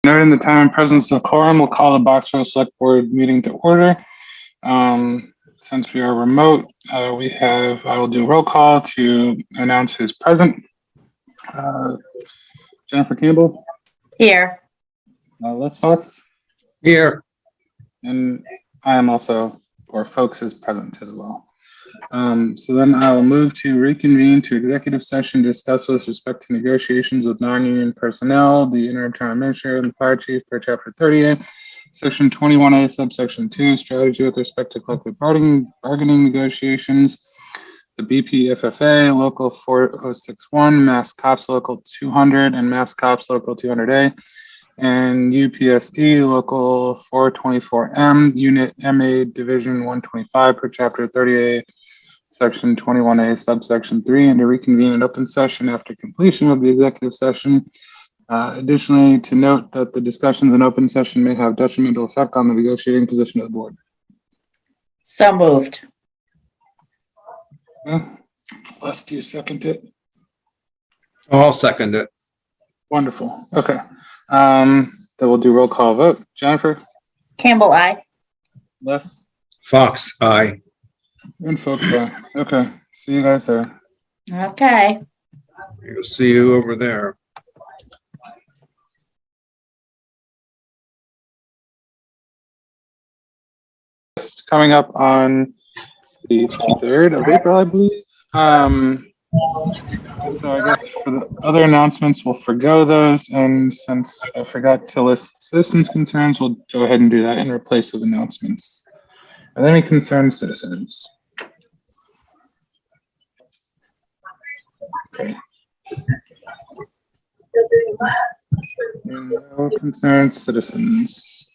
Noting the time and presence of quorum, we'll call the Boxborough Select Board meeting to order. Since we are remote, I will do a roll call to announce who's present. Jennifer Campbell. Here. Les Fox. Here. And I am also, or folks is present as well. So then I will move to reconvene to executive session to discuss with respect to negotiations with non-union personnel, the interim town administrator and the fire chief per chapter 38, section 21A, subsection 2, strategy with respect to collective bargaining negotiations, the BPFFA, local 4061, Mass Cops local 200 and Mass Cops local 200A, and UPSD local 424M, unit MA division 125 per chapter 38, section 21A, subsection 3, and to reconvene an open session after completion of the executive session. Additionally, to note that the discussions in open session may have detrimental effect on the negotiating position of the board. So moved. Les, do you second it? I'll second it. Wonderful. Okay. Then we'll do roll call vote. Jennifer? Campbell, aye. Les? Fox, aye. And folks, okay. See you guys there. Okay. We'll see you over there. Coming up on the 3rd of April, I believe. So I guess for the other announcements, we'll forgo those. And since I forgot to list citizens' concerns, we'll go ahead and do that in replace of announcements. Are there any concerned citizens? Okay. No concerned citizens.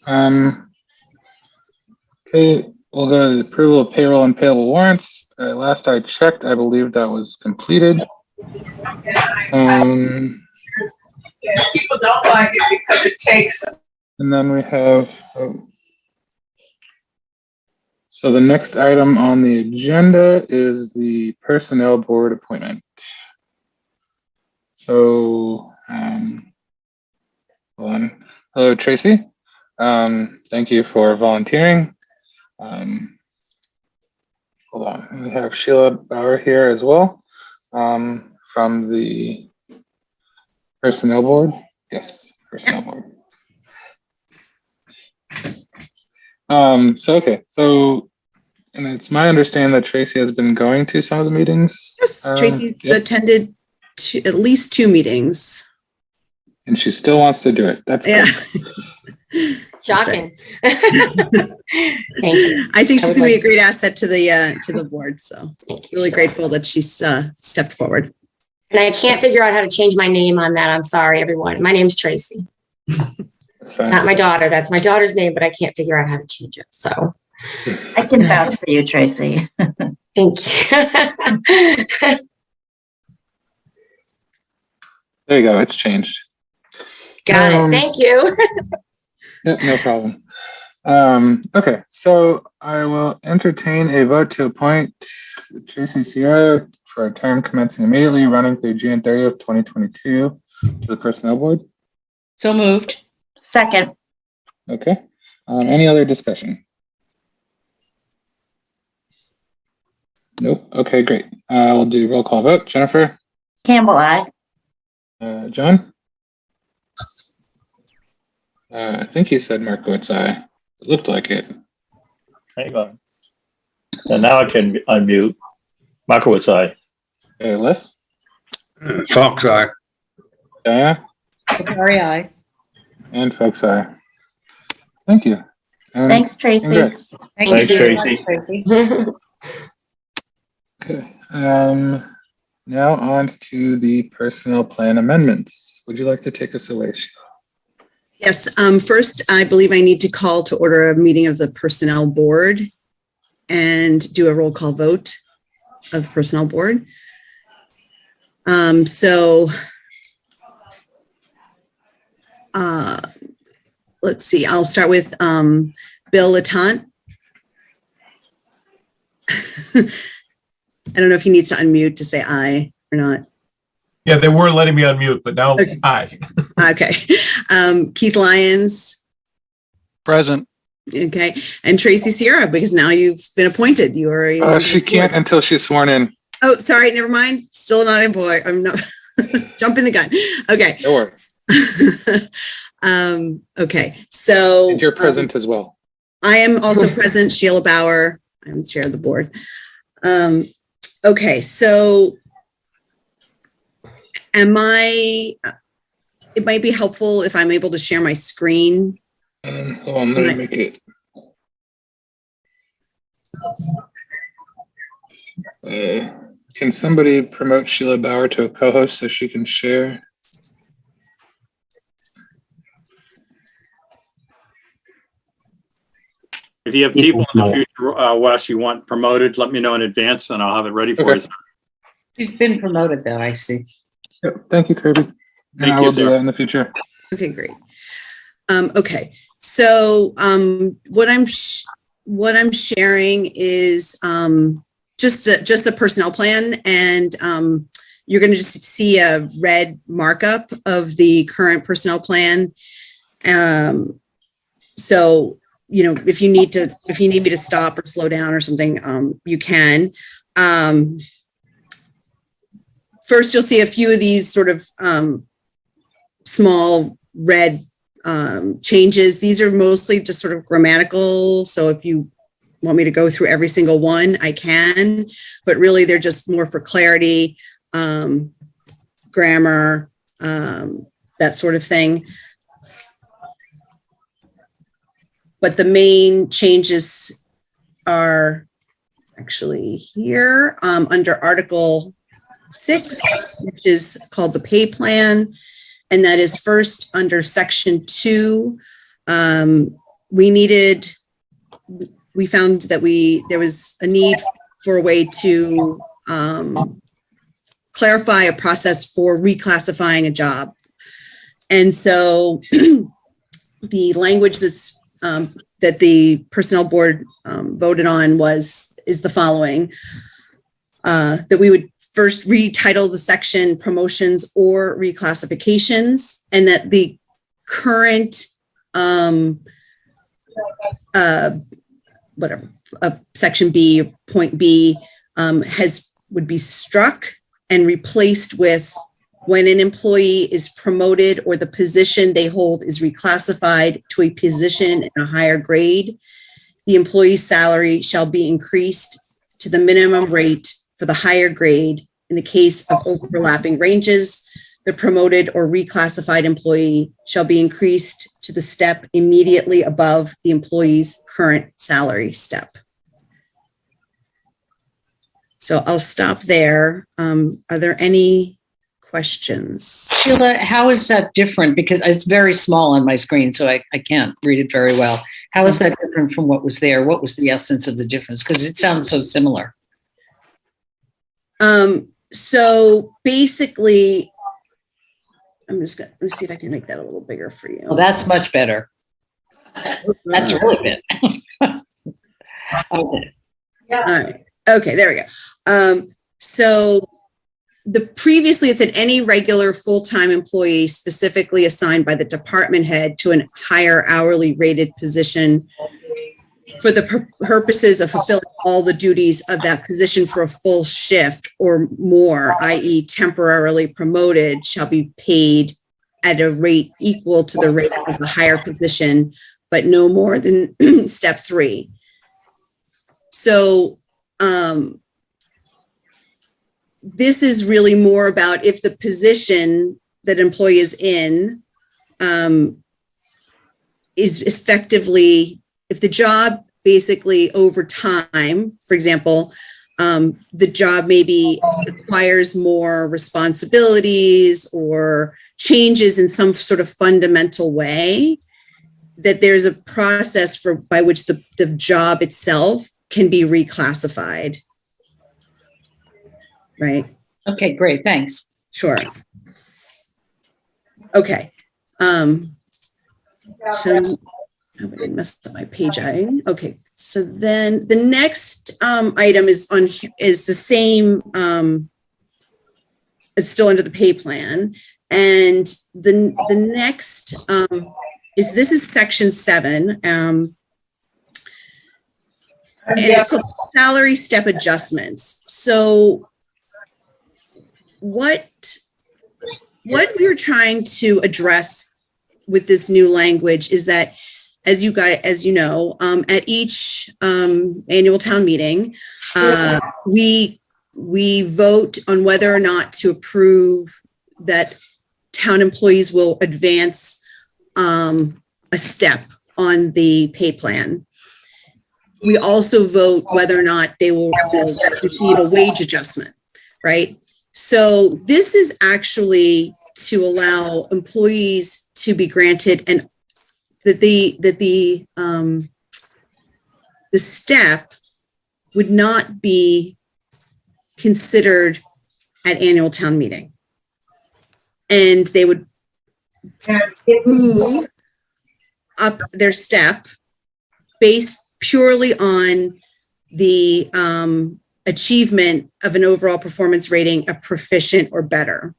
Okay, we'll go to the approval of payroll and payable warrants. Last I checked, I believe that was completed. People don't like it because it takes. And then we have, so the next item on the agenda is the personnel board appointment. So, hold on. Hello, Tracy. Thank you for volunteering. Hold on, we have Sheila Bauer here as well, from the personnel board. Yes, personnel board. And it's my understanding that Tracy has been going to some of the meetings. Yes, Tracy's attended at least 2 meetings. And she still wants to do it. That's good. Shocking. Thank you. I think she's going to be a great asset to the board. So really grateful that she's stepped forward. And I can't figure out how to change my name on that. I'm sorry, everyone. My name's Tracy. Not my daughter. That's my daughter's name, but I can't figure out how to change it. So I can vouch for you, Tracy. thank you. There you go. It's changed. Got it. Thank you. Yeah, no problem. Okay, so I will entertain a vote to appoint Tracy Sierra for a term commencing immediately, running through June 30th, 2022 to the personnel board. So moved. Second. Okay. Any other discussion? Nope. Okay, great. We'll do roll call vote. Jennifer? Campbell, aye. John? I think he said Markowitz aye. It looked like it. Hang on. And now I can unmute. Markowitz aye. Les? Fox, aye. Diana? Sorry, aye. And folks aye. Thank you. And Thanks, Tracy. congrats. Thanks, Tracy. Okay. Now on to the personnel plan amendments. Would you like to take us away, Sheila? Yes. First, I believe I need to call to order a meeting of the personnel board and do a roll call vote of the personnel board. Let's see. I'll start with Bill Latant. I don't know if he needs to unmute to say aye or not. Yeah, they were letting me unmute, but now Okay. aye. Okay. Keith Lyons. Present. Okay. And Tracy Sierra, because now you've been appointed. You are a member of She the board. can't until she's sworn in. Oh, sorry. Never mind. Still not in boy. I'm not jumping the gun. Okay. Don't worry. Okay. So And you're present as well. I am also present. Sheila Bauer. I'm the chair of the board. Okay. So it might be helpful if I'm able to share my screen. Hold on, let me make it. Can somebody promote Sheila Bauer to a co-host so she can share? If you have people in the future, Wes, you want promoted, let me know in advance and I'll have it ready for Okay. you. She's been promoted though, I see. Yep, thank you, Kirby. And Thank I you, will do sir. that in the future. Okay, great. Okay, so what I'm sharing is just a personnel plan, and you're going to just see a red markup of the current personnel plan. So if you need me to stop or slow down or something, you can. First, you'll see a few of these sort of small red changes. These are mostly just sort of grammatical. So if you want me to go through every single one, I can, but really they're just more for clarity, grammar, that sort of thing. But the main changes are actually here under Article 6, which is called the pay plan. And that is first under Section 2. We found that there was a need for a way to clarify a process for reclassifying a job. And so the language that the personnel board voted on is the following, that we would first retitle the section promotions or reclassifications, and that the current section B, point B, would be struck and replaced with when an employee is promoted or the position they hold is reclassified to a position in a higher grade, the employee's salary shall be increased to the minimum rate for the higher grade. In the case of overlapping ranges, the promoted or reclassified employee shall be increased to the step immediately above the employee's current salary step. So I'll stop there. Are there any questions? Sheila, how is that different? Because it's very small on my screen, so I can't read it very well. How is that different from what was there? What was the essence of the difference? Because it sounds so similar. So basically, let me see if I can make that a little bigger for you. Well, that's much better. That's really good. Okay. All right. Okay, there we go. So previously it said any regular full-time employee specifically assigned by the department head to a higher hourly rated position for the purposes of fulfilling all the duties of that position for a full shift or more, i.e. temporarily promoted, shall be paid at a rate equal to the rate of the higher position, but no more than step 3. So this is really more about if the position that employee is in is effectively, if the job basically over time, for example, the job maybe requires more responsibilities or changes in some sort of fundamental way, that there's a process by which the job itself can be reclassified. Right? Okay, great. Thanks. Sure. Okay. So I didn't mess up my page. Okay. So then the next item is the same it's still under the pay plan. And the next this is section 7. And it's called salary step adjustments. So what we were trying to address with this new language is that, as you know, at each annual town meeting, we vote on whether or not to approve that town employees will advance a step on the pay plan. We also vote whether or not they will receive a wage adjustment, right? So this is actually to allow employees to be granted and that the step would not be considered at annual town meeting. And they would move up their step based purely on the achievement of an overall performance rating of proficient or better.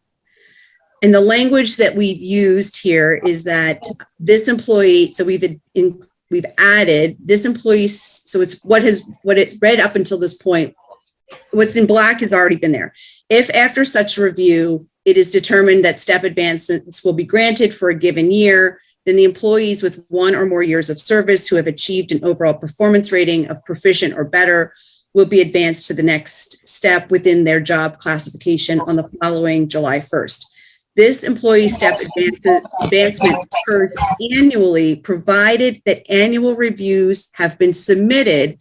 And the language that we've used here is that this employee, so we've added this employee, so it's what it read up until this point. What's in black has already been there. If after such review, it is determined that step advancements will be granted for a given year, then the employees with 1 or more years of service who have achieved an overall performance rating of proficient or better will be advanced to the next step within their job classification on the following July 1st. This employee step advancement occurs annually, provided that annual reviews have been submitted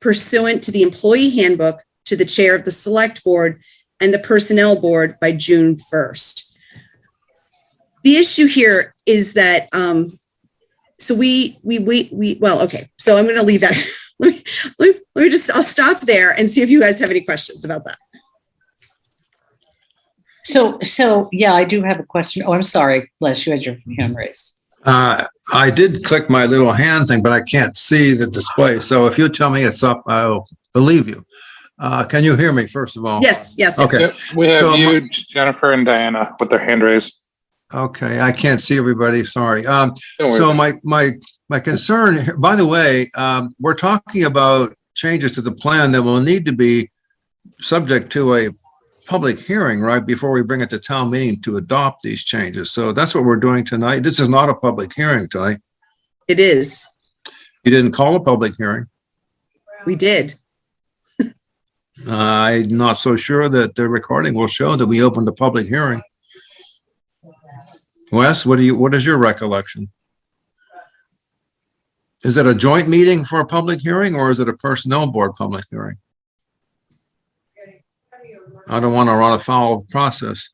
pursuant to the employee handbook to the chair of the select board and the personnel board by June 1st. The issue here is that, so okay, so I'm going to leave that. I'll stop there and see if you guys have any questions about that. So yeah, I do have a question. Oh, I'm sorry, Les, you had your hand raised. I did click my little hand thing, but I can't see the display. So if you tell me it's up, I'll believe you. Can you hear me, first of all? Yes. Okay. Yep, we have you, Jennifer, and Diana with their hand raised. Okay, I can't see everybody, sorry. Don't worry. So my concern, by the way, we're talking about changes to the plan that will need to be subject to a public hearing, right, before we bring it to town meeting to adopt these changes. So that's what we're doing tonight. This is not a public hearing tonight. It is. You didn't call a public hearing. We did. I'm not so sure that the recording will show that we opened a public hearing. Wes, what is your recollection? Is it a joint meeting for a public hearing, or is it a personnel board public hearing? I don't want to run afoul of process.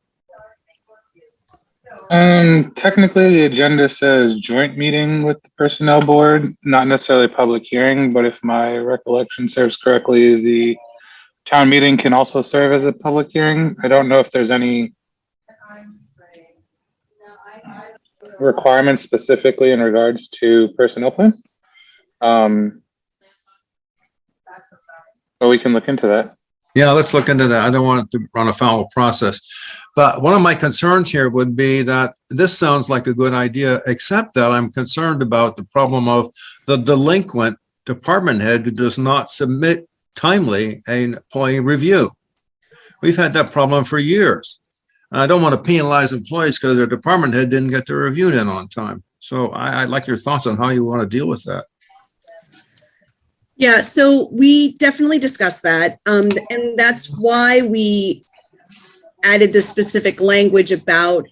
Technically, the agenda says joint meeting with the personnel board, not necessarily public hearing, but if my recollection serves correctly, the town meeting can also serve as a public hearing. I don't know if there's any requirements specifically in regards to personnel plan. But we can look into that. Yeah, let's look into that. I don't want it to run afoul of process. But one of my concerns here would be that this sounds like a good idea, except that I'm concerned about the problem of the delinquent department head who does not submit timely an employee review. We've had that problem for years. I don't want to penalize employees because their department head didn't get their review in on time. So I'd like your thoughts on how you want to deal with that. Yeah, so we definitely discussed that. And that's why we added this specific language about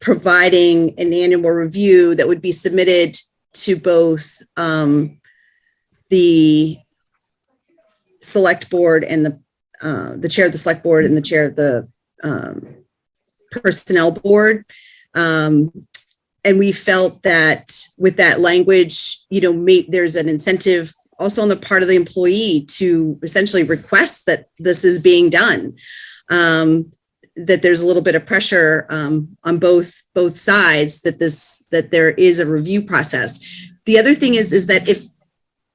providing an annual review that would be submitted to both the select board and the chair of the select board and the chair of the personnel board. And we felt that with that language, there's an incentive also on the part of the employee to essentially request that this is being done. That there's a little bit of pressure on both sides that there is a review process. The other thing is that if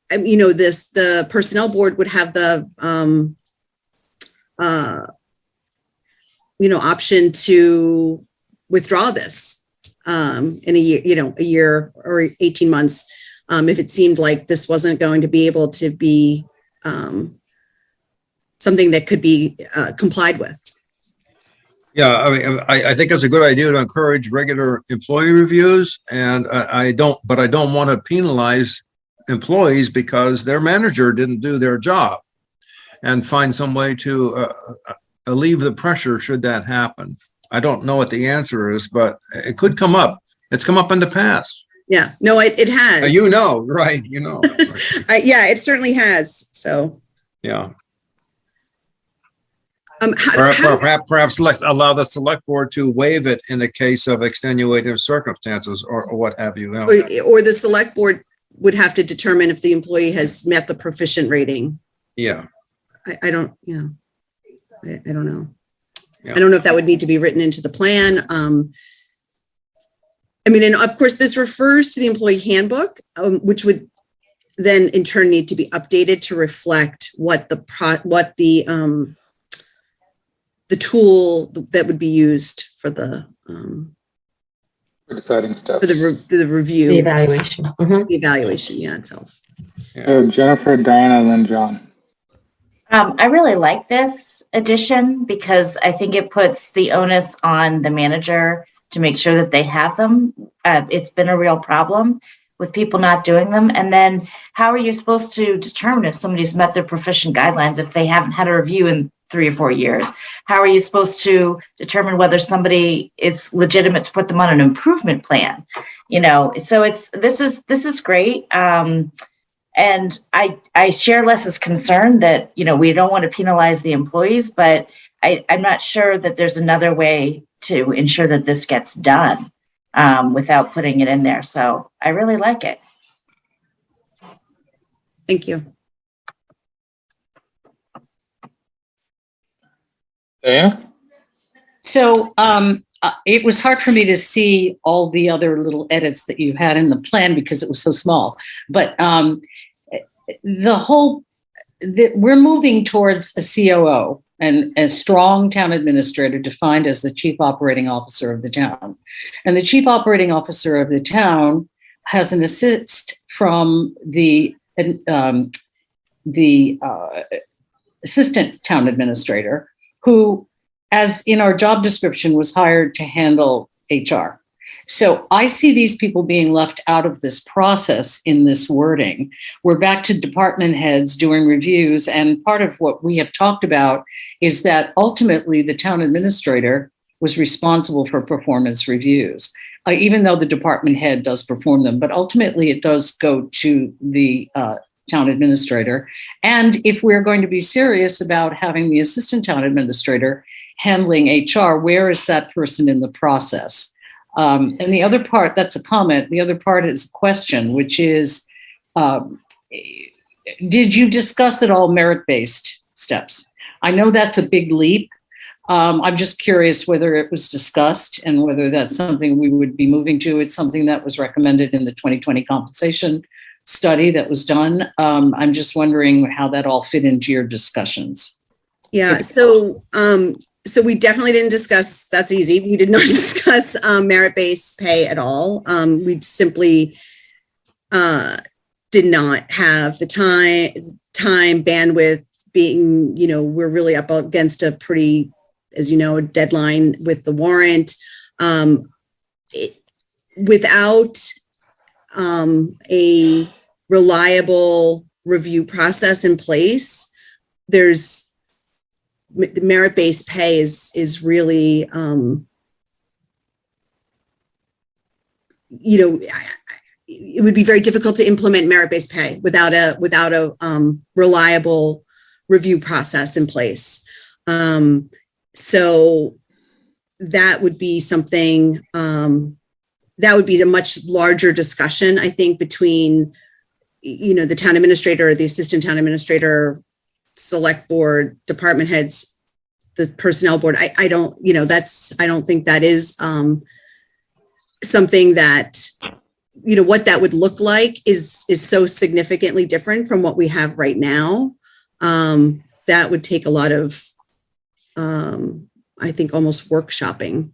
the personnel board would have the option to withdraw this in a year, a year or 18 months, if it seemed like this wasn't going to be able to be something that could be complied with. Yeah, I mean, I think it's a good idea to encourage regular employee reviews, and I don't want to penalize employees because their manager didn't do their job, and find some way to alleviate the pressure should that happen. I don't know what the answer is, but it could come up. It's come up in the past. Yeah, no, it has. Right? Right. Yeah, it certainly has. So, Yeah. Perhaps allow the select board to waive it in the case of extenuating circumstances or what have you. Or the select board would have to determine if the employee has met the proficient rating. Yeah. I don't, I don't know. Yeah. I don't know if that would need to be written into the plan. And of course, this refers to the employee handbook, which would then in turn need to be updated to reflect what the tool that would be used for the For deciding steps. for the review, The evaluation. Mhm. the evaluation, itself. Jennifer, Diana, then John. I really like this addition because I think it puts the onus on the manager to make sure that they have them. It's been a real problem with people not doing them. And then how are you supposed to determine if somebody's met their proficient guidelines if they haven't had a review in 3 or 4 years? How are you supposed to determine whether somebody it's legitimate to put them on an improvement plan? So this is great. And I share Les's concern that, we don't want to penalize the employees, but I'm not sure that there's another way to ensure that this gets done without putting it in there. So I really like it. Thank you. Diana? So it was hard for me to see all the other little edits that you had in the plan because it was so small. But we're moving towards a COO and a strong town administrator defined as the chief operating officer of the town. And the chief operating officer of the town has an assist from the assistant town administrator, who, as in our job description, was hired to handle HR. So I see these people being left out of this process in this wording. We're back to department heads doing reviews. And part of what we have talked about is that ultimately the town administrator was responsible for performance reviews, even though the department head does perform them. But ultimately it does go to the town administrator. And if we're going to be serious about having the assistant town administrator handling HR, where is that person in the process? And the other part, that's a comment. The other part is a question, which is, did you discuss at all merit-based steps? I know that's a big leap. I'm just curious whether it was discussed and whether that's something we would be moving to. It's something that was recommended in the 2020 compensation study that was done. I'm just wondering how that all fit into your discussions. Yeah, so we definitely didn't discuss, that's easy. We did not discuss merit-based pay at all. We simply did not have the time bandwidth being, we're really up against a pretty, as you know, deadline with the warrant. Without a reliable review process in place, there's merit-based pay is really, it would be very difficult to implement merit-based pay without a reliable review process in place. So that would be something, that would be a much larger discussion, I think, between, the town administrator, the assistant town administrator, select board, department heads, the personnel board. I don't think that is something that, what that would look like is so significantly different from what we have right now. That would take a lot of I think, almost workshopping.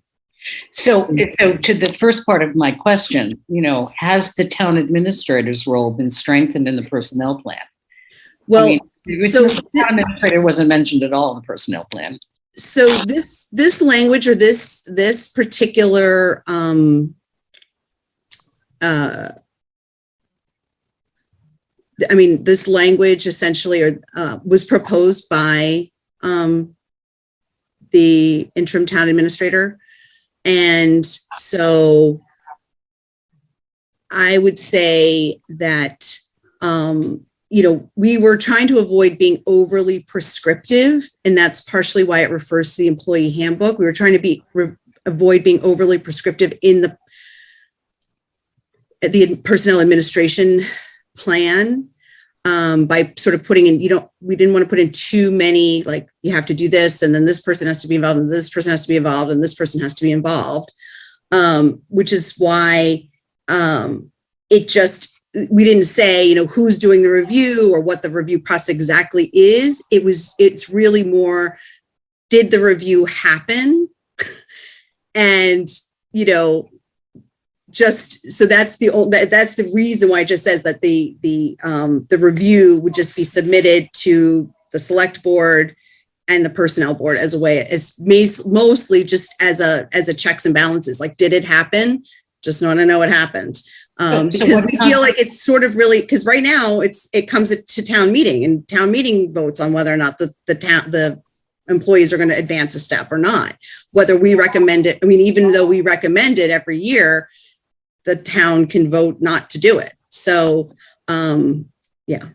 So to the first part of my question, has the town administrator's role been strengthened in the personnel plan? Well, the town administrator wasn't mentioned at all in the personnel plan. So this language, or this particular this language essentially was proposed by the interim town administrator. And so I would say that, we were trying to avoid being overly prescriptive, and that's partially why it refers to the employee handbook. We were trying to avoid being overly prescriptive in the personnel administration plan, by sort of putting in, we didn't want to put in too many, like, you have to do this, and then this person has to be involved, and this person has to be involved, and this person has to be involved, which is why we didn't say, who's doing the review or what the review process exactly is. It's really more, did the review happen? And, just, so that's the reason why it just says that the review would just be submitted to the select board and the personnel board as a way, it's mostly just as a checks and balances. Like, did it happen? Just want to know what happened. Because we feel like it's sort of really, because right now it comes to town meeting, and town meeting votes on whether or not the employees are going to advance a step or not, whether we recommend it. Even though we recommend it every year, the town can vote not to do it. So, yeah.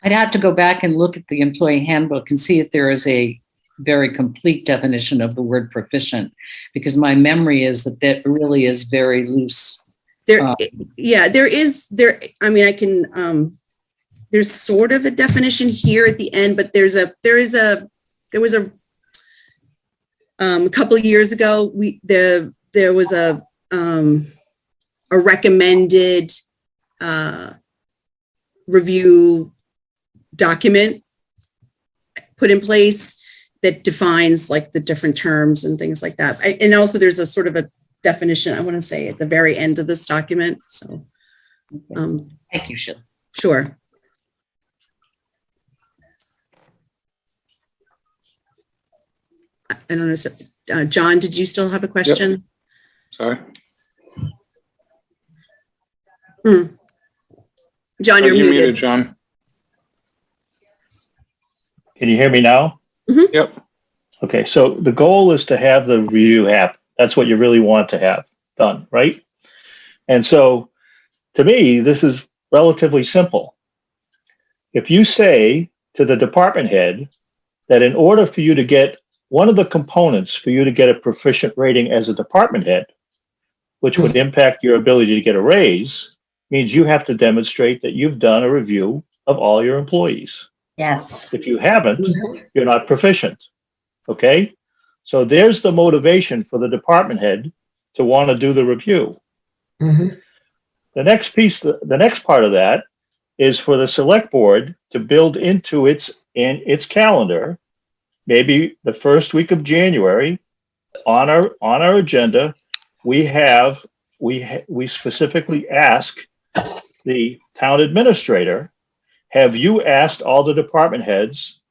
I'd have to go back and look at the employee handbook and see if there is a very complete definition of the word proficient, because my memory is that really is very loose. There is. I can, there's sort of a definition here at the end, but there was a couple of years ago, there was a recommended review document put in place that defines like the different terms and things like that. And also there's a sort of a definition, I want to say, at the very end of this document. So, thank you, Sheila. Sure. I don't know. So, John, did you still have a question? Yep. Sorry. John, you're muted. John. Can you hear me now? Mm-hmm. Yep. Okay, so the goal is to have the review happen. That's what you really want to have done, right? And so, to me, this is relatively simple. If you say to the department head that in order for you to get one of the components for you to get a proficient rating as a department head, which would impact your ability to get a raise, means you have to demonstrate that you've done a review of all your employees. Yes. If you haven't, you're not proficient. Okay? So there's the motivation for the department head to want to do the review. Mm-hmm. The next piece, the next part of that is for the select board to build into its calendar, maybe the first week of January, on our agenda, we specifically ask the town administrator, have you asked all the department heads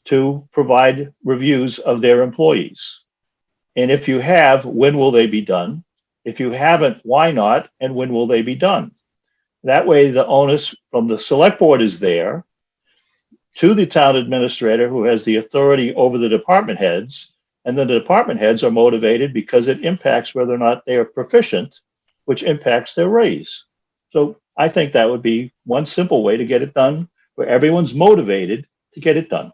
to provide reviews of their employees? And if you have, when will they be done? If you haven't, why not? And when will they be done? That way, the onus from the select board is there to the town administrator, who has the authority over the department heads. And then the department heads are motivated because it impacts whether or not they are proficient, which impacts their raise. So I think that would be one simple way to get it done, where everyone's motivated to get it done.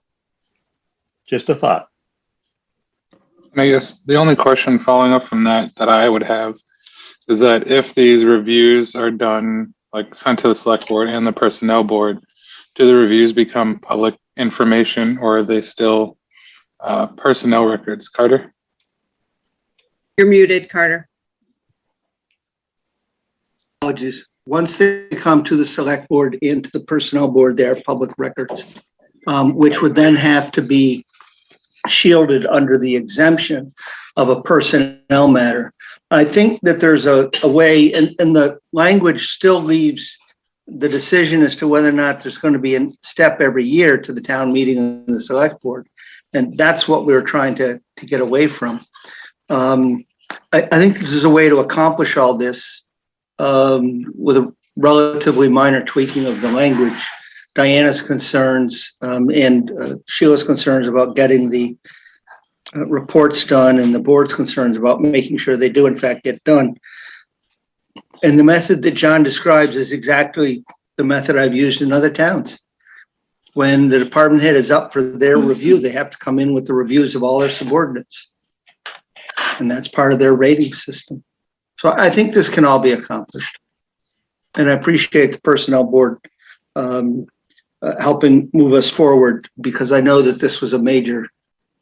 Just a thought. I guess the only question following up from that I would have is that if these reviews are done, like sent to the select board and the personnel board, do the reviews become public information, or are they still personnel records? Carter? You're muted, Carter. Apologies. Once they come to the select board and to the personnel board, they are public records, which would then have to be shielded under the exemption of a personnel matter. I think that there's a way, and the language still leaves the decision as to whether or not there's going to be a step every year to the town meeting and the select board. And that's what we're trying to get away from. I think there's a way to accomplish all this with a relatively minor tweaking of the language. Diana's concerns and Sheila's concerns about getting the reports done, and the board's concerns about making sure they do in fact get done. And the method that John describes is exactly the method I've used in other towns. When the department head is up for their review, they have to come in with the reviews of all their subordinates. And that's part of their rating system. So I think this can all be accomplished. And I appreciate the personnel board helping move us forward, because I know that this was a major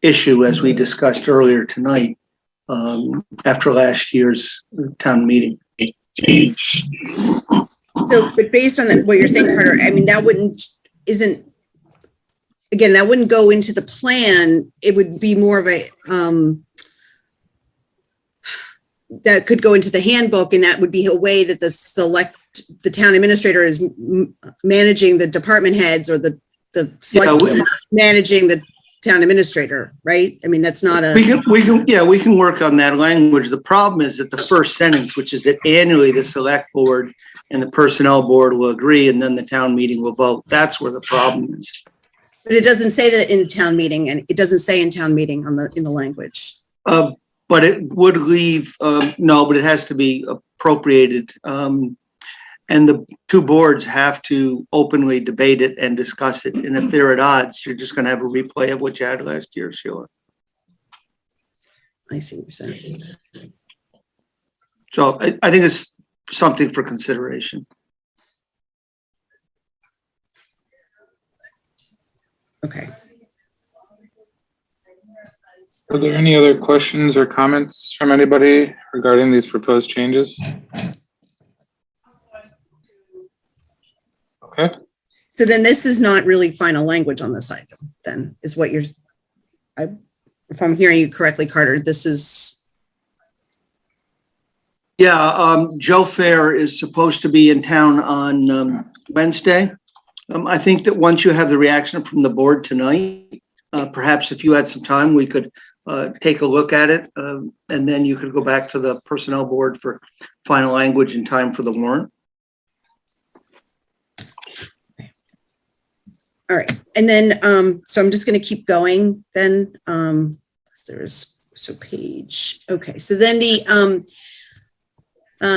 issue, as we discussed earlier tonight, after last year's town meeting. So, but based on that, what you're saying, Carter, I mean, that wouldn't go into the plan. It would be more of a, that could go into the handbook, and that would be a way that the town administrator is managing the department heads, or the managing the town administrator, right? I mean, that's not a. We can work on that language. The problem is that the first sentence, which is that annually the select board and the personnel board will agree, and then the town meeting will vote. That's where the problem is. But it doesn't say that in town meeting, and it doesn't say in town meeting in the language. But it would leave, no, but it has to be appropriated. And the two boards have to openly debate it and discuss it. And if they're at odds, you're just going to have a replay of what you had last year, Sheila. I see what you're saying. So I think it's something for consideration. Okay. Are there any other questions or comments from anybody regarding these proposed changes? Okay. So then this is not really final language on this item, then, is what you're, if I'm hearing you correctly, Carter, this is. Yeah, Joe Fair is supposed to be in town on Wednesday. I think that once you have the reaction from the board tonight, perhaps if you had some time, we could take a look at it, and then you could go back to the personnel board for final language in time for the warrant. All right. And then, so I'm just going to keep going then. Page. Okay. So then the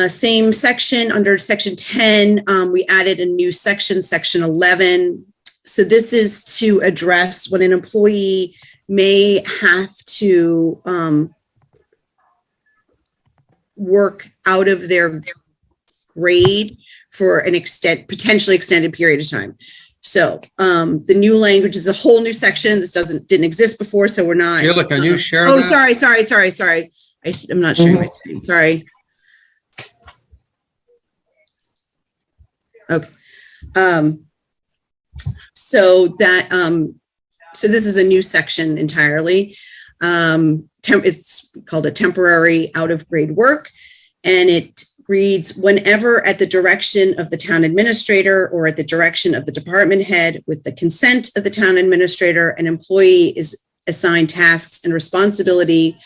same section under section 10, we added a new section, section 11. So this is to address when an employee may have to work out of their grade for an potentially extended period of time. So the new language is a whole new section. This didn't exist before, so we're not. Sheila, can you share Oh, that? sorry. I'm not sharing my screen. Sorry. Okay. So this is a new section entirely. It's called a temporary out of grade work, and it reads, whenever at the direction of the town administrator or at the direction of the department head with the consent of the town administrator, an employee is assigned tasks and responsibility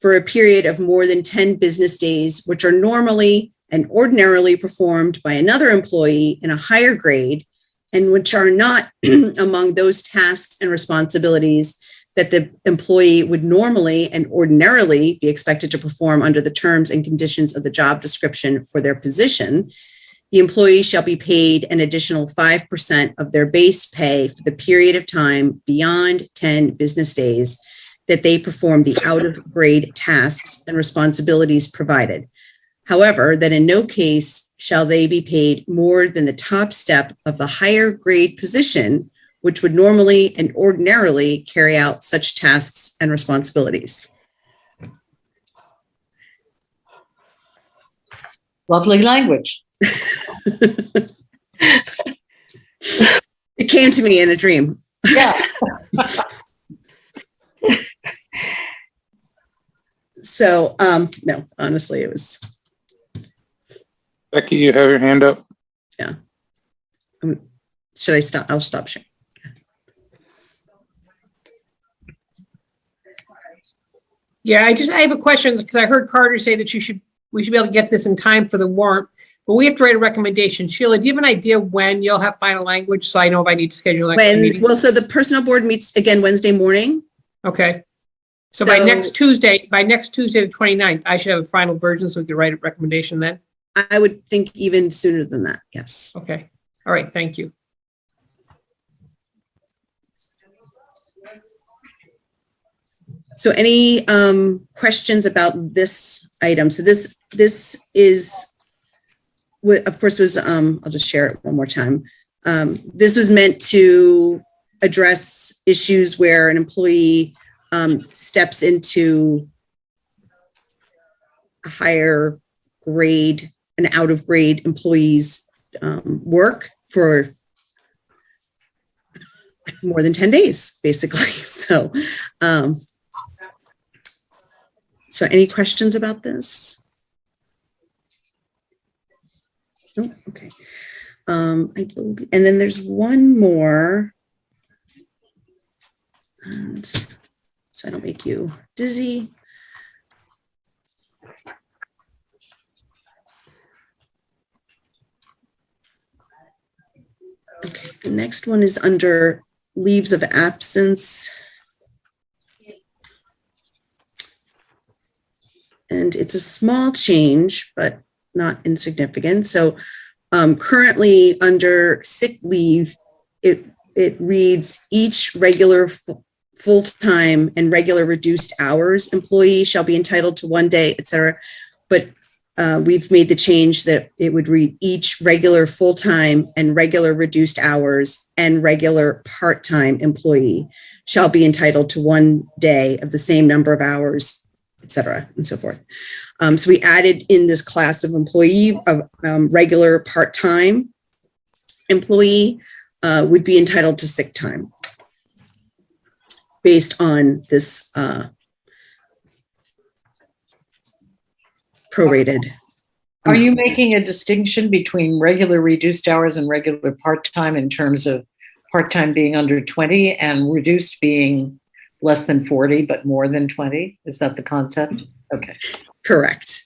for a period of more than 10 business days, which are normally and ordinarily performed by another employee in a higher grade, and which are not among those tasks and responsibilities that the employee would normally and ordinarily be expected to perform under the terms and conditions of the job description for their position, the employee shall be paid an additional 5% of their base pay for the period of time beyond 10 business days that they perform the out of grade tasks and responsibilities provided. However, that in no case shall they be paid more than the top step of the higher grade position, which would normally and ordinarily carry out such tasks and responsibilities. Lovely language. It came to me in a dream. Yeah. So, no, honestly, it was, Becky, you have your hand up. should I stop? I'll stop sharing. Yeah, I have a question because I heard Carter say that we should be able to get this in time for the warrant, but we have to write a recommendation. Sheila, do you have an idea when you'll have final language? So I know if I need to schedule an extra meeting. Well, so the personnel board meets again Wednesday morning. Okay. So by next Tuesday, the 29th, I should have a final version so we can write a recommendation then. I would think even sooner than that. Yes. Okay. All right. Thank you. So any questions about this item? So this is, of course, was, I'll just share it one more time. This was meant to address issues where an employee steps into a higher grade, an out of grade employee's work for more than 10 days, basically. So any questions about this? No? Okay. I believe, and then there's one more. And so I don't make you dizzy. Okay, the next one is under leaves of absence. And it's a small change, but not insignificant. So currently under sick leave, it reads each regular full-time and regular reduced hours employee shall be entitled to 1 day, et cetera. But we've made the change that it would read each regular full-time and regular reduced hours and regular part-time employee shall be entitled to 1 day of the same number of hours, et cetera, and so forth. So we added in this class of employee, regular part-time employee would be entitled to sick time based on this prorated. Are you making a distinction between regular reduced hours and regular part-time in terms of part-time being under 20 and reduced being less than 40, but more than 20? Is that the concept? Okay. Correct.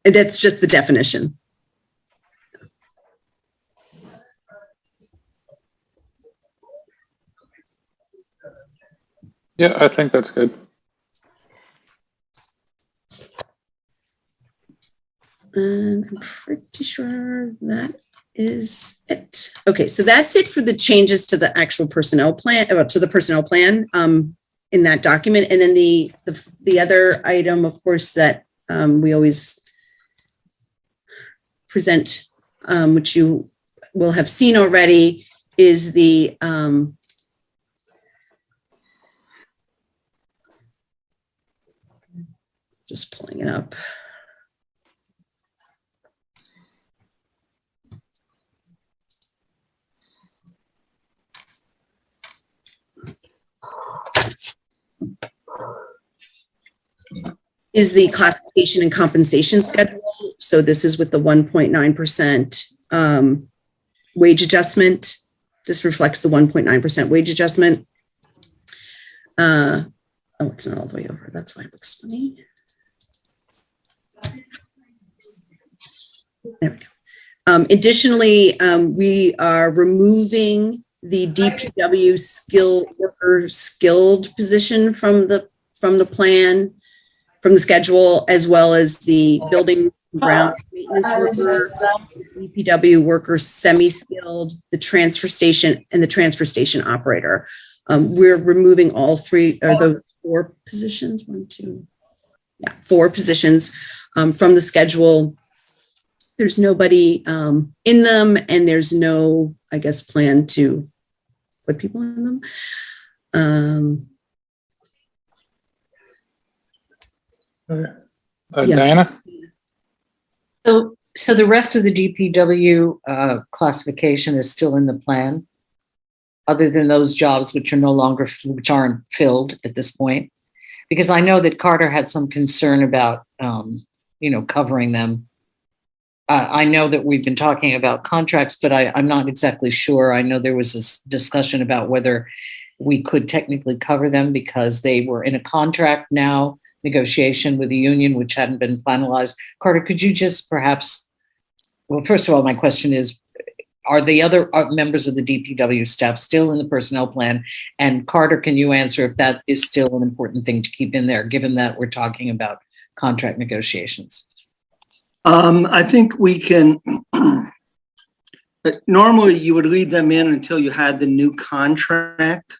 And that's just the definition. Yeah, I think that's good. And I'm pretty sure that is it. Okay, so that's it for the changes to the actual personnel plan, to the personnel plan in that document. And then the other item, of course, that we always present, which you will have seen already, is the just pulling it up. Is the classification and compensation schedule. So this is with the 1.9% wage adjustment. This reflects the 1.9% wage adjustment. Oh, it's not all the way over. That's why it looks funny. There we go. Additionally, we are removing the DPW skilled position from the plan, from the schedule, as well as the building ground maintenance worker, DPW worker, semi-skilled, the transfer station, and the transfer station operator. We're removing all three of those 4 positions. 4 positions from the schedule. There's nobody in them, and there's no, I guess, plan to put people in them. Diana? So the rest of the DPW classification is still in the plan, other than those jobs which are no longer, which aren't filled at this point. Because I know that Carter had some concern about, covering them. I know that we've been talking about contracts, but I'm not exactly sure. I know there was this discussion about whether we could technically cover them because they were in a contract now negotiation with the union, which hadn't been finalized. Carter, could you just perhaps, well, first of all, my question is, are the other members of the DPW staff still in the personnel plan? And Carter, can you answer if that is still an important thing to keep in there, given that we're talking about contract negotiations? I think we can, normally you would leave them in until you had the new contract.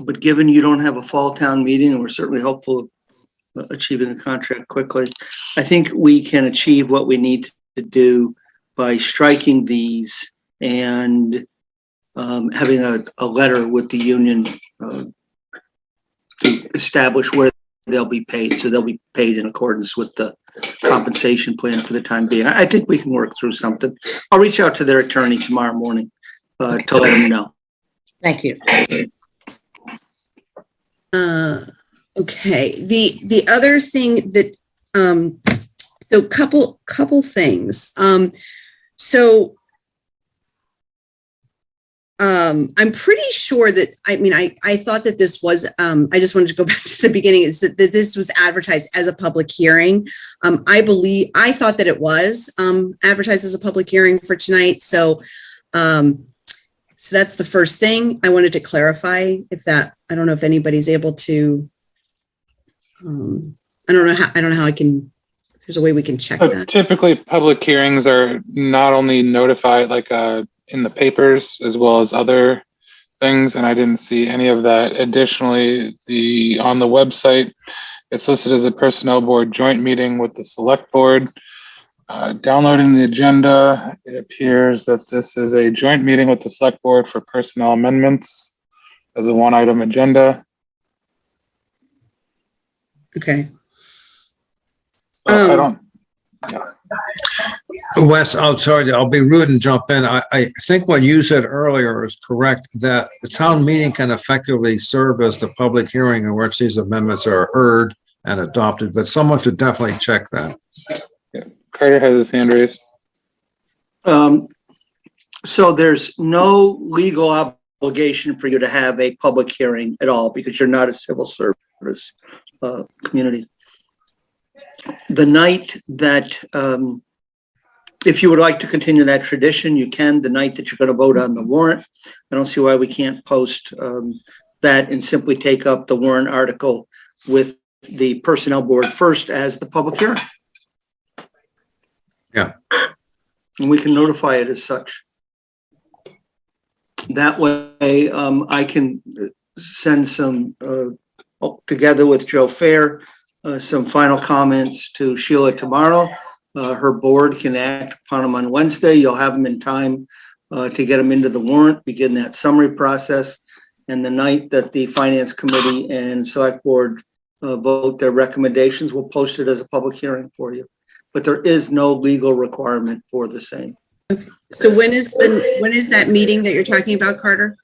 But given you don't have a fall town meeting, and we're certainly hopeful of achieving the contract quickly, I think we can achieve what we need to do by striking these and having a letter with the union to establish where they'll be paid. So they'll be paid in accordance with the compensation plan for the time being. I think we can work through something. I'll reach out to their attorney tomorrow morning to let them know. Thank you. Okay. The other thing that, so couple things. I'm pretty sure that, I thought that this was, I just wanted to go back to the beginning, is that this was advertised as a public hearing. I thought that it was advertised as a public hearing for tonight. So that's the first thing I wanted to clarify. I don't know if anybody's able to, I don't know how I can, if there's a way we can check that. Typically, public hearings are not only notified in the papers as well as other things, and I didn't see any of that. Additionally, on the website, it's listed as a personnel board joint meeting with the select board. Downloading the agenda, it appears that this is a joint meeting with the select board for personnel amendments as a one-item agenda. Okay. I don't. Wes, I'm sorry, I'll be rude and jump in. I think what you said earlier is correct, that the town meeting can effectively serve as the public hearing in which these amendments are heard and adopted, but someone should definitely check that. Yeah. Carter has his hand raised. So there's no legal obligation for you to have a public hearing at all because you're not a civil service community. The night that, if you would like to continue that tradition, you can. The night that you're going to vote on the warrant, I don't see why we can't post that and simply take up the warrant article with the personnel board first as the public hearing. Yeah. And we can notify it as such. That way, I can send some, together with Joe Fair, some final comments to Sheila tomorrow. Her board can act upon them on Wednesday. You'll have them in time to get them into the warrant, begin that summary process. And the night that the finance committee and select board vote their recommendations, we'll post it as a public hearing for you. But there is no legal requirement for the same. Okay. So when is that meeting that you're talking about, Carter?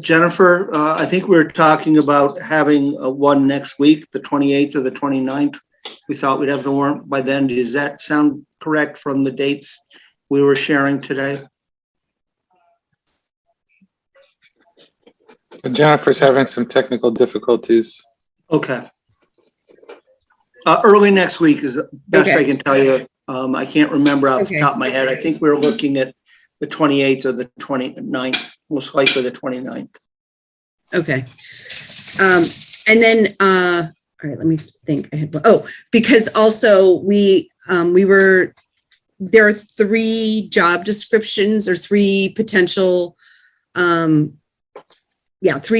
Jennifer, I think we're talking about having one next week, the 28th or the 29th. We thought we'd have the warrant by then. Does that sound correct from the dates we were sharing today? Jennifer's having some technical difficulties. Okay. Early next week is the best Okay. I can tell you. I can't remember off the top of my head. I think we're looking at the 28th or the 29th, most likely the 29th. Okay. And then, all right, let me think. Because also there are 3 job descriptions or 3 potential, 3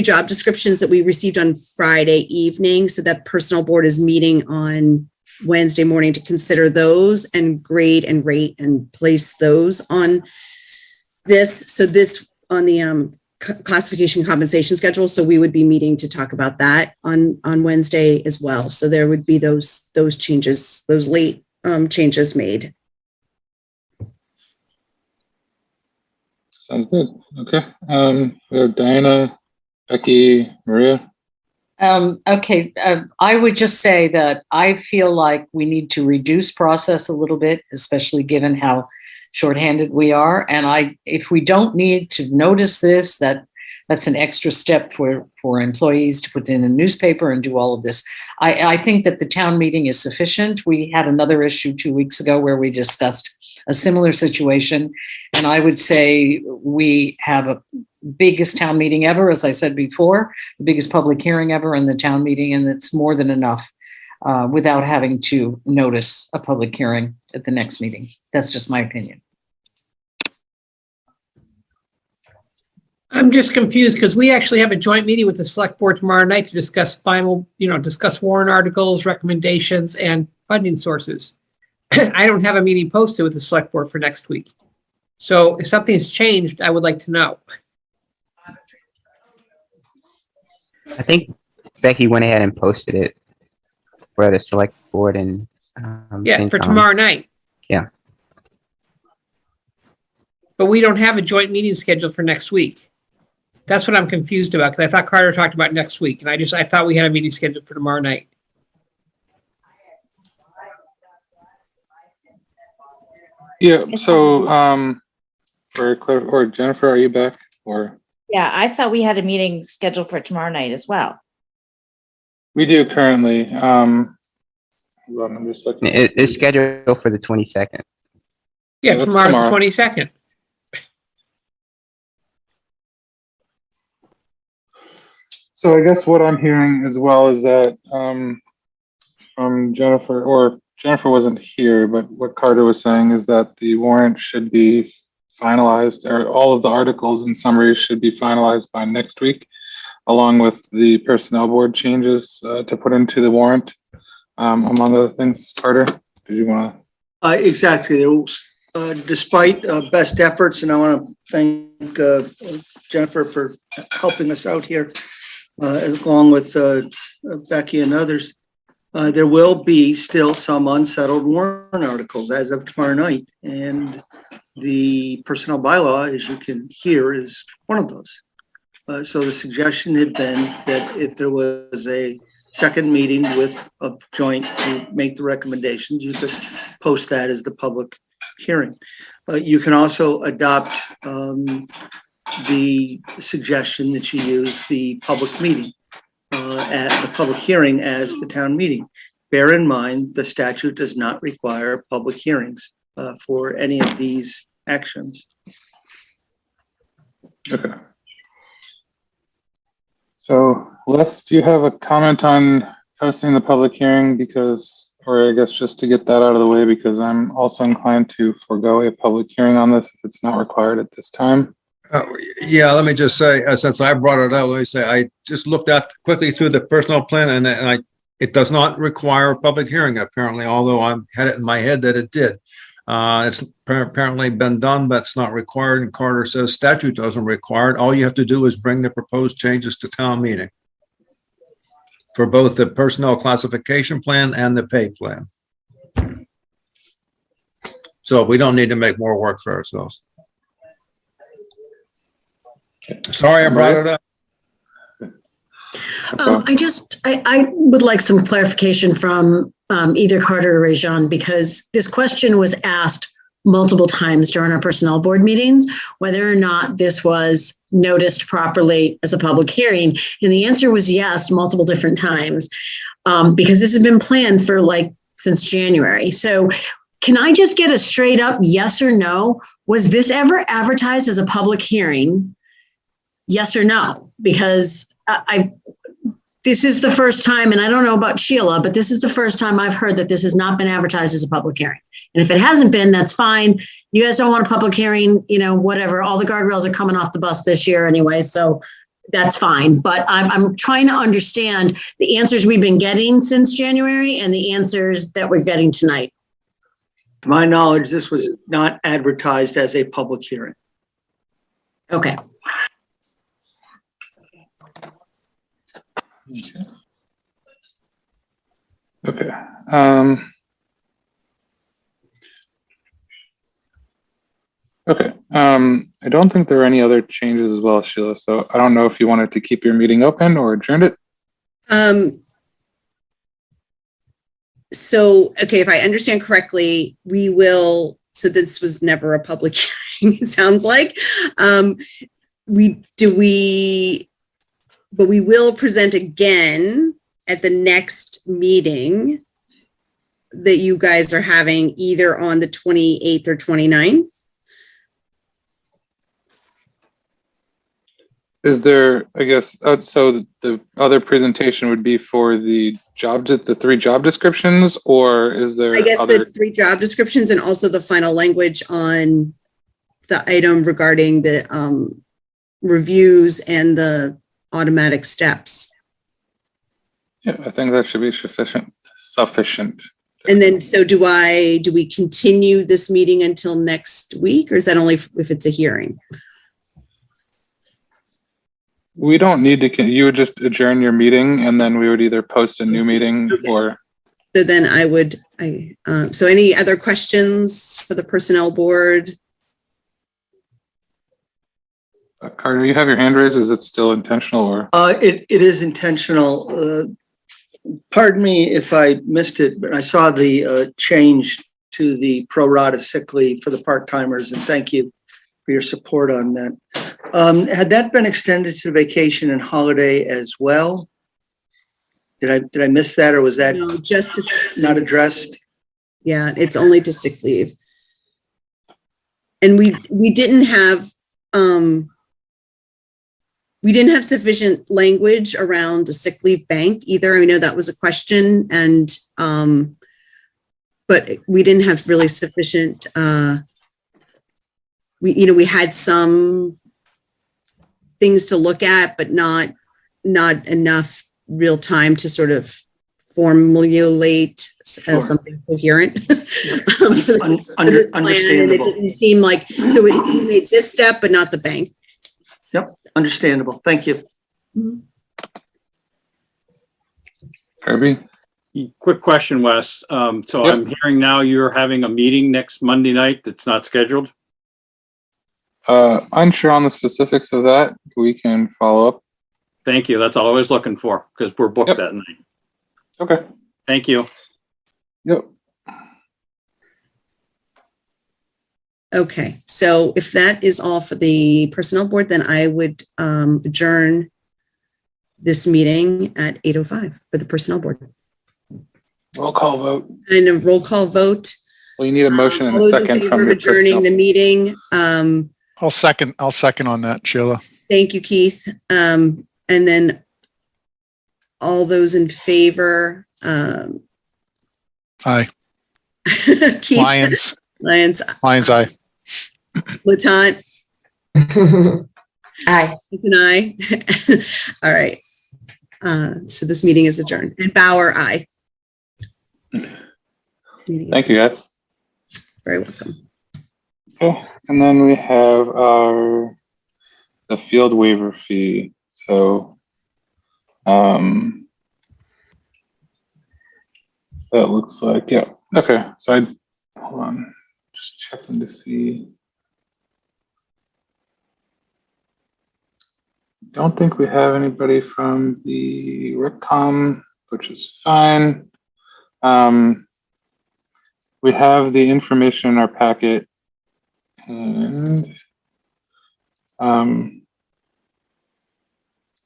job descriptions that we received on Friday evening. So that personnel board is meeting on Wednesday morning to consider those and grade and rate and place those on this. So this on the classification compensation schedule. So we would be meeting to talk about that on Wednesday as well. So there would be those changes, those late changes made. Sounds good. Okay. We have Diana Becky, Maria? Okay, I would just say that I feel like we need to reduce process a little bit, especially given how shorthanded we are. And if we don't need to notice this, that's an extra step for employees to put in a newspaper and do all of this. I think that the town meeting is sufficient. We had another issue 2 weeks ago where we discussed a similar situation. And I would say we have a biggest town meeting ever, as I said before, the biggest public hearing ever in the town meeting, and it's more than enough without having to notice a public hearing at the next meeting. That's just my opinion. I'm just confused because we actually have a joint meeting with the select board tomorrow night to discuss discuss warrant articles, recommendations, and funding sources. I don't have a meeting posted with the select board for next week. So if something's changed, I would like to know. I think Becky went ahead and posted it for the select board and Yeah, for tomorrow night. Yeah. But we don't have a joint meeting scheduled for next week. That's what I'm confused about, because I thought Carter talked about next week, and I thought we had a meeting scheduled for tomorrow night. Yeah, so or Jennifer, are you back? Or Yeah, I thought we had a meeting scheduled for tomorrow night as well. we do currently. Hold on, I'm just looking. It's scheduled for the 22nd. Yeah, that's tomorrow's the tomorrow. 22nd. So I guess what I'm hearing as well is that from Jennifer, or Jennifer wasn't here, but what Carter was saying is that the warrant should be finalized, or all of the articles and summaries should be finalized by next week, along with the personnel board changes to put into the warrant, among other things. Carter, did you want to? Exactly. Despite best efforts, and I want to thank Jennifer for helping us out here, along with Becky and others. There will be still some unsettled warrant articles as of tomorrow night, and the personnel bylaw, as you can hear, is one of those. So the suggestion had been that if there was a second meeting with a joint to make the recommendations, you could post that as the public hearing. You can also adopt the suggestion that you use the public meeting at the public hearing as the town meeting. Bear in mind, the statute does not require public hearings for any of these actions. Okay. So Les, do you have a comment on posting the public hearing? Because, or I guess just to get that out of the way, because I'm also inclined to forego a public hearing on this if it's not required at this time. Yeah, let me just say, since I brought it up, let me say, I just looked at quickly through the personnel plan, and it does not require a public hearing, apparently, although I had it in my head that it did. It's apparently been done, but it's not required. And Carter says statute doesn't require it. All you have to do is bring the proposed changes to town meeting for both the personnel classification plan and the pay plan. So we don't need to make more work for ourselves. Sorry, I brought it up. I would like some clarification from either Carter or Rajan, because this question was asked multiple times during our personnel board meetings, whether or not this was noticed properly as a public hearing. And the answer was yes, multiple different times, because this has been planned for since January. So can I just get a straight up yes or no? Was this ever advertised as a public hearing? Yes or no? Because this is the first time, and I don't know about Sheila, but this is the first time I've heard that this has not been advertised as a public hearing. And if it hasn't been, that's fine. You guys don't want a public hearing, whatever. All the guardrails are coming off the bus this year anyway, so that's fine. But I'm trying to understand the answers we've been getting since January and the answers that we're getting tonight. To my knowledge, this was not advertised as a public hearing. Okay. Okay. Okay. I don't think there are any other changes as well, Sheila. So I don't know if you wanted to keep your meeting open or adjourn it. So, okay, if I understand correctly, we will, so this was never a public hearing, it sounds like. But we will present again at the next meeting that you guys are having either on the 28th or 29th. Is there, I guess, so the other presentation would be for the three job descriptions, or is there I guess other? the 3 job descriptions and also the final language on the item regarding the reviews and the automatic steps. Yeah, I think that should be sufficient. And then, so do we continue this meeting until next week, or is that only if it's a hearing? We don't need to, you would just adjourn your meeting and then we would either post a new meeting or. So then so any other questions for the personnel board? Carter, you have your hand raised. Is it still intentional or? It is intentional. Pardon me if I missed it, but I saw the change to the pro rata sick leave for the part-timers, and thank you for your support on that. Had that been extended to vacation and holiday as well? Did I miss that, or was that No, just not addressed? Yeah, it's only to sick leave. And we didn't have sufficient language around a sick leave bank either. I know that was a question, and but we didn't have really sufficient. We had some things to look at, but not enough real time to sort of formulate something coherent. Understandable. And it didn't seem like, so we made this step, but not the bank. Yep, understandable. Thank you. Kirby? Quick question, Wes. So Yep. I'm hearing now you're having a meeting next Monday night that's not scheduled? Unsure on the specifics of that. We can follow up. Thank you. That's all I was looking for, because we're booked Yep. that night. Okay. Thank you. Yep. Okay, so if that is all for the personnel board, then I would adjourn this meeting at 8:05 for the personnel board. Roll call vote. And a roll call vote. Well, you need a motion and All a those in second favor from of your adjourning the personnel. meeting. I'll second on that, Sheila. Thank you, Keith. And then all those in favor. Aye. Keith. Lions, Lions, aye. Latant, Aye. and I. All right. So this meeting is adjourned. And Bauer, aye. Thank you, guys. Very welcome. Okay, and then we have the field waiver fee. So that looks like, yeah. Okay, so hold on, just checking to see. Don't think we have anybody from the RecCom, which is fine. We have the information in our packet, and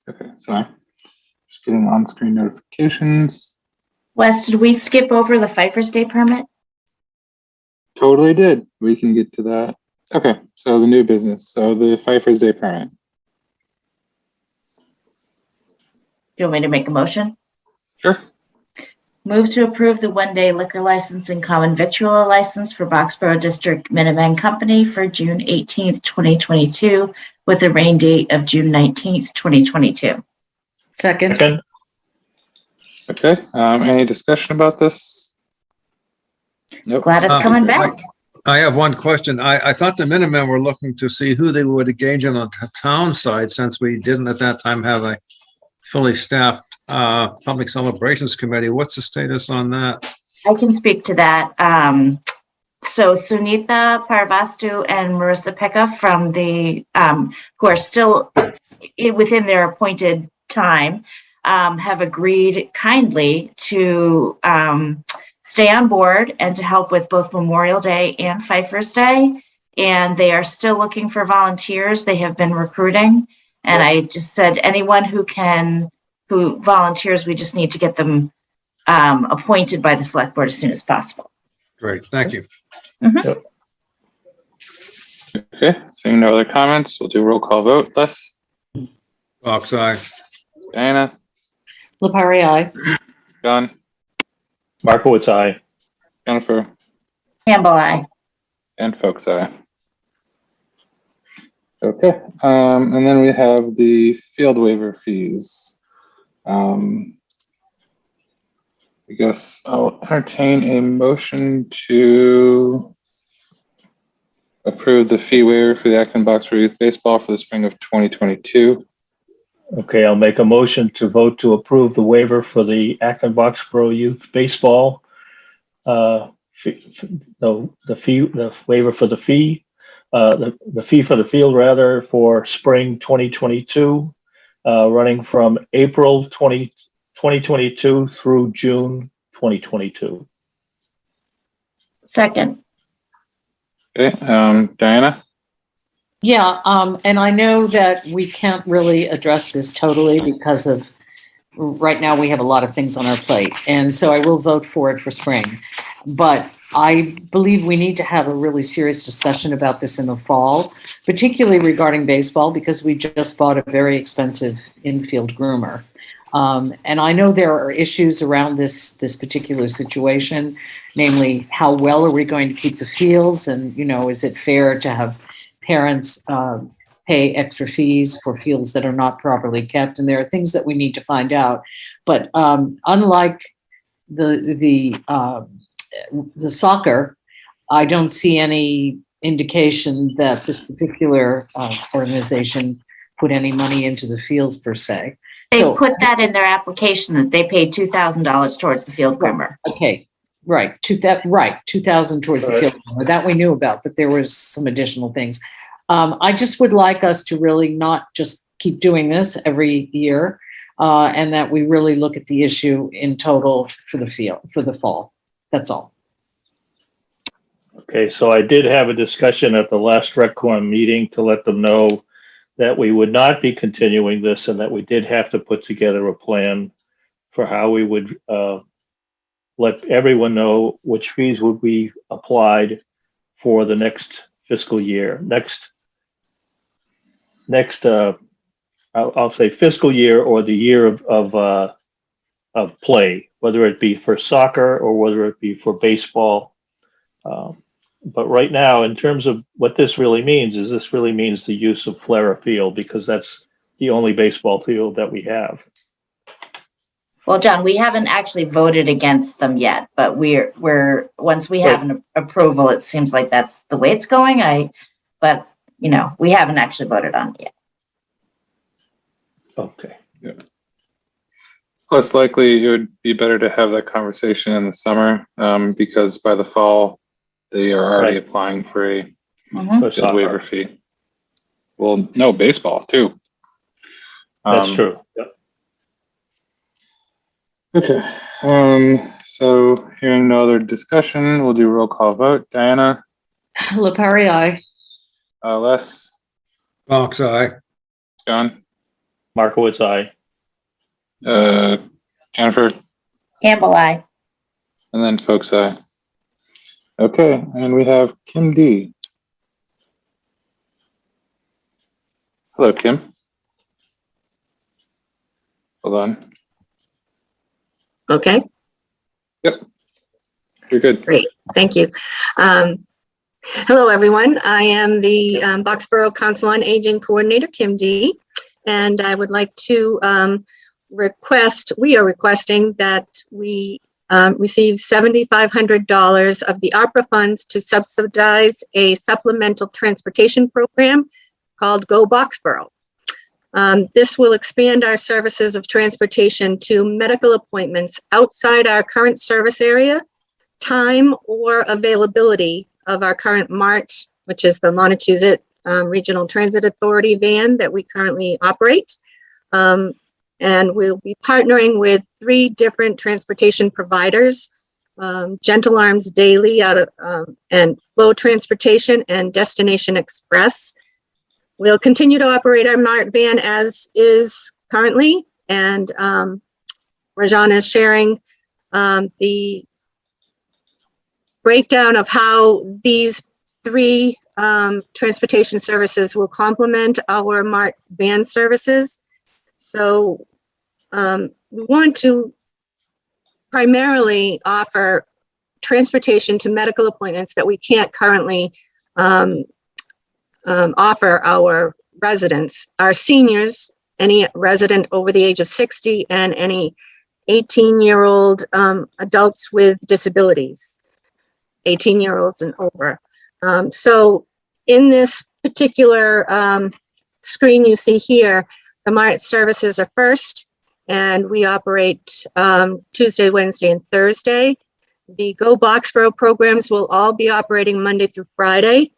okay, sorry, just getting on-screen notifications. Wes, did we skip over the Pfeiffer's Day permit? Totally did. We can get to that. Okay, so the new business. So the Pfeiffer's Day permit. Do you want me to make a motion? Sure. Move to approve the one-day liquor license and common victual license for Boxborough District Minuteman Company for June 18th, 2022, with a rain date of June 19th, 2022. Second. Okay, any discussion about this? Nope. Glad it's coming back. I have one question. I thought the Minutemen were looking to see who they would engage on the town side, since we didn't at that time have a fully staffed public celebrations committee. What's the status on that? I can speak to that. So Sunitha Parvastu and Marissa Pekka from the, who are still within their appointed time, have agreed kindly to stay on board and to help with both Memorial Day and Pfeiffer's Day. And they are still looking for volunteers. They have been recruiting. And I just said, anyone who volunteers, we just need to get them appointed by the select board as soon as possible. Great, thank you. Mhm. Okay, seeing no other comments, we'll do roll call vote. Les? Fox, aye. Diana? Lepari, aye. John? Markowitz, aye. Jennifer? Campbell, aye. And Folks, aye. Okay, and then we have the field waiver fees. I guess I'll entertain a motion to approve the fee waiver for the Acton Boxborough Youth Baseball for the spring of 2022. Okay, I'll make a motion to vote to approve the waiver for the Acton Boxborough Youth Baseball. The waiver for the fee, the fee for the field rather, for spring 2022, running from April 2022 through June 2022. Second. Okay, Diana? Yeah, and I know that we can't really address this totally because of right now we have a lot of things on our plate. And so I will vote for it for spring. But I believe we need to have a really serious discussion about this in the fall, particularly regarding baseball, because we just bought a very expensive infield groomer. And I know there are issues around this particular situation, namely how well are we going to keep the fields, and is it fair to have parents pay extra fees for fields that are not properly kept? And there are things that we need to find out. But unlike the soccer, I don't see any indication that this particular organization put any money into the fields per se. They put that in their application that they paid $2,000 towards the field groomer. Okay, right. 2,000 towards the field groomer. That we knew about, but there was some additional things. I just would like us to really not just keep doing this every year, and that we really look at the issue in total for the fall. That's all. Okay, so I did have a discussion at the last RecCom meeting to let them know that we would not be continuing this and that we did have to put together a plan for how we would let everyone know which fees would be applied for the next fiscal year. I'll say fiscal year, or the year of play, whether it be for soccer or whether it be for baseball. But right now, in terms of what this really means, is this really means the use of Flara Field, because that's the only baseball field that we have. Well, John, we haven't actually voted against them yet, but we're once we have an approval, it seems like that's the way it's going. But we haven't actually voted on it yet. Okay. Yeah. Plus, likely it would be better to have that conversation in the summer, because by the fall they are already applying for a field waiver fee. Well, no, baseball too. That's true. Yep. Okay. So hearing no other discussion, we'll do roll call vote. Diana? Lepari, aye. Les? Fox, aye. John? Markowitz, aye. Jennifer? Campbell, aye. And then Folks, aye. Okay, and we have Kim D. Hello, Kim. Hold on. Okay. Yep. You're good. Great. Thank you. Hello, everyone. I am the Boxborough Council on Aging Coordinator, Kim D. And I would like to we are requesting that we receive $7,500 of the ARPA funds to subsidize a supplemental transportation program called Go Boxborough. This will expand our services of transportation to medical appointments outside our current service area, time or availability of our current MART, which is the Montezut Regional Transit Authority van that we currently operate. And we'll be partnering with 3 different transportation providers, Gentle Arms Daily out of, and Flow Transportation and Destination Express. We'll continue to operate our MART van as is currently, and Rajan is sharing the breakdown of how these 3 transportation services will complement our MART van services. So we want to primarily offer transportation to medical appointments that we can't currently offer our residents, our seniors, any resident over the age of 60, and any 18-year-old adults with disabilities, 18-year-olds and over. So in this particular screen you see here, the MART services are first, and we operate Tuesday, Wednesday, and Thursday. The Go Boxborough programs will all be operating Monday through Friday,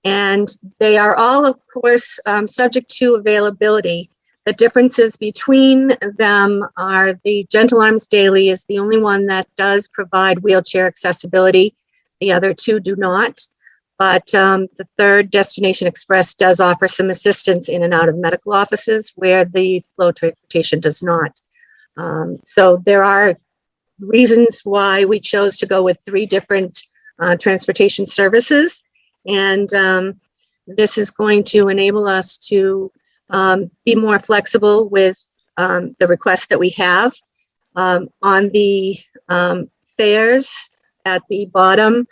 and they are all, of course, subject to availability. The differences between them are the Gentle Arms Daily is the only one that does provide wheelchair accessibility. The other 2 do not. But the 3rd, Destination Express, does offer some assistance in and out of medical offices where the Flow Transportation does not. So there are reasons why we chose to go with 3 different transportation services. And this is going to enable us to be more flexible with the requests that we have. On the fares at the bottom,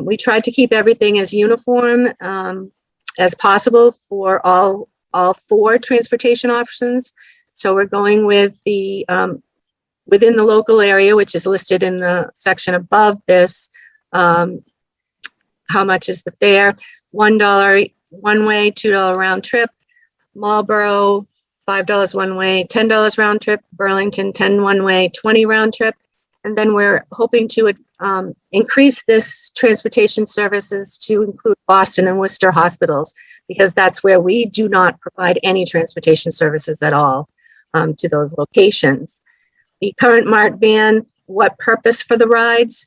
we tried to keep everything as uniform as possible for all 4 transportation options. So we're going with the within the local area, which is listed in the section above this. How much is the fare? $1 one way, $2 round trip. Marlboro, $5 one way, $10 round trip. Burlington, 10 one way, 20 round trip. And then we're hoping to increase this transportation services to include Boston and Worcester hospitals, because that's where we do not provide any transportation services at all to those locations. The current MART van, what purpose for the rides?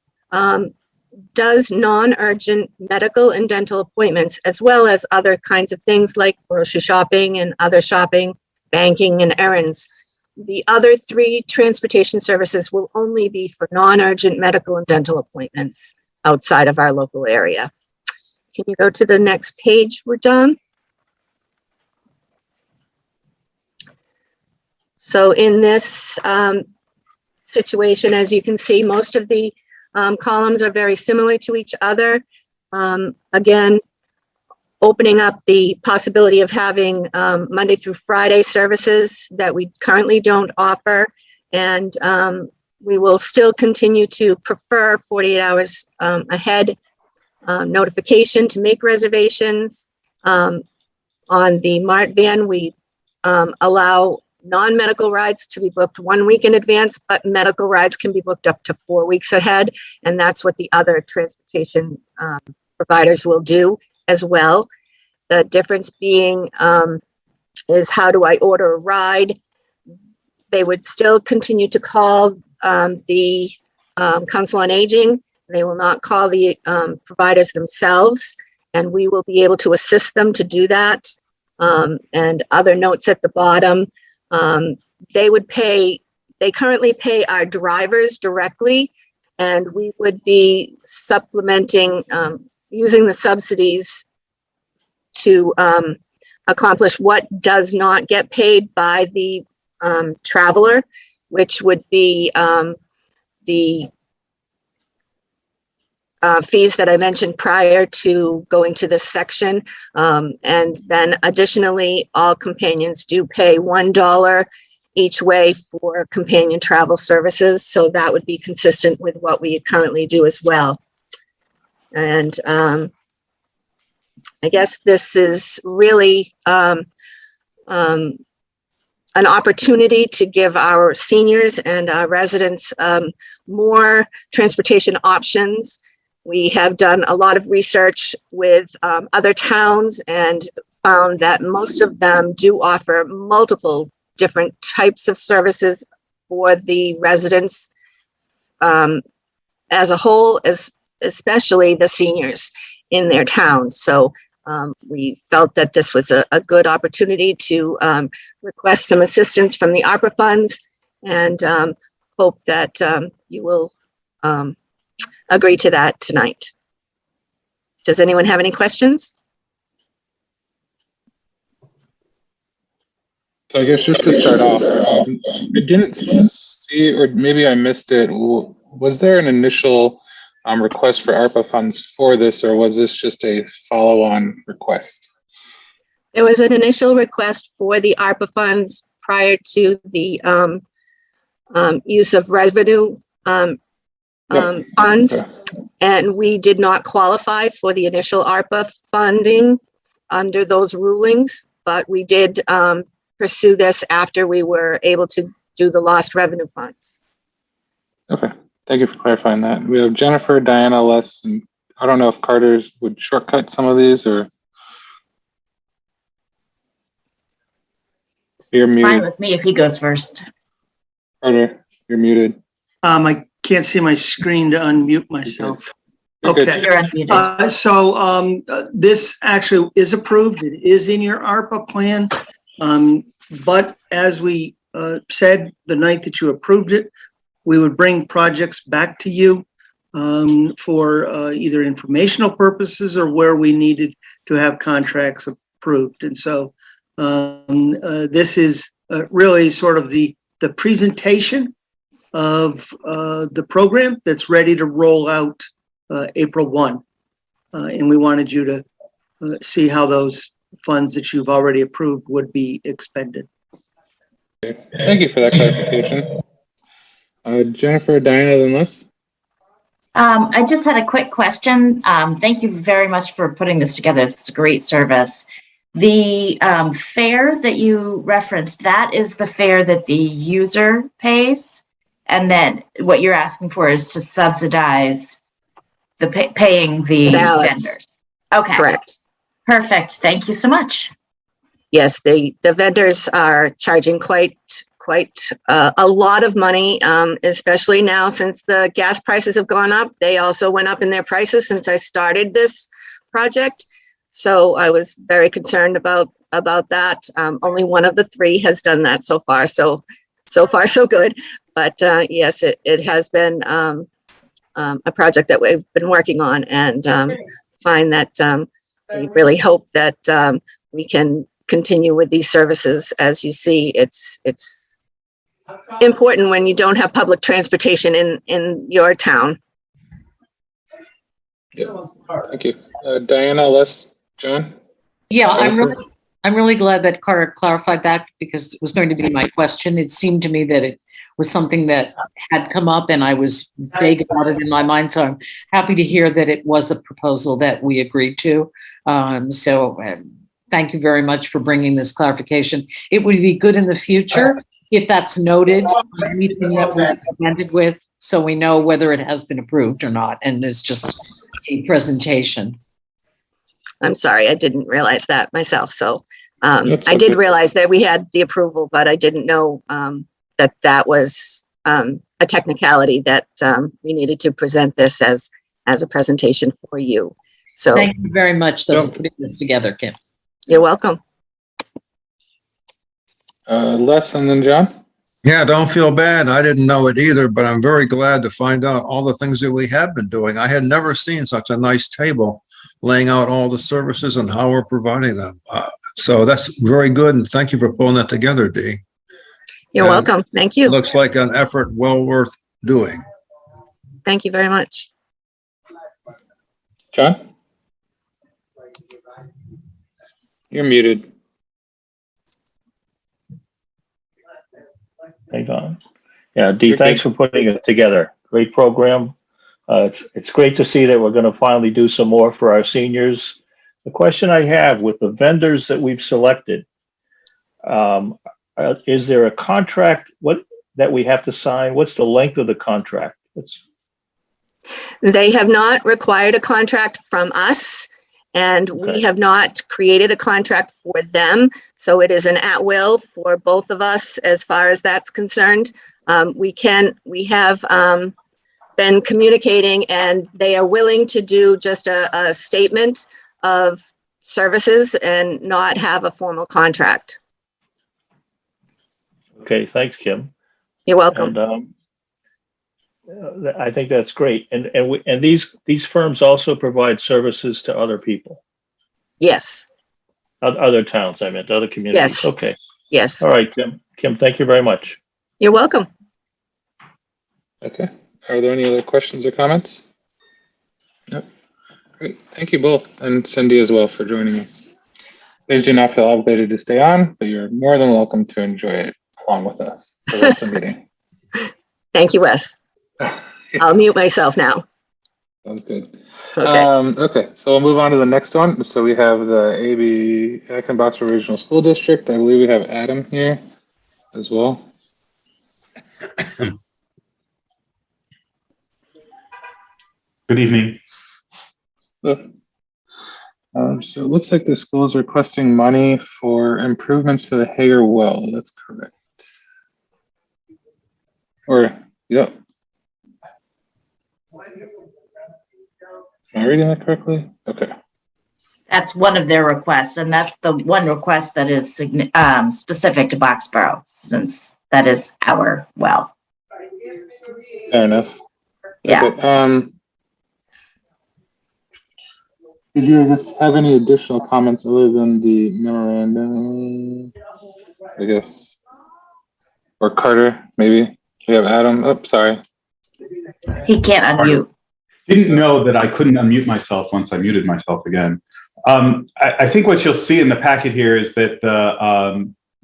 Does non-urgent medical and dental appointments, as well as other kinds of things like grocery shopping and other shopping, banking, and errands. The other 3 transportation services will only be for non-urgent medical and dental appointments outside of our local area. Can you go to the next page, Rajan? So in this situation, as you can see, most of the columns are very similar to each other. Again, opening up the possibility of having Monday through Friday services that we currently don't offer. And we will still continue to prefer 48 hours ahead notification to make reservations. On the MART van, we allow non-medical rides to be booked 1 week in advance, but medical rides can be booked up to 4 weeks ahead. And that's what the other transportation providers will do as well. The difference being is, how do I order a ride? They would still continue to call the Council on Aging. They will not call the providers themselves, and we will be able to assist them to do that. And other notes at the bottom, they currently pay our drivers directly, and we would be supplementing using the subsidies to accomplish what does not get paid by the traveler, which would be the fees that I mentioned prior to going to this section. And then additionally, all companions do pay $1 each way for companion travel services. So that would be consistent with what we currently do as well. And I guess this is really an opportunity to give our seniors and our residents more transportation options. We have done a lot of research with other towns and found that most of them do offer multiple different types of services for the residents as a whole, especially the seniors in their towns. So we felt that this was a good opportunity to request some assistance from the ARPA funds, and hope that you will agree to that tonight. Does anyone have any questions? So I guess just to start off, I didn't see, or maybe I missed it. Was there an initial request for ARPA funds for this, or was this just a follow-on request? There was an initial request for the ARPA funds prior to the use of revenue funds, and we did not qualify for the initial ARPA funding under those rulings, but we did pursue this after we were able to do the lost revenue funds. Okay, thank you for clarifying that. We have Jennifer, Diana, Les, and I don't know if Carter's would shortcut some of these, or you're Fine muted. with me if he goes first. Carter, you're muted. I can't see my screen to unmute myself. You're good. Okay. You're unmuted. So this actually is approved. It is in your ARPA plan. But as we said the night that you approved it, we would bring projects back to you for either informational purposes or where we needed to have contracts approved. And so this is really sort of the presentation of the program that's ready to roll out April 1. And we wanted you to see how those funds that you've already approved would be expended. Okay. Thank you for that clarification. Jennifer, Diana, then Les. I just had a quick question. Thank you very much for putting this together. It's a great service. The fare that you referenced, that is the fare that the user pays. And then what you're asking for is to subsidize the paying the Ballots. vendors. Okay. Correct. Perfect. Thank you so much. Yes, the vendors are charging quite a lot of money, especially now since the gas prices have gone up. They also went up in their prices since I started this project. So I was very concerned about that. Only one of the three has done that so far. So far, so good. But yes, it has been a project that we've been working on, and find that we really hope that we can continue with these services. As you see, it's important when you don't have public transportation in your town. Yeah. Thank you. Diana, Les, John? Yeah, Jennifer? I'm really glad that Carter clarified that, because it was going to be my question. It seemed to me that it was something that had come up and I was vague about it in my mind. So I'm happy to hear that it was a proposal that we agreed to. Thank you very much for bringing this clarification. It would be good in the future if that's noted on anything that we're presented with, so we know whether it has been approved or not, and it's just a presentation. I'm sorry, I didn't realize that myself. So That's I did okay. realize that we had the approval, but I didn't know that was a technicality that we needed to present this as a presentation for you. So Thank you very much though, for putting this together, Kim. you're welcome. Les, and then John? Yeah, don't feel bad. I didn't know it either, but I'm very glad to find out all the things that we have been doing. I had never seen such a nice table laying out all the services and how we're providing them. So that's very good, and thank you for pulling that together, Dee. You're welcome. Thank you. Looks like an effort well worth doing. Thank you very much. John? You're muted. Hang on. Yeah, Dee, You're thanks good. for putting it together. Great program. It's great to see that we're going to finally do some more for our seniors. The question I have with the vendors that we've selected, is there a contract that we have to sign? What's the length of the contract? They have not required a contract from us, and we have not created a contract for them. So it is an at-will for both of us as far as that's concerned. We have been communicating, and they are willing to do just a statement of services and not have a formal contract. Okay, thanks, Kim. You're welcome. And I think that's great. And these firms also provide services to other people, Yes. other towns, I meant, other communities. Yes. Okay. Yes. All right, Kim. Kim, thank you very much. You're welcome. Okay. Are there any other questions or comments? Nope. Great. Thank you both, and Cindy as well, for joining us. Please do not feel obligated to stay on, but you're more than welcome to enjoy it along with us the rest of the meeting. Thank you, Wes. I'll mute myself now. Sounds good. Okay. Okay, so we'll move on to the next one. So we have the AB Acton-Boxborough Regional School District. I believe we have Adam here as well. Good evening. So it looks like the school is requesting money for improvements to the Hager Well. That's correct. Or, yeah. Am I reading that correctly? Okay. That's one of their requests, and that's the one request that is specific to Boxborough, since that is our well. Fair enough. Yeah. Okay, did you guys have any additional comments other than the memorandum, I guess? Or Carter, maybe? We have Adam. Oh, sorry. He can't unmute. Didn't know that I couldn't unmute myself once I muted myself again. I think what you'll see in the packet here is that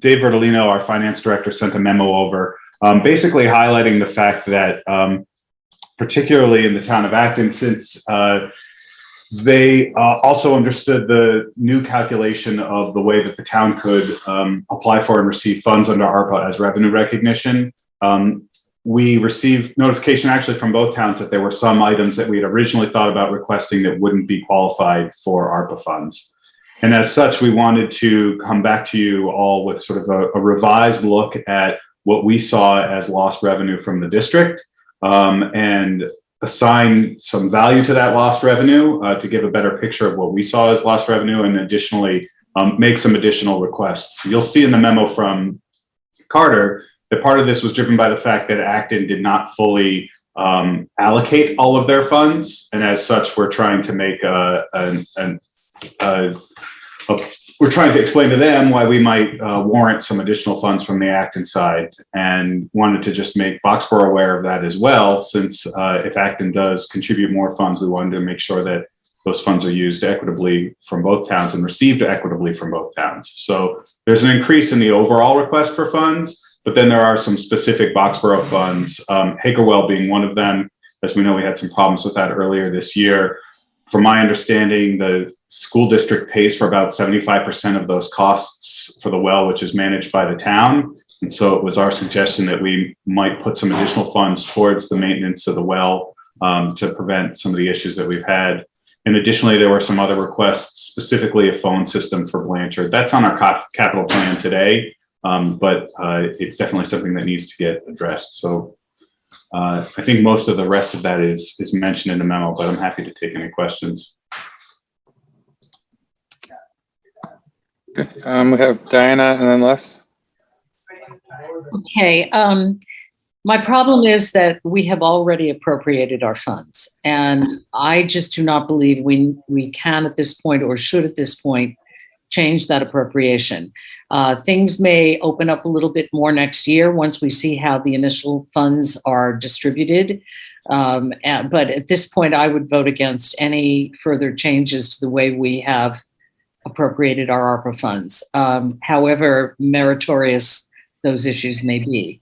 Dave Vertolino, our finance director, sent a memo over basically highlighting the fact that particularly in the town of Acton, since they also understood the new calculation of the way that the town could apply for and receive funds under ARPA as revenue recognition. We received notification actually from both towns that there were some items that we had originally thought about requesting that wouldn't be qualified for ARPA funds. And as such, we wanted to come back to you all with sort of a revised look at what we saw as lost revenue from the district and assign some value to that lost revenue to give a better picture of what we saw as lost revenue, and additionally make some additional requests. You'll see in the memo from Carter that part of this was driven by the fact that Acton did not fully allocate all of their funds, and as such, we're trying to make we're trying to explain to them why we might warrant some additional funds from the Acton side, and wanted to just make Boxborough aware of that as well, since if Acton does contribute more funds, we wanted to make sure that those funds are used equitably from both towns and received equitably from both towns. So there's an increase in the overall request for funds, but then there are some specific Boxborough funds, Hagerwell being one of them. As we know, we had some problems with that earlier this year. From my understanding, the school district pays for about 75% of those costs for the well, which is managed by the town. And so it was our suggestion that we might put some additional funds towards the maintenance of the well to prevent some of the issues that we've had. And additionally, there were some other requests, specifically a phone system for Blanchard. That's on our capital plan today, but it's definitely something that needs to get addressed. So I think most of the rest of that is mentioned in the memo, but I'm happy to take any questions. Okay. We have Diana and then Les. Okay. My problem is that we have already appropriated our funds, and I just do not believe we can at this point, or should at this point, change that appropriation. Things may open up a little bit more next year once we see how the initial funds are distributed. But at this point, I would vote against any further changes to the way we have appropriated our ARPA funds, however meritorious those issues may be.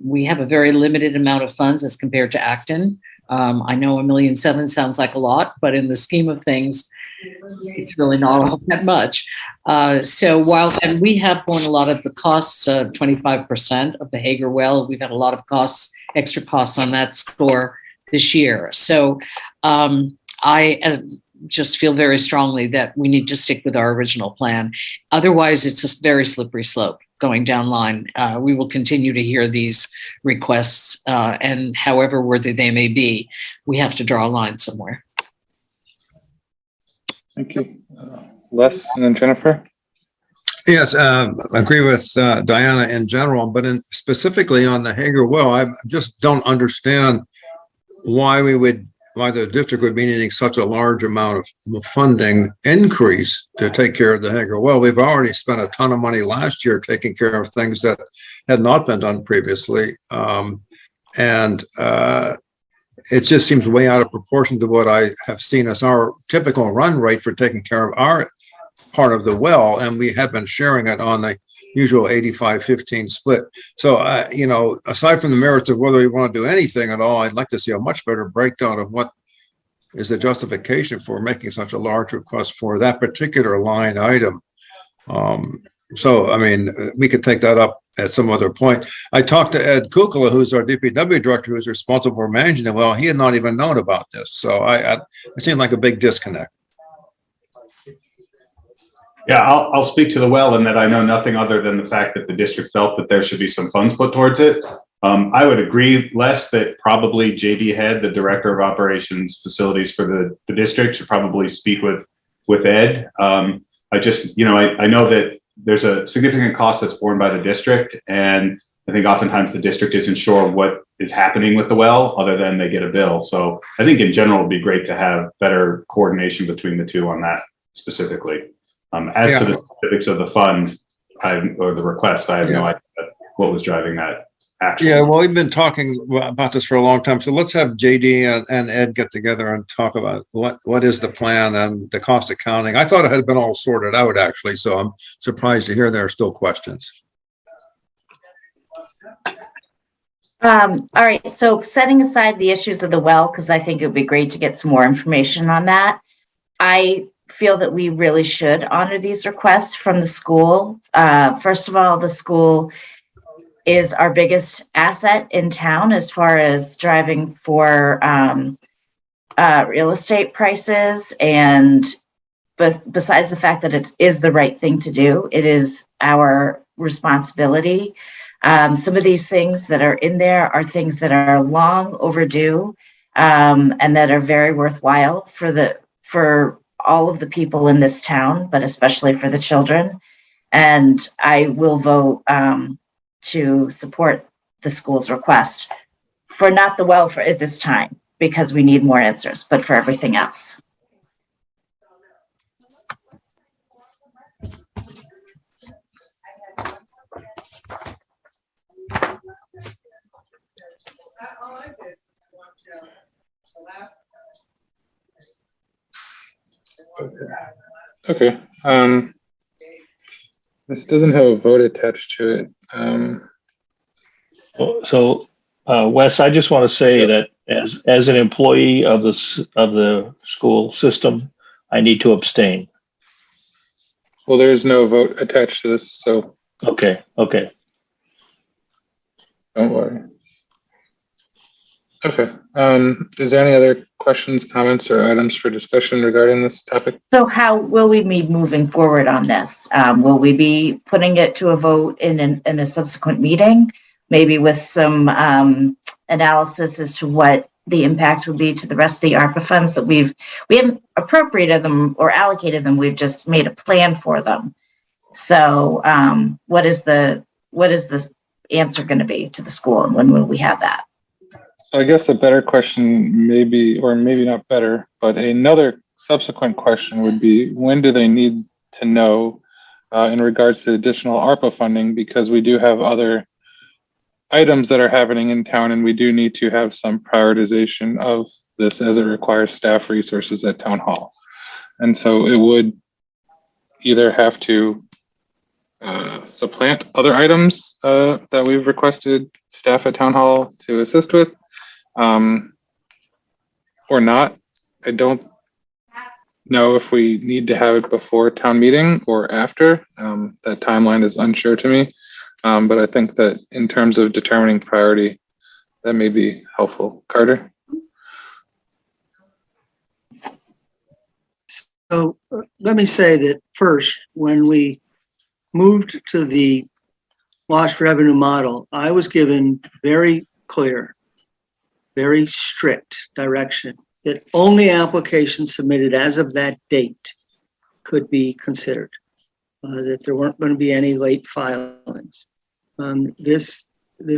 We have a very limited amount of funds as compared to Acton. I know $1.7 million sounds like a lot, but in the scheme of things, it's really not all that much. So and we have borne a lot of the costs, 25% of the Hager well, we've had a lot of costs, extra costs on that score this year. So I just feel very strongly that we need to stick with our original plan. Otherwise, it's a very slippery slope going down line. We will continue to hear these requests, and however worthy they may be, we have to draw a line somewhere. Thank you. Les and then Jennifer. Yes, agree with Diana in general, but specifically on the Hager well, I just don't understand why the district would be needing such a large amount of funding increase to take care of the Hager well. We've already spent a ton of money last year taking care of things that had not been done previously. It just seems way out of proportion to what I have seen as our typical run rate for taking care of our part of the well, and we have been sharing it on the usual 85-15 split. So, you know, aside from the merits of whether we want to do anything at all, I'd like to see a much better breakdown of what is the justification for making such a large request for that particular line item. So, I mean, we could take that up at some other point. I talked to Ed Kukala, who's our DPW director, who's responsible for managing the well. He had not even known about this. So it seemed like a big disconnect. Yeah, I'll speak to the well in that I know nothing other than the fact that the district felt that there should be some funds put towards it. I would agree, Les, that probably JD Head, the Director of Operations Facilities for the district, should probably speak with Ed. I just, you know, I know that there's a significant cost that's borne by the district, and I think oftentimes the district isn't sure what is happening with the well other than they get a bill. So I think in general, it'd be great to have better coordination between the two on that specifically. As to the specifics of the fund or the request, I have no idea what was driving that action. Yeah, well, we've been talking about this for a long time. So let's have JD and Ed get together and talk about what is the plan and the cost accounting. I thought it had been all sorted out, actually. So I'm surprised to hear there are still questions. All right. So setting aside the issues of the well, because I think it would be great to get some more information on that. I feel that we really should honor these requests from the school. First of all, the school is our biggest asset in town as far as driving for real estate prices. And besides the fact that it is the right thing to do, it is our responsibility. Some of these things that are in there are things that are long overdue and that are very worthwhile for all of the people in this town, but especially for the children. And I will vote to support the school's request for not the well for at this time, because we need more answers, but for everything else. Okay. This doesn't have a vote attached to it. Wes, I just want to say that as an employee of the school system, I need to abstain. Well, there's no vote attached to this, so. Okay. Don't worry. Okay. Is there any other questions, comments, or items for discussion regarding this topic? So how will we be moving forward on this? Will we be putting it to a vote in a subsequent meeting, maybe with some analysis as to what the impact would be to the rest of the ARPA funds that we haven't appropriated them or allocated them. We've just made a plan for them. So what is the answer going to be to the school, and when will we have that? I guess a better question, maybe, or maybe not better, but another subsequent question would be, when do they need to know in regards to additional ARPA funding? Because we do have other items that are happening in town, and we do need to have some prioritization of this as it requires staff resources at town hall. And so it would either have to supplant other items that we've requested staff at town hall to assist with, or not. I don't know if we need to have it before town meeting or after. That timeline is unsure to me. But I think that in terms of determining priority, that may be helpful. Carter? let me say that first, when we moved to the lost revenue model, I was given very clear, very strict direction that only applications submitted as of that date could be considered, that there weren't going to be any late filings. This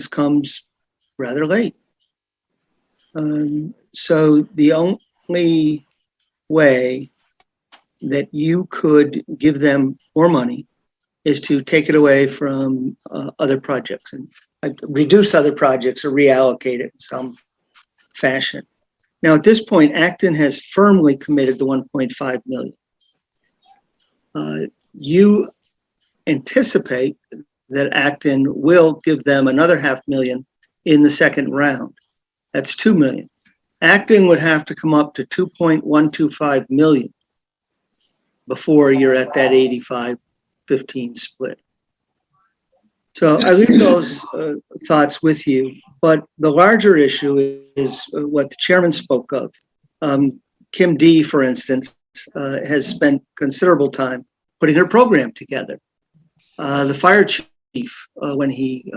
comes rather late. So the only way that you could give them more money is to take it away from other projects and reduce other projects or reallocate it in some fashion. Now, at this point, Acton has firmly committed the 1.5 million. You anticipate that Acton will give them another $500,000 in the second round. That's 2 million. Acton would have to come up to 2.125 million before you're at that 85-15 split. So I leave those thoughts with you, but the larger issue is what the chairman spoke of. Kim D, for instance, has spent considerable time putting her program together. The fire chief, when he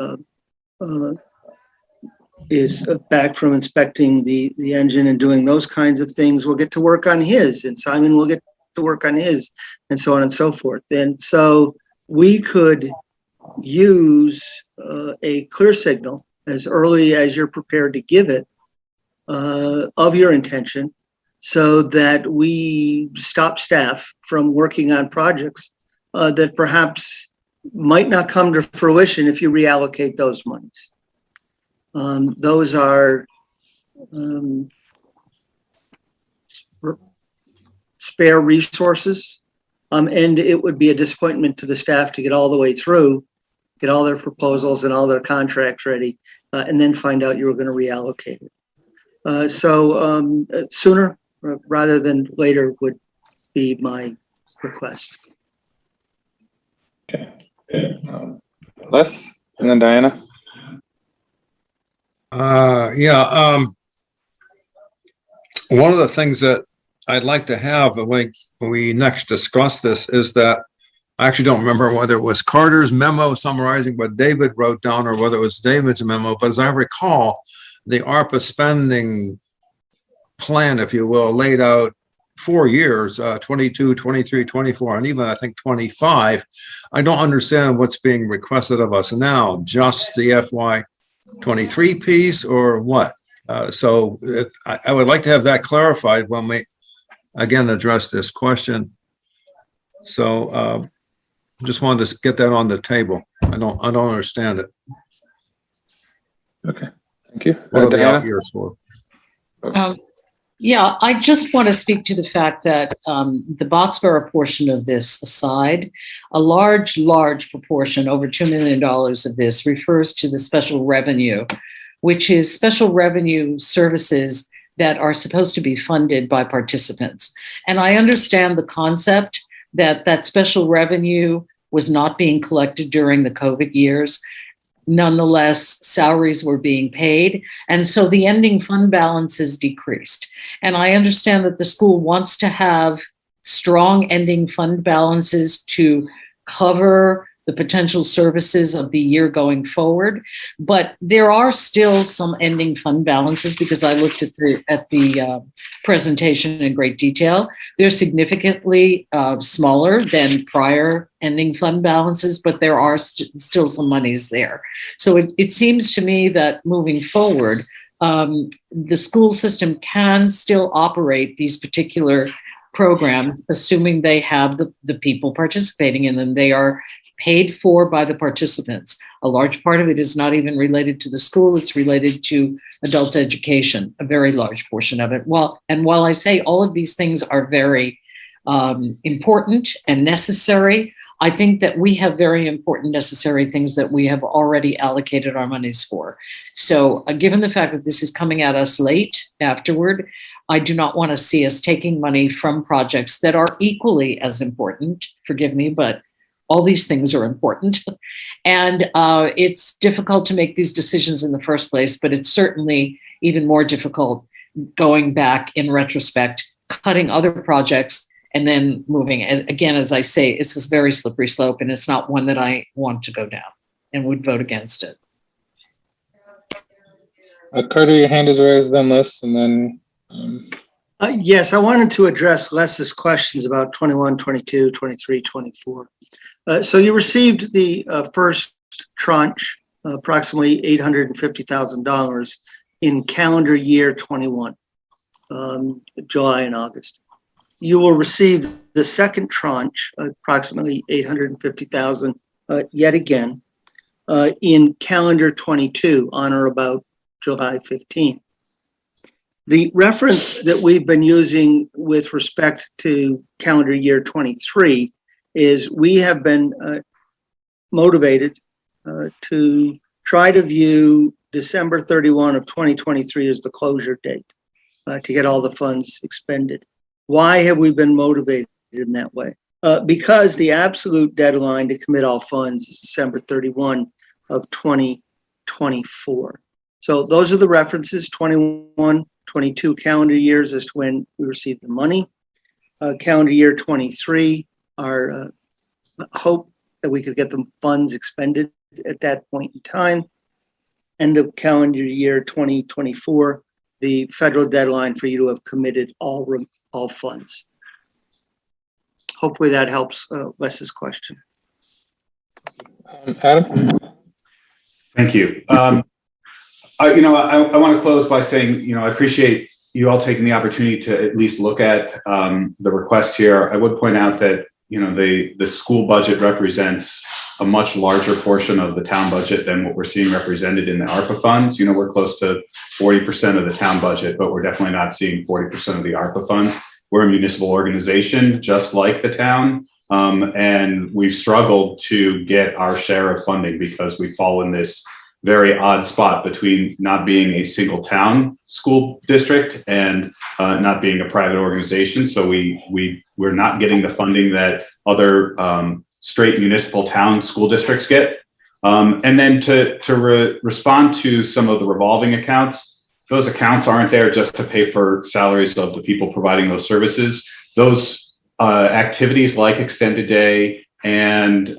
is back from inspecting the engine and doing those kinds of things, will get to work on his, and Simon will get to work on his, and so on and so forth. And so we could use a clear signal as early as you're prepared to give it of your intention, so that we stop staff from working on projects that perhaps might not come to fruition if you reallocate those monies. Those are spare resources, and it would be a disappointment to the staff to get all the way through, get all their proposals and all their contracts ready, and then find out you were going to reallocate it. So sooner rather than later would be my request. Okay. Les, and then Diana. One of the things that I'd like to have when we next discuss this is that I actually don't remember whether it was Carter's memo summarizing what David wrote down or whether it was David's memo, but as I recall, the ARPA spending plan, if you will, laid out 4 years, 22, 23, 24, and even I think 25. I don't understand what's being requested of us now, just the FY23 piece or what? So I would like to have that clarified when we again address this question. So just wanted to get that on the table. I don't understand it. Okay, thank you. What are the out years for? Yeah, I just want to speak to the fact that the Boxborough portion of this aside, a large proportion, over $2 million of this, refers to the special revenue, which is special revenue services that are supposed to be funded by participants. And I understand the concept that that special revenue was not being collected during the COVID years. Nonetheless, salaries were being paid. And so the ending fund balance is decreased. And I understand that the school wants to have strong ending fund balances to cover the potential services of the year going forward. But there are still some ending fund balances because I looked at the presentation in great detail. They're significantly smaller than prior ending fund balances, but there are still some monies there. So it seems to me that moving forward, the school system can still operate these particular programs, assuming they have the people participating in them. They are paid for by the participants. A large part of it is not even related to the school, it's related to adult education, a very large portion of it. While I say all of these things are very important and necessary, I think that we have very important necessary things that we have already allocated our monies for. So given the fact that this is coming at us late afterward, I do not want to see us taking money from projects that are equally as important, forgive me, but all these things are important. And it's difficult to make these decisions in the first place, but it's certainly even more difficult going back in retrospect, cutting other projects and then moving. And again, as I say, it's this very slippery slope, and it's not one that I want to go down and would vote against it. Carter, your hand is raised, then Liz, and then. Yes, I wanted to address Les's questions about 21, 22, 23, 24. So you received the first tranche, approximately $850,000 in calendar year 21, July and August. You will receive the second tranche, approximately $850,000 yet again, in calendar 22 on or about July 15. The reference that we've been using with respect to calendar year 23 is we have been motivated to try to view December 31 of 2023 as the closure date to get all the funds expended. Why have we been motivated in that way? Because the absolute deadline to commit all funds is December 31 of 2024. So those are the references, 21, 22 calendar years as to when we received the money. Calendar year 23, our hope that we could get the funds expended at that point in time. End of calendar year 2024, the federal deadline for you to have committed all funds. Hopefully that helps Les's question. Adam? Thank you. I want to close by saying, I appreciate you all taking the opportunity to at least look at the request here. I would point out that, the school budget represents a much larger portion of the town budget than what we're seeing represented in the ARPA funds. We're close to 40% of the town budget, but we're definitely not seeing 40% of the ARPA funds. We're a municipal organization, just like the town. And we've struggled to get our share of funding because we fall in this very odd spot between not being a single town school district and not being a private organization. So we're not getting the funding that other straight municipal town school districts get. And then to respond to some of the revolving accounts, those accounts aren't there just to pay for salaries of the people providing those services. Those activities like extended day and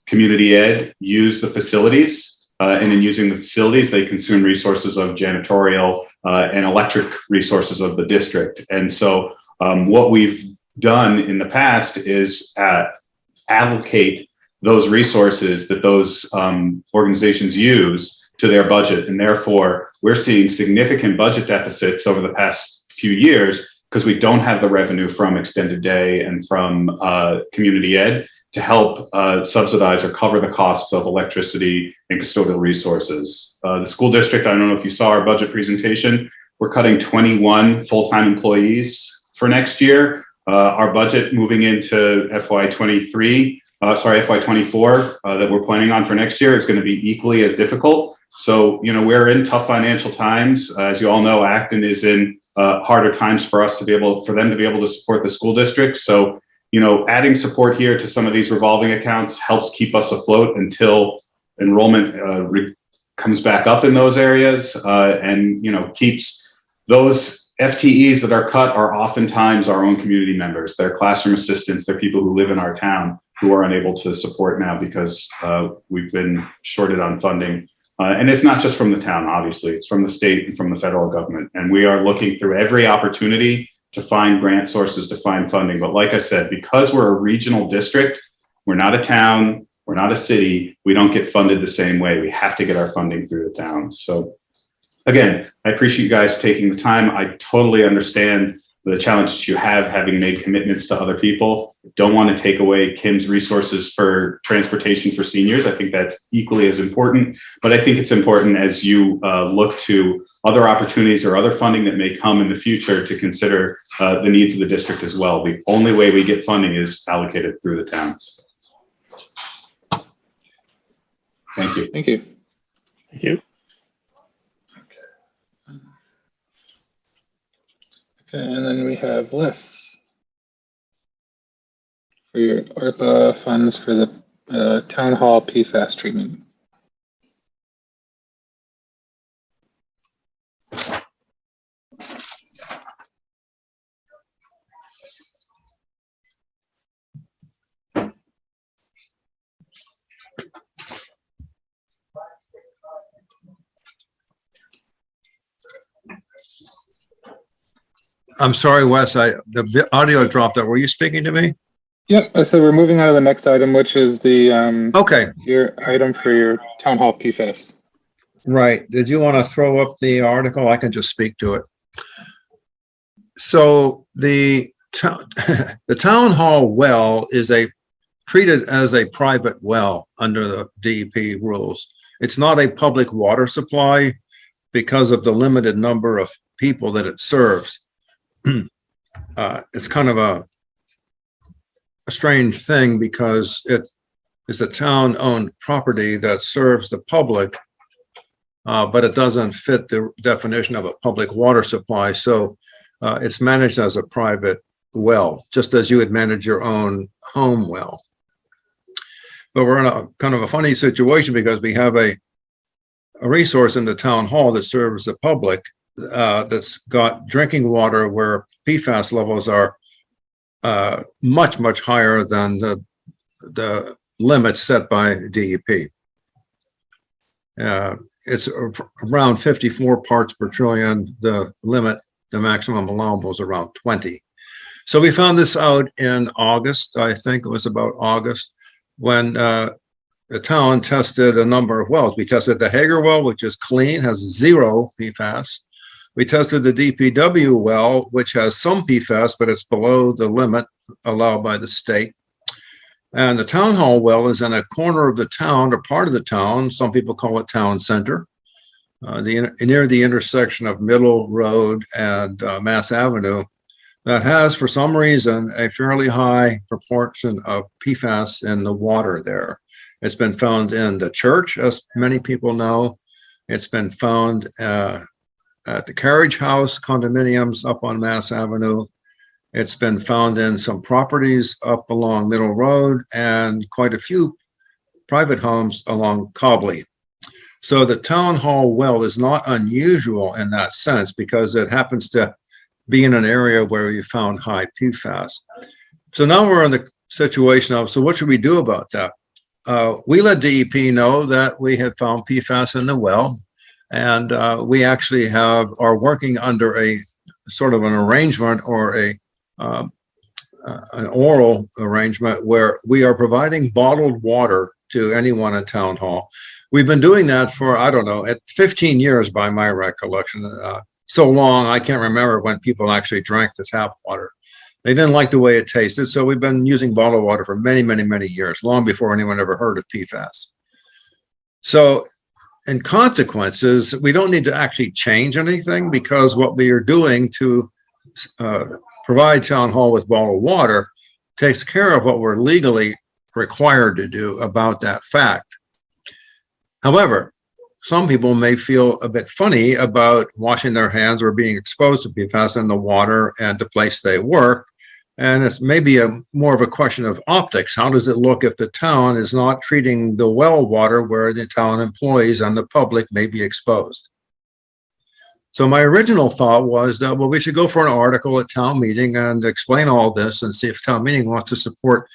community ed use the facilities. And in using the facilities, they consume resources of janitorial and electric resources of the district. And so what we've done in the past is allocate those resources that those organizations use to their budget. And therefore, we're seeing significant budget deficits over the past few years because we don't have the revenue from extended day and from community ed to help subsidize or cover the costs of electricity and custodial resources. The school district, I don't know if you saw our budget presentation, we're cutting 21 full-time employees for next year. Our budget moving into FY24 that we're planning on for next year is going to be equally as difficult. So, we're in tough financial times. As you all know, Acton is in harder times for them to be able to support the school district. So, adding support here to some of these revolving accounts helps keep us afloat until enrollment comes back up in those areas and, keeps those FTEs that are cut are oftentimes our own community members. They're classroom assistants. They're people who live in our town who are unable to support now because we've been shorted on funding. And it's not just from the town, obviously. It's from the state and from the federal government. And we are looking through every opportunity to find grant sources to find funding. But like I said, because we're a regional district, we're not a town, we're not a city, we don't get funded the same way. We have to get our funding through the towns. So again, I appreciate you guys taking the time. I totally understand the challenge that you have having made commitments to other people. Don't want to take away Kim's resources for transportation for seniors. I think that's equally as important, but I think it's important as you look to other opportunities or other funding that may come in the future to consider the needs of the district as well. The only way we get funding is allocated through the towns. Thank you. Thank you. Thank you. Okay, and then we have Liz for your ARPA funds for the town hall PFAS treatment. I'm sorry, Wes, the audio dropped out. Were you speaking to me? Yep. So we're moving on to the next item, which is the Okay, your item for your town hall PFAS. right. Did you want to throw up the article? I can just speak to it. So the town hall well is treated as a private well under the DEP rules. It's not a public water supply because of the limited number of people that it serves. It's kind of a strange thing because it is a town-owned property that serves the public, but it doesn't fit the definition of a public water supply. So it's managed as a private well, just as you would manage your own home well. But we're in a kind of a funny situation because we have a resource in the town hall that serves the public that's got drinking water where PFAS levels are much, much higher than the limits set by DEP. It's around 54 parts per trillion. The limit, the maximum allowable is around 20. So we found this out in August, I think it was about August, when the town tested a number of wells. We tested the Hager well, which is clean, has 0 PFAS. We tested the DPW well, which has some PFAS, but it's below the limit allowed by the state. And the town hall well is in a corner of the town or part of the town. Some people call it town center, near the intersection of Middle Road and Mass Avenue, that has, for some reason, a fairly high proportion of PFAS in the water there. It's been found in the church, as many people know. It's been found at the Carriage House condominiums up on Mass Avenue. It's been found in some properties up along Middle Road and quite a few private homes along Cobley. So the town hall well is not unusual in that sense because it happens to be in an area where we found high PFAS. So now we're in the situation of, so what should we do about that? We let DEP know that we had found PFAS in the well, and we actually are working under a sort of an arrangement or an oral arrangement where we are providing bottled water to anyone in town hall. We've been doing that for, I don't know, at 15 years by my recollection. So long, I can't remember when people actually drank the tap water. They didn't like the way it tasted, so we've been using bottled water for many, many, many years, long before anyone ever heard of PFAS. So in consequences, we don't need to actually change anything because what we are doing to provide town hall with bottled water takes care of what we're legally required to do about that fact. However, some people may feel a bit funny about washing their hands or being exposed to PFAS in the water and the place they work. And it's maybe more of a question of optics. How does it look if the town is not treating the well water where the town employees and the public may be exposed? So my original thought was that, well, we should go for an article at town meeting and explain all this and see if town meeting wants to support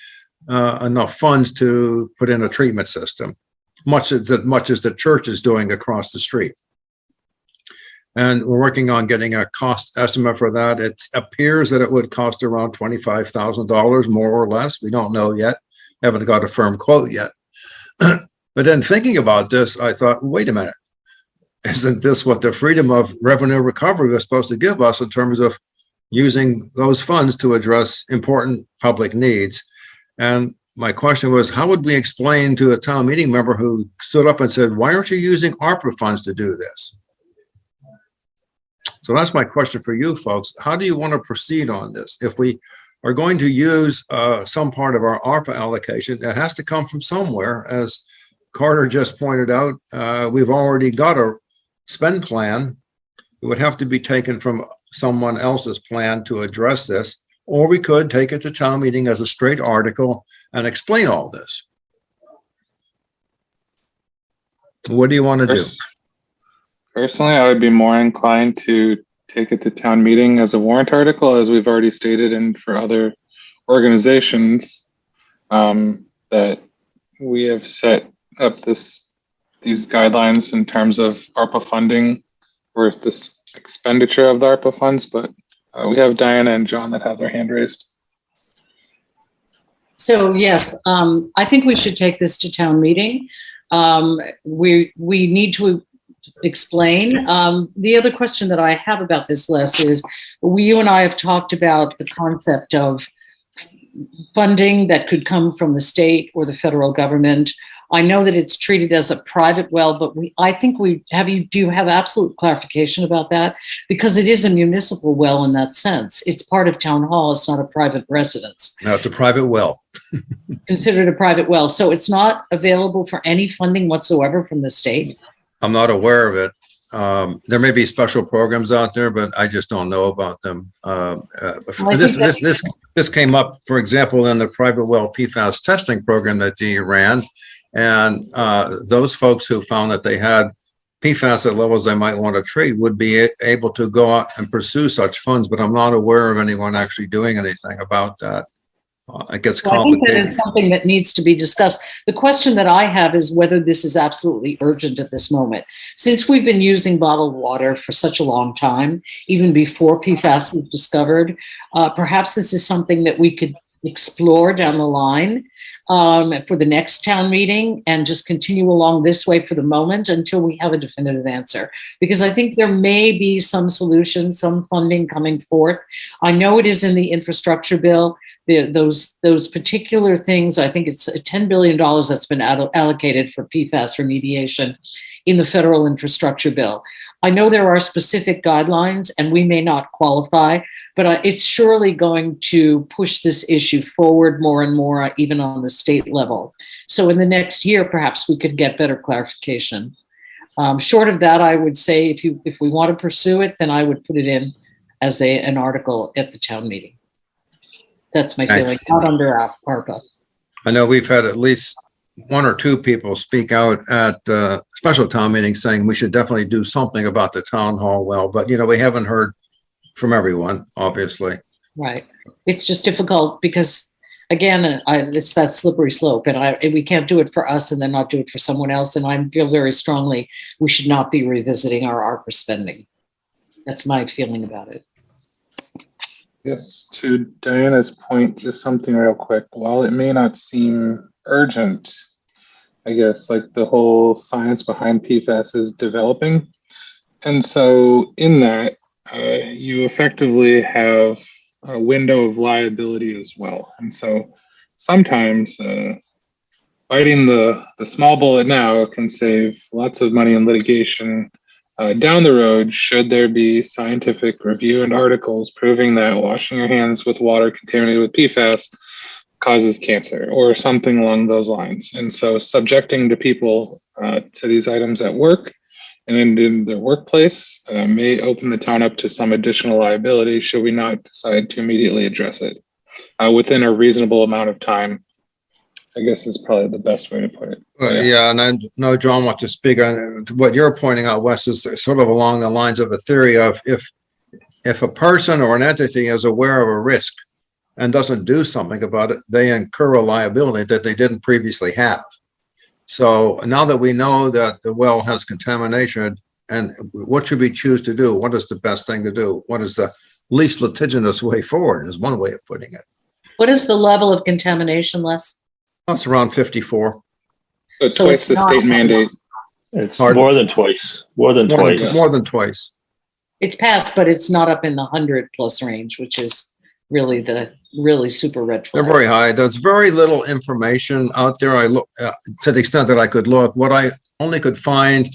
enough funds to put in a treatment system, much as the church is doing across the street. And we're working on getting a cost estimate for that. It appears that it would cost around $25,000, more or less. We don't know yet. Haven't got a firm quote yet. But then thinking about this, I thought, wait a minute. Isn't this what the Freedom of Revenue Recovery was supposed to give us in terms of using those funds to address important public needs? And my question was, how would we explain to a town meeting member who stood up and said, why aren't you using ARPA funds to do this? So that's my question for you folks. How do you want to proceed on this? If we are going to use some part of our ARPA allocation, it has to come from somewhere. As Carter just pointed out, we've already got a spend plan. It would have to be taken from someone else's plan to address this, or we could take it to town meeting as a straight article and explain all this. What do you want to do? Personally, I would be more inclined to take it to town meeting as a warrant article, as we've already stated, and for other organizations that we have set up these guidelines in terms of ARPA funding or this expenditure of the ARPA funds. But We have Diana and John that have their hand raised. So yes, I think we should take this to town meeting. We need to explain. The other question that I have about this, Les, is you and I have talked about the concept of funding that could come from the state or the federal government. I know that it's treated as a private well, but do you have absolute clarification about that? Because it is a municipal well in that sense. It's part of town hall. It's not a private residence. No, it's a private well. Considered a private well. So it's not available for any funding whatsoever from the state? I'm not aware of it. There may be special programs out there, but I just don't know about them. This came up, for example, in the private well PFAS testing program that DE ran. And those folks who found that they had PFAS at levels they might want to treat would be able to go out and pursue such funds, but I'm not aware of anyone actually doing anything about that. It gets complicated. I think that is something that needs to be discussed. The question that I have is whether this is absolutely urgent at this moment. Since we've been using bottled water for such a long time, even before PFAS was discovered, perhaps this is something that we could explore down the line for the next town meeting and just continue along this way for the moment until we have a definitive answer. Because I think there may be some solutions, some funding coming forth. I know it is in the infrastructure bill. Those particular things, I think it's $10 billion that's been allocated for PFAS remediation in the federal infrastructure bill. I know there are specific guidelines and we may not qualify, but it's surely going to push this issue forward more and more, even on the state level. So in the next year, perhaps we could get better clarification. Short of that, I would say if we want to pursue it, then I would put it in as an article at the town meeting. That's my feeling, not under ARPA. I know we've had at least one or two people speak out at special town meetings saying we should definitely do something about the town hall well, but we haven't heard from everyone, obviously. Right. It's just difficult because, again, it's that slippery slope, and we can't do it for us and then not do it for someone else. And I feel very strongly we should not be revisiting our ARPA spending. That's my feeling about it. Yes, to Diana's point, just something real quick. While it may not seem urgent, I guess, like the whole science behind PFAS is developing. And so in that, you effectively have a window of liability as well. And so sometimes biting the small bullet now can save lots of money in litigation down the road, should there be scientific review and articles proving that washing your hands with water contaminated with PFAS causes cancer or something along those lines. And so subjecting to people to these items at work and in their workplace may open the town up to some additional liability should we not decide to immediately address it within a reasonable amount of time, I guess is probably the best way to put it. Yeah, and I know John wants to speak on what you're pointing out, Wes, is sort of along the lines of a theory of if a person or an entity is aware of a risk and doesn't do something about it, they incur a liability that they didn't previously have. So now that we know that the well has contamination, and what should we choose to do? What is the best thing to do? What is the least litigious way forward is one way of putting it. What is the level of contamination, Les? It's around 54. So twice the state mandate. It's more than twice. More than twice. It's passed, but it's not up in the 100+ range, which is really super red flag. They're very high. There's very little information out there. I look to the extent that I could look. What I only could find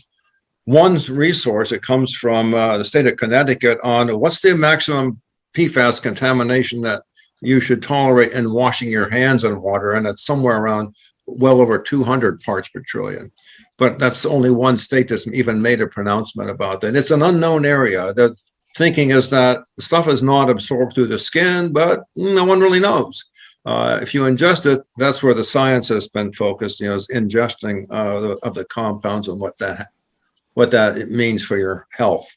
one resource. It comes from the state of Connecticut on what's the maximum PFAS contamination that you should tolerate in washing your hands in water, and it's somewhere around well over 200 parts per trillion. But that's only one state that's even made a pronouncement about that. It's an unknown area. The thinking is that stuff is not absorbed through the skin, but no one really knows. If you ingest it, that's where the science has been focused, is ingesting of the compounds and what that means for your health.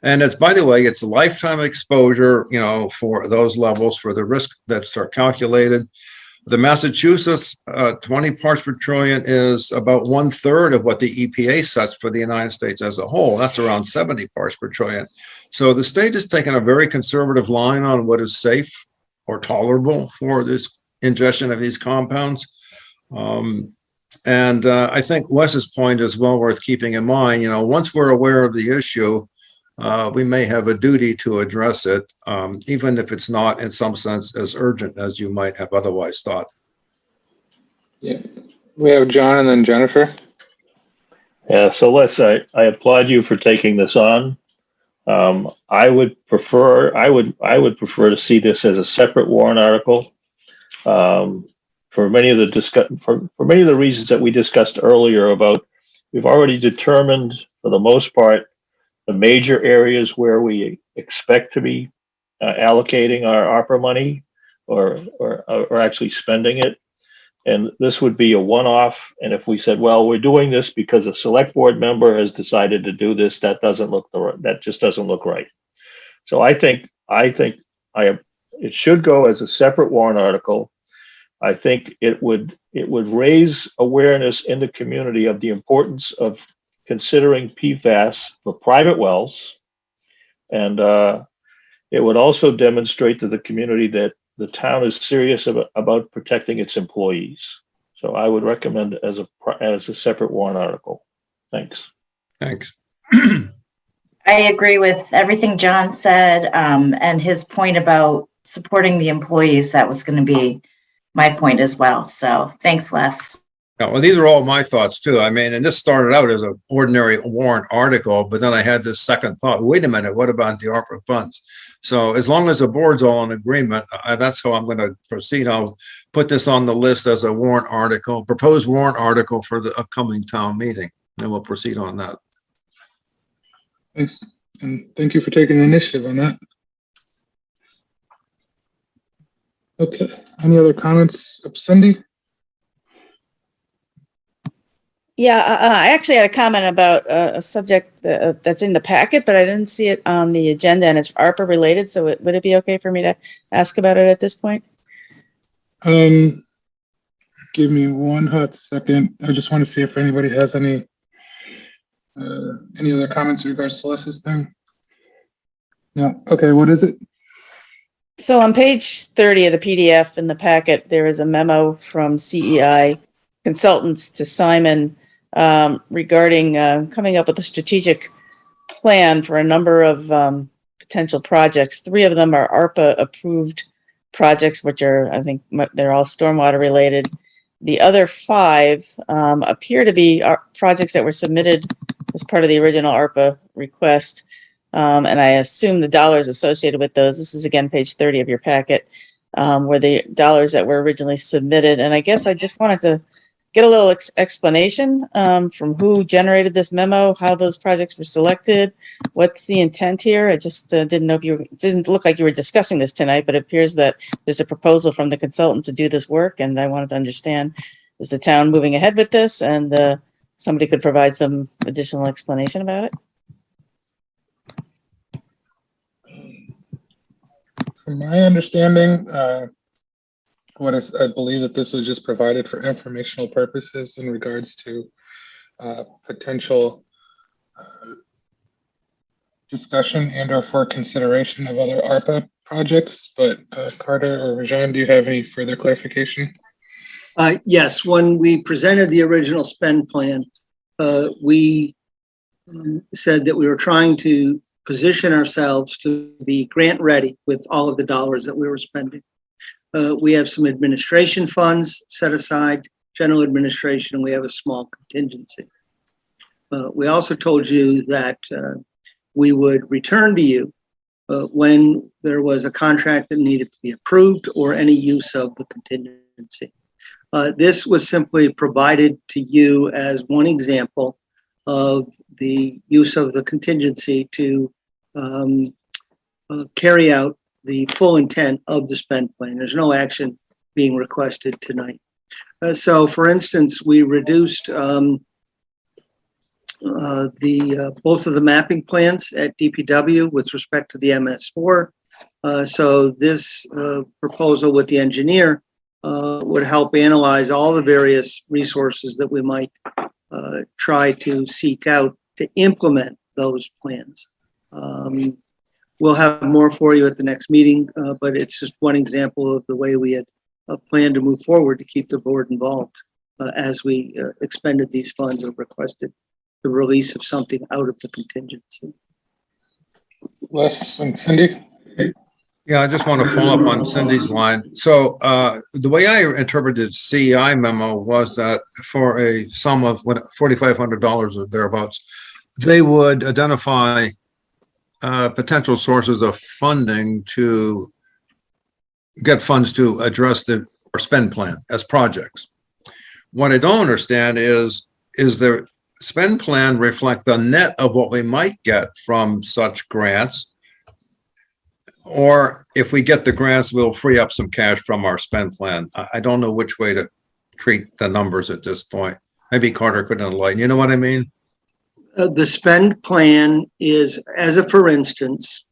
And it's, by the way, it's lifetime exposure, for those levels, for the risk that's calculated. The Massachusetts 20 parts per trillion is about 1/3 of what the EPA sets for the United States as a whole. That's around 70 parts per trillion. So the state has taken a very conservative line on what is safe or tolerable for this ingestion of these compounds. I think Wes's point is well worth keeping in mind. Once we're aware of the issue, we may have a duty to address it, even if it's not in some sense as urgent as you might have otherwise thought. Yeah, we have John and then Jennifer. Yeah, so Les, I applaud you for taking this on. I would prefer to see this as a separate warrant article. For many of the reasons that we discussed earlier about, we've already determined for the most part the major areas where we expect to be allocating our ARPA money or actually spending it. And this would be a one-off. And if we said, well, we're doing this because a select board member has decided to do this, that just doesn't look right. So I think it should go as a separate warrant article. I think it would raise awareness in the community of the importance of considering PFAS for private wells. And it would also demonstrate to the community that the town is serious about protecting its employees. So I would recommend it as a separate warrant article. Thanks. Thanks. I agree with everything John said, and his point about supporting the employees. That was going to be my point as well. So thanks, Les. Yeah, well, these are all my thoughts too. I mean, and this started out as an ordinary warrant article, but then I had this second thought, wait a minute, what about the ARPA funds? So as long as the board's all in agreement, that's how I'm going to proceed. I'll put this on the list as a warrant article, proposed warrant article for the upcoming town meeting, and we'll proceed on that. Thanks. And thank you for taking the initiative on that. Okay, any other comments of Cindy? Yeah, I actually had a comment about a subject that's in the packet, but I didn't see it on the agenda, and it's ARPA related. So would it be okay for me to ask about it at this point? Give me one hot second. I just want to see if anybody has any other comments in regards to Les's thing. No. Okay, what is it? So on page 30 of the PDF in the packet, there is a memo from CEI consultants to Simon regarding coming up with a strategic plan for a number of potential projects. 3 of them are ARPA approved projects, which are, I think they're all stormwater related. The other 5 appear to be projects that were submitted as part of the original ARPA request. And I assume the dollars associated with those, this is again, page 30 of your packet, were the dollars that were originally submitted. And I guess I just wanted to get a little explanation from who generated this memo, how those projects were selected, what's the intent here. I just didn't know if it didn't look like you were discussing this tonight, but it appears that there's a proposal from the consultant to do this work. And I wanted to understand, is the town moving ahead with this? And somebody could provide some additional explanation about it. From my understanding, I believe that this was just provided for informational purposes in regards to potential discussion and or for consideration of other ARPA projects. But Carter or Rajan, do you have any further clarification? Yes, when we presented the original spend plan, we said that we were trying to position ourselves to be grant ready with all of the dollars that we were spending. We have some administration funds set aside, general administration, and we have a small contingency. We also told you that we would return to you when there was a contract that needed to be approved or any use of the contingency. This was simply provided to you as one example of the use of the contingency to carry out the full intent of the spend plan. There's no action being requested tonight. So for instance, we reduced both of the mapping plans at DPW with respect to the MS4. So this proposal with the engineer would help analyze all the various resources that we might try to seek out to implement those plans. We'll have more for you at the next meeting, but it's just one example of the way we had planned to move forward to keep the board involved as we expended these funds or requested the release of something out of the contingency. Les and Cindy? Yeah, I just want to follow up on Cindy's line. So the way I interpreted CEI memo was that for a sum of $4,500 or thereabouts, they would identify potential sources of funding to get funds to address the or spend plan as projects. What I don't understand is the spend plan reflect the net of what we might get from such grants? Or if we get the grants, we'll free up some cash from our spend plan. I don't know which way to treat the numbers at this point. Maybe Carter could enlighten. You know what I mean? The spend plan is, as a for instance,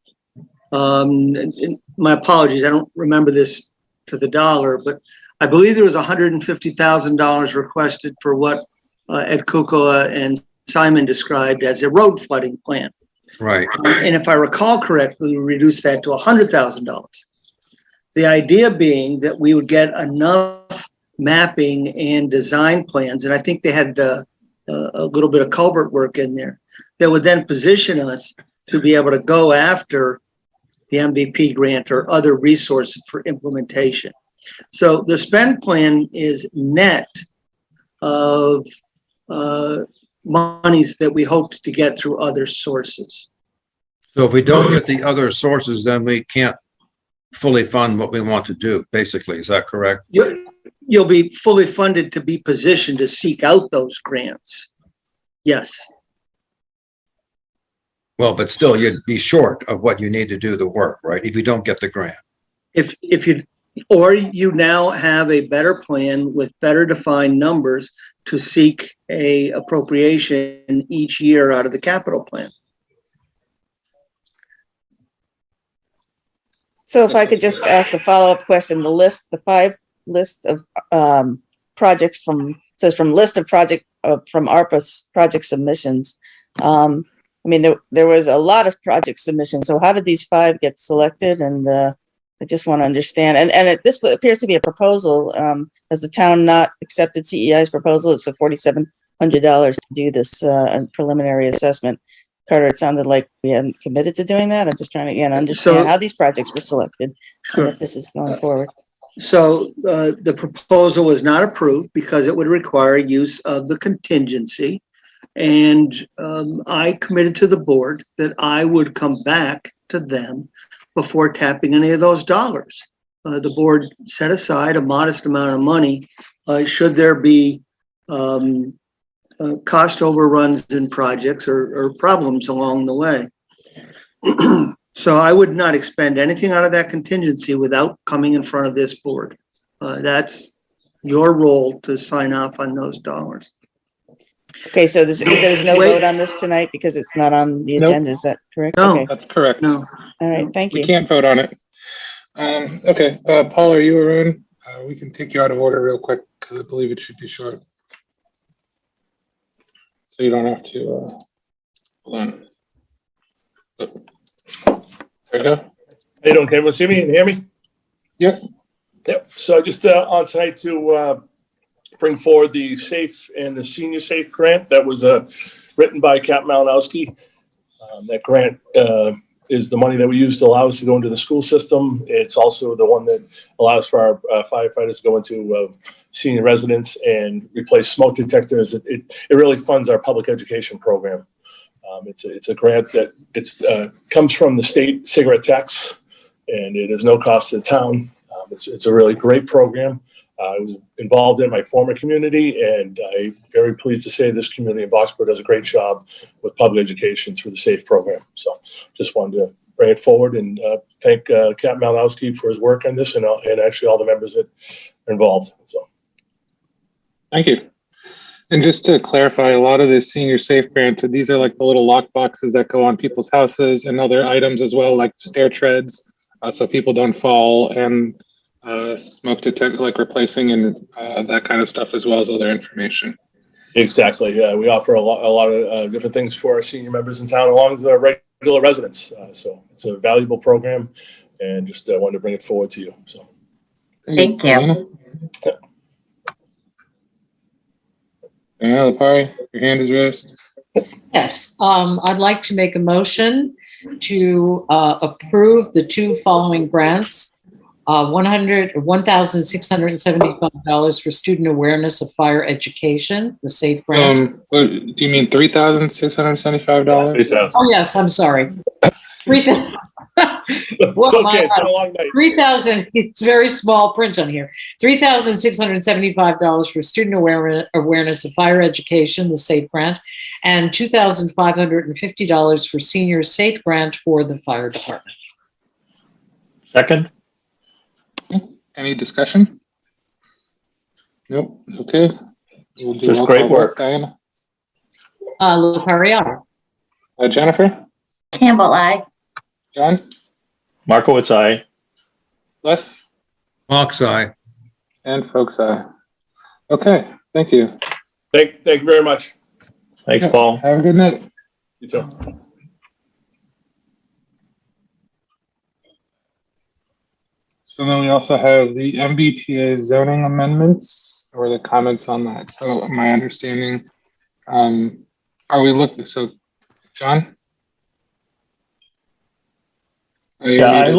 and my apologies, I don't remember this to the dollar, but I believe there was $150,000 requested for what Ed Kukula and Simon described as a road flooding plan. Right. And if I recall correctly, we reduced that to $100,000. The idea being that we would get enough mapping and design plans, and I think they had a little bit of culvert work in there, that would then position us to be able to go after the MVP grant or other resources for implementation. So the spend plan is net of monies that we hoped to get through other sources. So if we don't get the other sources, then we can't fully fund what we want to do, basically. Is that correct? You'll be fully funded to be positioned to seek out those grants. Yes. Well, but still, you'd be short of what you need to do the work, right? If you don't get the grant. Or you now have a better plan with better defined numbers to seek a appropriation each year out of the capital plan. So if I could just ask a follow-up question, the 5 list of projects from list of from ARPA's project submissions. I mean, there was a lot of project submissions. So how did these 5 get selected? And I just want to understand. And this appears to be a proposal. Has the town not accepted CEI's proposal? It's for $4,700 to do this preliminary assessment. Carter, it sounded like we hadn't committed to doing that. I'm just trying to understand how these projects were selected. Sure. And if this is going forward. So the proposal was not approved because it would require use of the contingency. And I committed to the board that I would come back to them before tapping any of those dollars. The board set aside a modest amount of money should there be cost overruns in projects or problems along the way. So I would not expend anything out of that contingency without coming in front of this board. That's your role to sign off on those dollars. Okay, so there's no vote on this tonight because it's not on the agenda. Is that correct? No, okay. That's correct. No. All right, thank you. We can't vote on it. Okay, Paul, are you around? We can take you out of order real quick because I believe it should be short. So you don't have to, hold on. There you go. How you doing? Can everyone see me and hear me? Yep. Yep. So just on tonight to bring forward the SAFE and the Senior SAFE grant that was written by Cap Malinowski. That grant is the money that we use to allow us to go into the school system. It's also the one that allows for our firefighters to go into senior residence and replace smoke detectors. It really funds our public education program. It's a grant that comes from the state cigarette tax, and it is no cost to the town. It's a really great program. I was involved in my former community, and I'm very pleased to say this community in Boxborough does a great job with public education through the SAFE program. So just wanted to bring it forward and thank Cap Malinowski for his work on this and actually all the members that are involved. So, thank you. And just to clarify, a lot of the Senior SAFE grant, these are like the little lock boxes that go on people's houses and other items as well, like stair treads, so people don't fall. And smoke detector, like replacing and that kind of stuff, as well as other information. Exactly. Yeah, we offer a lot of different things for our senior members in town, along with our regular residents. So it's a valuable program, and just wanted to bring it forward to you. So Thank you. Diana Lepari, your hand is raised. Yes, I'd like to make a motion to approve the two following grants. $1,675 for student awareness of fire education, the SAFE grant. Do you mean $3,675? Oh, yes, I'm sorry. 3,000. It's okay. It's been a long night. 3,000, it's very small print on here. $3,675 for student awareness of fire education, the SAFE grant, and $2,550 for senior SAFE grant for the fire department. Second. Any discussion? Nope. Okay. We'll do Just roll great call work. vote. Diana? Lepari, Jennifer? Campbell, I. John? Markowitz, aye. Les? Fox eye. And folks, aye. Okay. Thank you. Thank you very much. Thanks, Yeah, Paul. Have a good night. You too. So then we also have the MBTA zoning amendments, or the comments on that. So my understanding, are we looking, so John? Yeah, I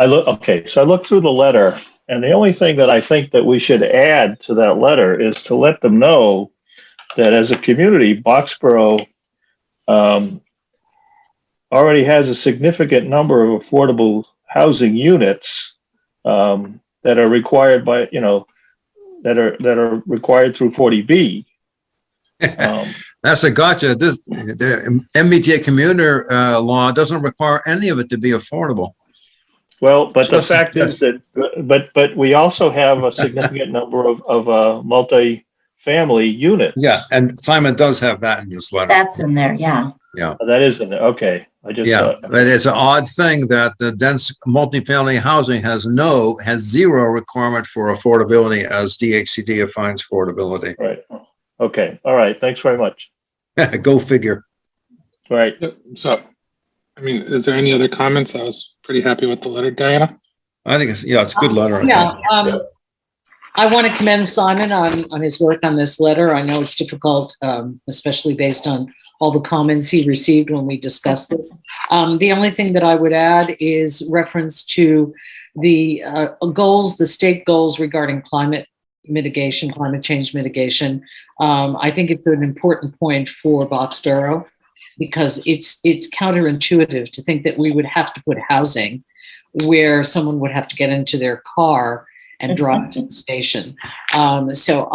look, okay, so I looked through the letter, and the only thing that I think that we should add to that letter is to let them know that as a community, Boxborough already has a significant number of affordable housing units that are required by, that are required through 40B. That's a gotcha. The MBTA commuter law doesn't require any of it to be affordable. Well, but the fact is that, but we also have a significant number of multi-family units. Yeah, and Simon does have that in his letter. That's in there, yeah. Yeah. That is in there. Okay. I just thought. But it's an odd thing that the dense multifamily housing has zero requirement for affordability as DHCD defines affordability. Right. Okay. All right. Thanks very much. Go figure. All right. So, I mean, is there any other comments? I was pretty happy with the letter, Diana. I think it's a good letter. I want to commend Simon on his work on this letter. I know it's difficult, especially based on all the comments he received when we discussed this. The only thing that I would add is reference to the goals, the state goals regarding climate mitigation, climate change mitigation. I think it's an important point for Boxborough because it's counterintuitive to think that we would have to put housing where someone would have to get into their car and drive to the station. So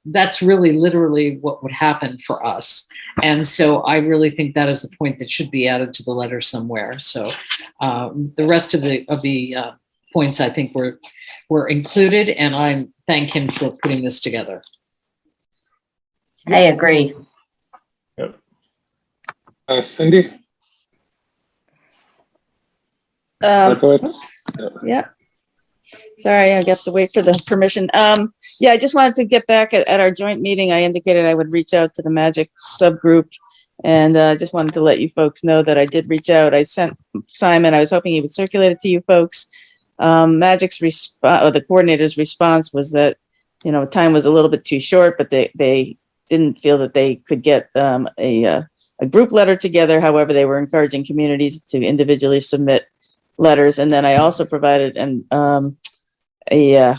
that's really literally what would happen for us. And so I really think that is the point that should be added to the letter somewhere. So the rest of the points I think were included, and I thank him for putting this together. I agree. Yep. Cindy? Yeah. Sorry, I got to wait for the permission. Yeah, I just wanted to get back at our joint meeting. I indicated I would reach out to the Magic subgroup, and I just wanted to let you folks know that I did reach out. I sent Simon, I was hoping he would circulate it to you folks. Magic's the coordinator's response was that, time was a little bit too short, but they didn't feel that they could get a group letter together. However, they were encouraging communities to individually submit letters. And then I also provided a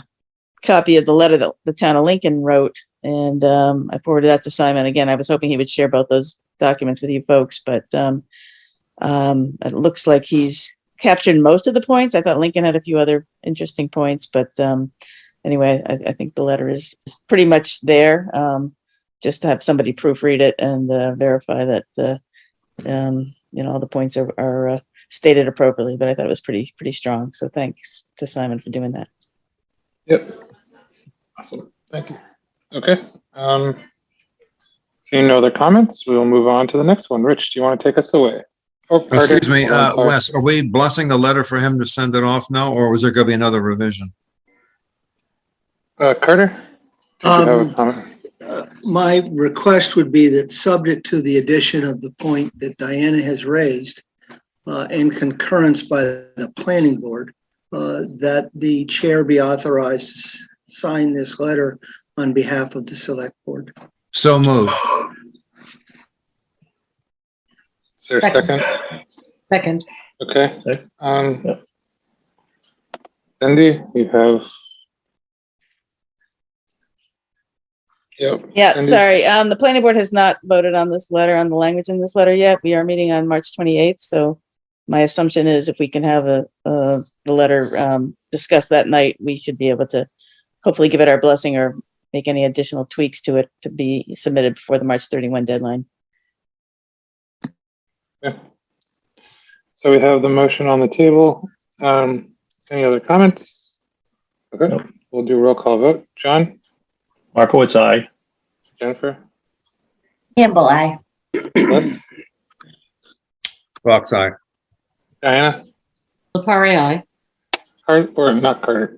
copy of the letter that the town of Lincoln wrote, and I forwarded that to Simon. Again, I was hoping he would share both those documents with you folks, but it looks like he's captured most of the points. I thought Lincoln had a few other interesting points, but anyway, I think the letter is pretty much there. Just to have somebody proofread it and verify that all the points are stated appropriately. But I thought it was pretty strong. So thanks to Simon for doing that. Yep. Awesome. Thank you. Okay. Seeing no other comments, we will move on to the next one. Rich, do you want to take us away? Excuse me, Wes, are we blessing the letter for him to send it off now, or was there going to be another revision? Carter, did you have a comment? My request would be that, subject to the addition of the point that Diana has raised, in concurrence by the planning board, that the chair be authorized to sign this letter on behalf of the select board. So move. Is there a second? Second. Okay. Cindy, you have. Yep. Yeah, Cindy? sorry. The planning board has not voted on this letter, on the language in this letter yet. We are meeting on March 28th. So my assumption is if we can have the letter discussed that night, we should be able to hopefully give it our blessing or make any additional tweaks to it to be submitted before the March 31 deadline. Yeah. So we have the motion on the table. Any other comments? Okay, we'll do roll call vote. John? Markowitz, aye. Jennifer? Campbell, aye. Les? Fox eye. Diana? Lepari, aye. Carter, or not Carter?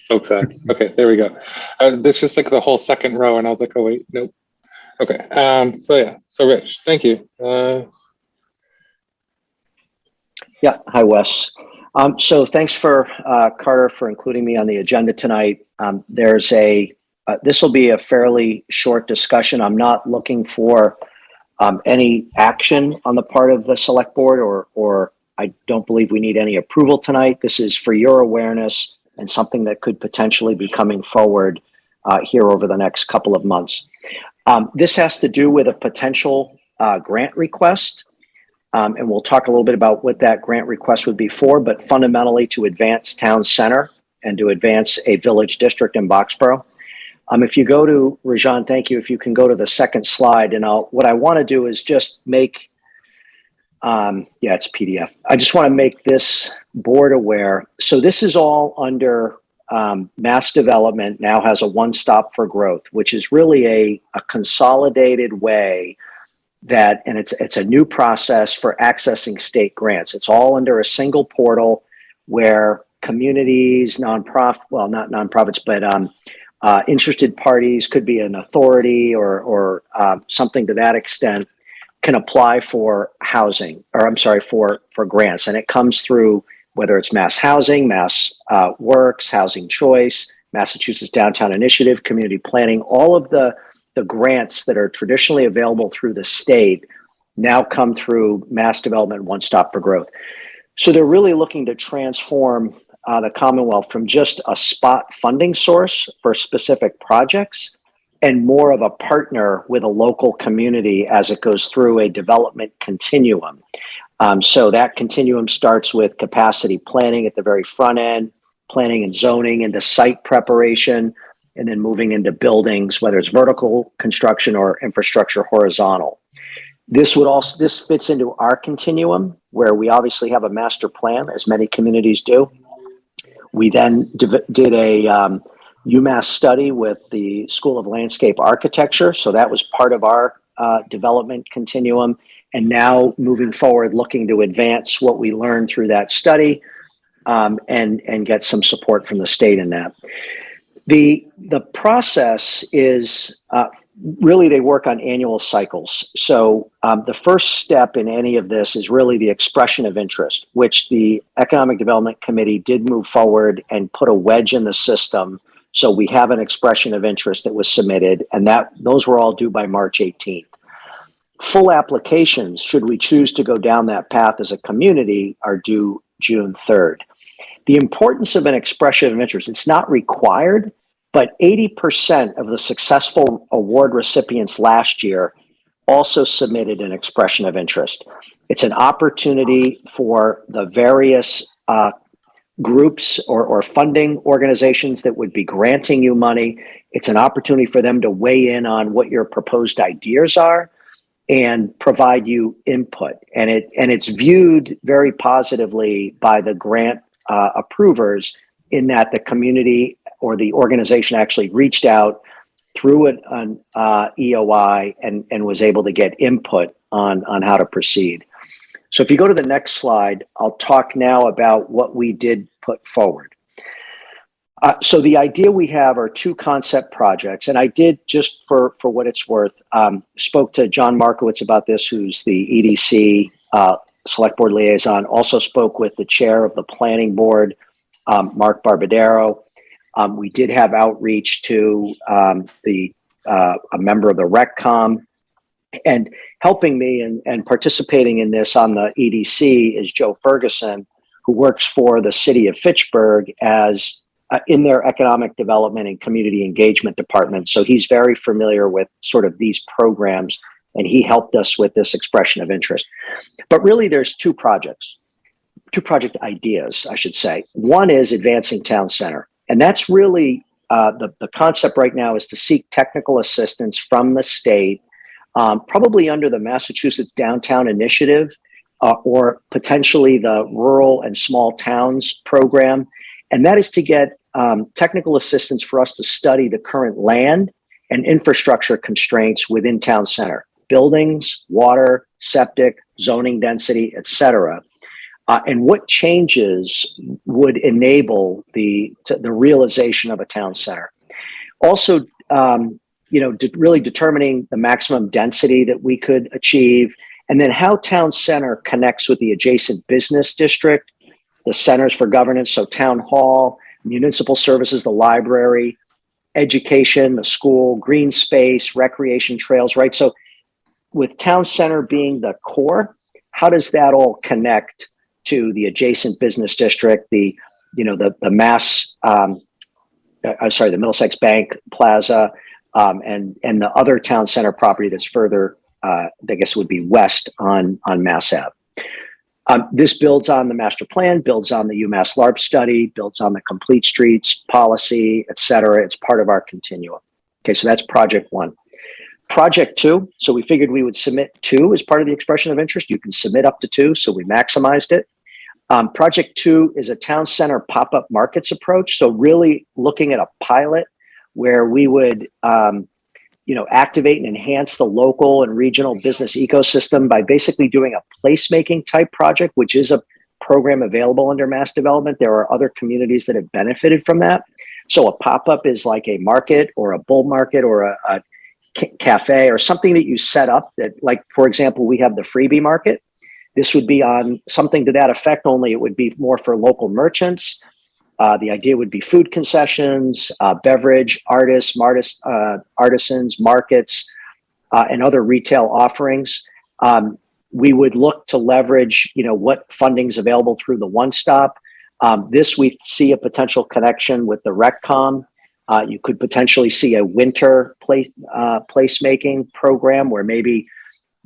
Folks, aye. Okay, there we go. There's just like the whole second row, and I was like, oh wait, nope. Okay, so yeah, so Rich, thank you. Yeah, hi Wes. So thanks for Carter for including me on the agenda tonight. This will be a fairly short discussion. I'm not looking for any action on the part of the select board, or I don't believe we need any approval tonight. This is for your awareness and something that could potentially be coming forward here over the next couple of months. This has to do with a potential grant request. And we'll talk a little bit about what that grant request would be for, but fundamentally to advance town center and to advance a village district in Boxborough. If you go to, Rajan, thank you. If you can go to the second slide, and what I want to do is just make, it's PDF. I just want to make this board aware. So this is all under mass development, now has a one-stop for growth, which is really a consolidated way that, and it's a new process for accessing state grants. It's all under a single portal where communities, not nonprofits, but interested parties, could be an authority or something to that extent, can apply for housing, or I'm sorry, for grants. And it comes through whether it's Mass Housing, Mass Works, Housing Choice, Massachusetts Downtown Initiative, Community Planning, all of the grants that are traditionally available through the state now come through Mass Development One Stop for Growth. So they're really looking to transform the Commonwealth from just a spot funding source for specific projects and more of a partner with a local community as it goes through a development continuum. So that continuum starts with capacity planning at the very front end, planning and zoning into site preparation, and then moving into buildings, whether it's vertical construction or infrastructure horizontal. This fits into our continuum, where we obviously have a master plan, as many communities do. We then did a UMass study with the School of Landscape Architecture. So that was part of our development continuum. And now moving forward, looking to advance what we learned through that study and get some support from the state in that. The process is really, they work on annual cycles. So the first step in any of this is really the expression of interest, which the Economic Development Committee did move forward and put a wedge in the system. So we have an expression of interest that was submitted, and those were all due by March 18th. Full applications, should we choose to go down that path as a community, are due June 3rd. The importance of an expression of interest, it's not required, but 80% of the successful award recipients last year also submitted an expression of interest. It's an opportunity for the various groups or funding organizations that would be granting you money. It's an opportunity for them to weigh in on what your proposed ideas are and provide you input. And it's viewed very positively by the grant approvers, in that the community or the organization actually reached out through an EOI and was able to get input on how to proceed. So if you go to the next slide, I'll talk now about what we did put forward. So the idea we have are two concept projects, and I did, just for what it's worth, spoke to John Markowitz about this, who's the EDC Select Board Liaison, also spoke with the chair of the Planning Board, Mark Barbadero. We did have outreach to a member of the RecCom, and helping me and participating in this on the EDC is Joe Ferguson, who works for the city of Fitchburg as in their economic development and community engagement department. So he's very familiar with sort of these programs, and he helped us with this expression of interest. But really there's two project ideas, I should say. One is advancing town center. And that's really the concept right now is to seek technical assistance from the state, probably under the Massachusetts Downtown Initiative, or potentially the Rural and Small Towns Program. And that is to get technical assistance for us to study the current land and infrastructure constraints within town center, buildings, water, septic, zoning density, et cetera. And what changes would enable the realization of a town center. Also, really determining the maximum density that we could achieve, and then how town center connects with the adjacent business district, the centers for governance, so town hall, municipal services, the library, education, the school, green space, recreation trails, right? So with town center being the core, how does that all connect to the adjacent business district, the Middlesex Bank Plaza, and the other town center property that's further, I guess would be west on Mass Ave. This builds on the master plan, builds on the UMass LARP study, builds on the complete streets policy, et cetera. It's part of our continuum. Okay, so that's project one. Project two, so we figured we would submit two as part of the expression of interest. You can submit up to two, so we maximized it. Project two is a town center pop-up markets approach. So really looking at a pilot where we would, activate and enhance the local and regional business ecosystem by basically doing a placemaking type project, which is a program available under mass development. There are other communities that have benefited from that. So a pop-up is like a market or a bull market or a cafe or something that you set up that, like, for example, we have the freebie market. This would be on something to that effect, only it would be more for local merchants. The idea would be food concessions, beverage, artisans, markets, and other retail offerings. We would look to leverage, what funding's available through the One Stop. This we see a potential connection with the RecCom. You could potentially see a winter placemaking program where maybe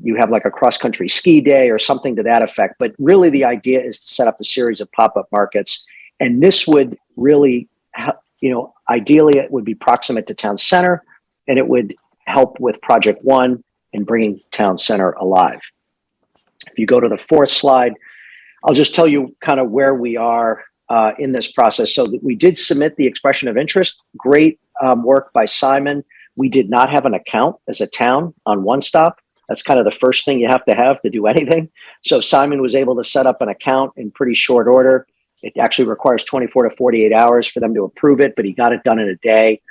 you have like a cross-country ski day or something to that effect. But really the idea is to set up a series of pop-up markets. And this would really, ideally it would be proximate to town center, and it would help with project one and bringing town center alive. If you go to the fourth slide, I'll just tell you kind of where we are in this process. So we did submit the expression of interest. Great work by Simon. We did not have an account as a town on One Stop. That's kind of the first thing you have to do anything. So Simon was able to set up an account in pretty short order. It actually requires 24 to 48 hours for them to approve it, but he got it done in a day.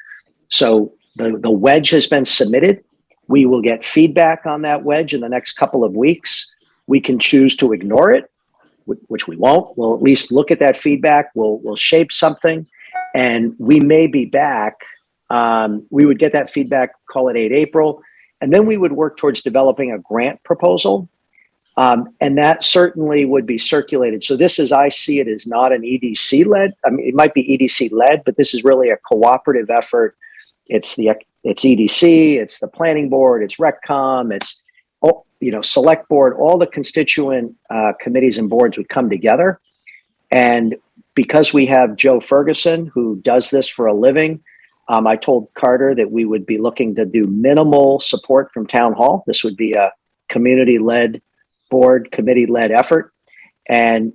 So the wedge has been submitted. We will get feedback on that wedge in the next couple of weeks. We can choose to ignore it, which we won't. We'll at least look at that feedback. We'll shape something, and we may be back. We would get that feedback, call it 8 April, and then we would work towards developing a grant proposal. And that certainly would be circulated. So this, as I see it, is not an EDC-led. I mean, it might be EDC-led, but this is really a cooperative effort. It's EDC, it's the planning board, it's RecCom, it's select board. All the constituent committees and boards would come together. And because we have Joe Ferguson, who does this for a living, I told Carter that we would be looking to do minimal support from town hall. This would be a community-led board, committee-led effort. And,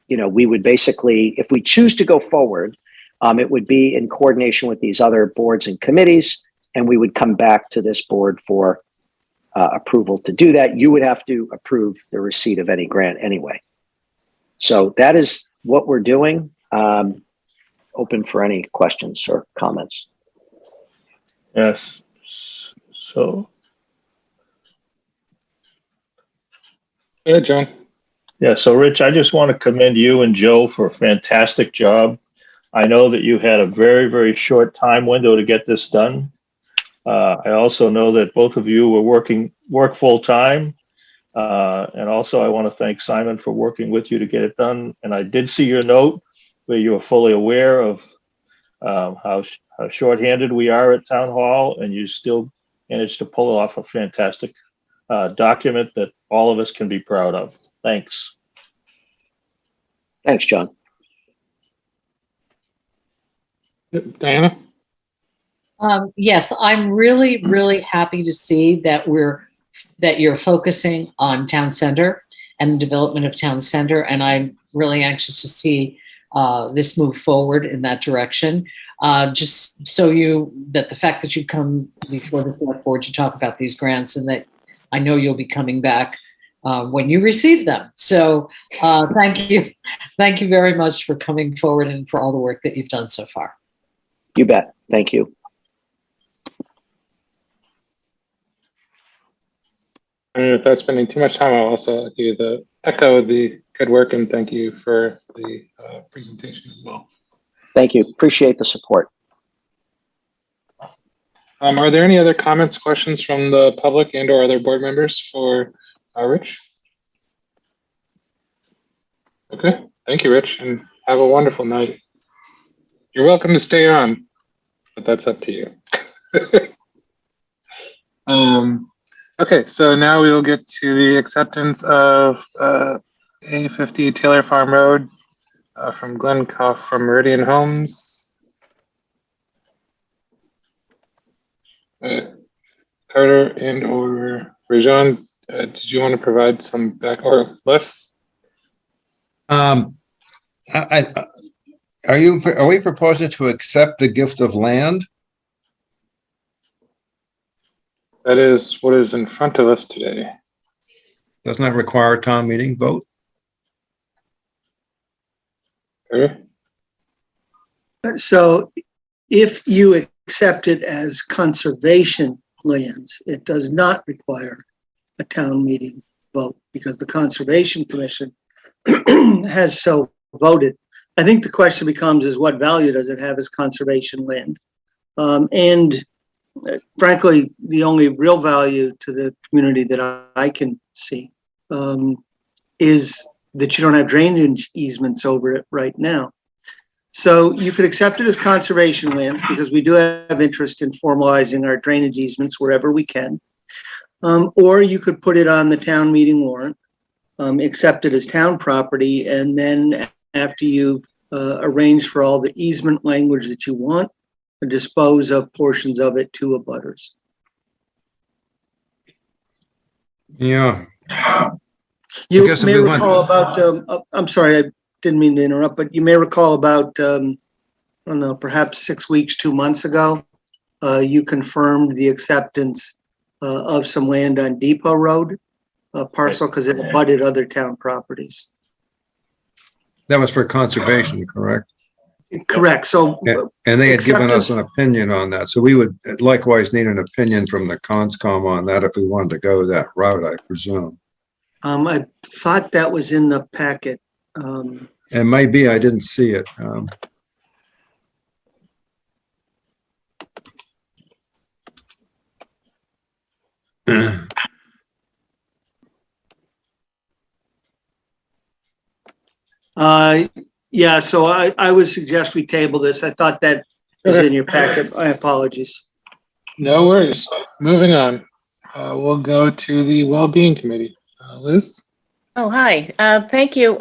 we would basically, if we choose to go forward, it would be in coordination with these other boards and committees, and we would come back to this board for approval to do that. You would have to approve the receipt of any grant anyway. So that is what we're doing. open for any questions or comments. Yes. So, yeah, John. Yeah, so Rich, I just want to commend you and Joe for a fantastic job. I know that you had a very, very short time window to get this done. I also know that both of you were work full time. And also I want to thank Simon for working with you to get it done. And I did see your note where you were fully aware of how shorthanded we are at Town Hall, and you still managed to pull off a fantastic document that all of us can be proud of. Thanks. Thanks, John. Diana? Yes, I'm really, really happy to see that you're focusing on town center and the development of town center, and I'm really anxious to see this move forward in that direction. Just so that the fact that you come before the select board to talk about these grants, and that I know you'll be coming back when you receive them. So thank you very much for coming forward and for all the work that you've done so far. You bet. Thank you. And without spending too much time, I'll also echo the good work and thank you for the presentation as well. Thank you. Appreciate the support. Are there any other comments, questions from the public and or other board members for Rich? Okay, thank you, Rich, and have a wonderful night. You're welcome to stay on, but that's up to you. Okay, so now we will get to the acceptance of A50 Taylor Farm Road from Glenn Koff from Meridian Homes. Carter and or Rajan, did you want to provide some back or less? Are we proposing to accept the gift of land? That is what is in front of us today. Doesn't that require a town meeting vote? Okay. So if you accept it as conservation lands, it does not require a town meeting vote because the Conservation Commission has so voted. I think the question becomes is what value does it have as conservation land? And frankly, the only real value to the community that I can see is that you don't have drainage easements over it right now. So you could accept it as conservation land because we do have interest in formalizing our drainage easements wherever we can. Or you could put it on the town meeting warrant, accept it as town property, and then after you've arranged for all the easement language that you want, dispose of portions of it to abutters. Yeah. You may recall about, I'm sorry, I didn't mean to interrupt, but you may recall about, I don't know, perhaps 6 weeks, 2 months ago, you confirmed the acceptance of some land on Depot Road parcel because it abutted other town properties. That was for conservation, correct? Correct. So, and they had given us an opinion on that. So we would likewise need an opinion from the Conscom on that if we wanted to go that route, I presume. I thought that was in the packet. It might be, I didn't see it. Yeah, so I would suggest we table this. I thought that was in your packet. My apologies. No worries. Moving on. We'll go to the Wellbeing Committee. Liz? Oh, hi. Thank you,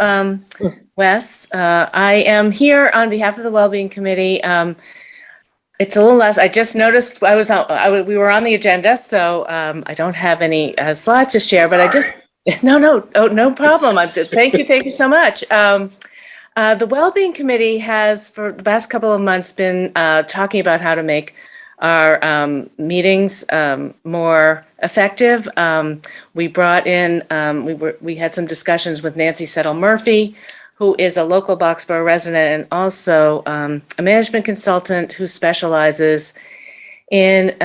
Wes. I am here on behalf of the Wellbeing Committee. It's a little less. I just noticed we were on the agenda, so I don't have any slides to share, but I guess, no problem. Thank you so much. The Wellbeing Committee has, for the past couple of months, been talking about how to make our meetings more effective. We brought in, we had some discussions with Nancy Settle Murphy who is a local Boxborough resident and also a management consultant who specializes in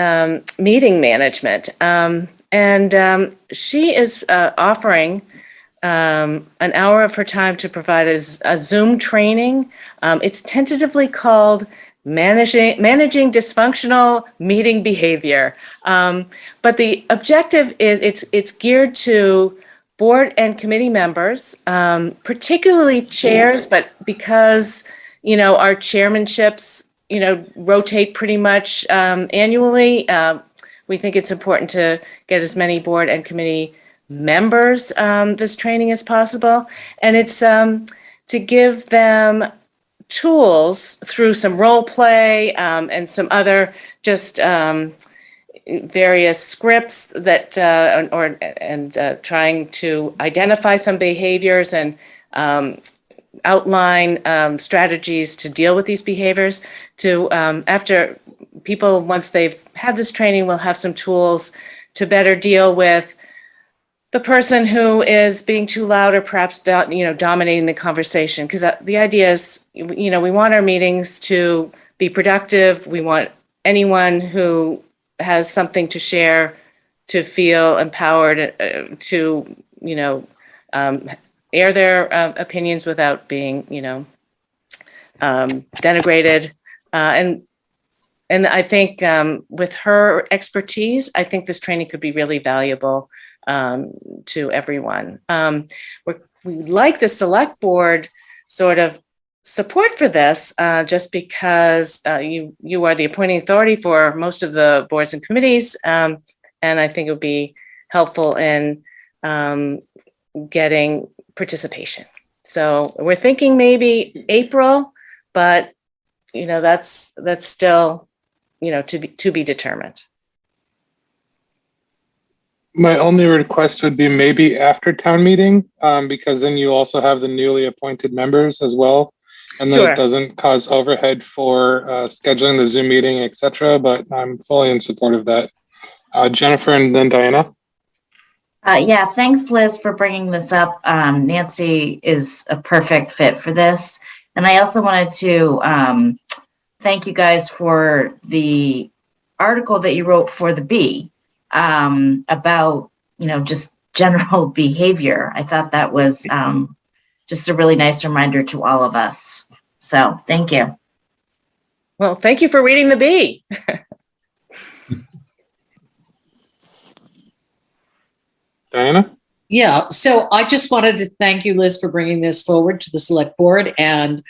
meeting management. She is offering an hour of her time to provide a Zoom training. It's tentatively called Managing Dysfunctional Meeting Behavior. But the objective is it's geared to board and committee members, particularly chairs, but because, our chairmanships, rotate pretty much annually, we think it's important to get as many board and committee members this training as possible. And it's to give them tools through some role play and some other just various scripts that trying to identify some behaviors and outline strategies to deal with these behaviors. To after people, once they've had this training, will have some tools to better deal with the person who is being too loud or perhaps dominating the conversation. Because the idea is, we want our meetings to be productive. We want anyone who has something to share to feel empowered to air their opinions without being denigrated. And I think with her expertise, I think this training could be really valuable to everyone. We'd like the select board sort of support for this, just because you are the appointing authority for most of the boards and committees, and I think it would be helpful in getting participation. So we're thinking maybe April, but that's still to be determined. My only request would be maybe after town meeting, because then you also have the newly appointed members as well. And then Sure. It doesn't cause overhead for scheduling the Zoom meeting, etc. But I'm fully in support of that. Jennifer and then Diana. Yeah, thanks, Liz, for bringing this up. Nancy is a perfect fit for this. And I also wanted to thank you guys for the article that you wrote for the Bee about, just general behavior. I thought that was just a really nice reminder to all of us. So thank you. Well, thank you for reading the Bee. Diana? Yeah, so I just wanted to thank you, Liz, for bringing this forward to the select board and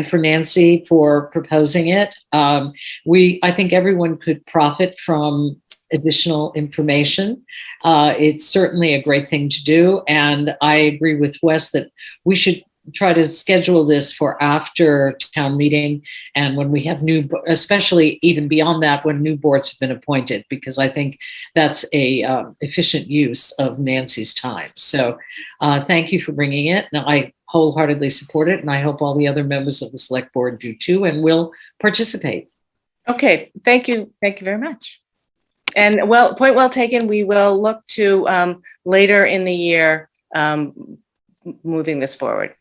for Nancy for proposing it. I think everyone could profit from additional information. It's certainly a great thing to do. And I agree with Wes that we should try to schedule this for after town meeting and when we have especially even beyond that, when new boards have been appointed, because I think that's a efficient use of Nancy's time. So thank you for bringing it. Now, I wholeheartedly support it, and I hope all the other members of the select board do too, and will participate. Okay, thank you. Thank you very much. And point well taken. We will look to later in the year moving this forward,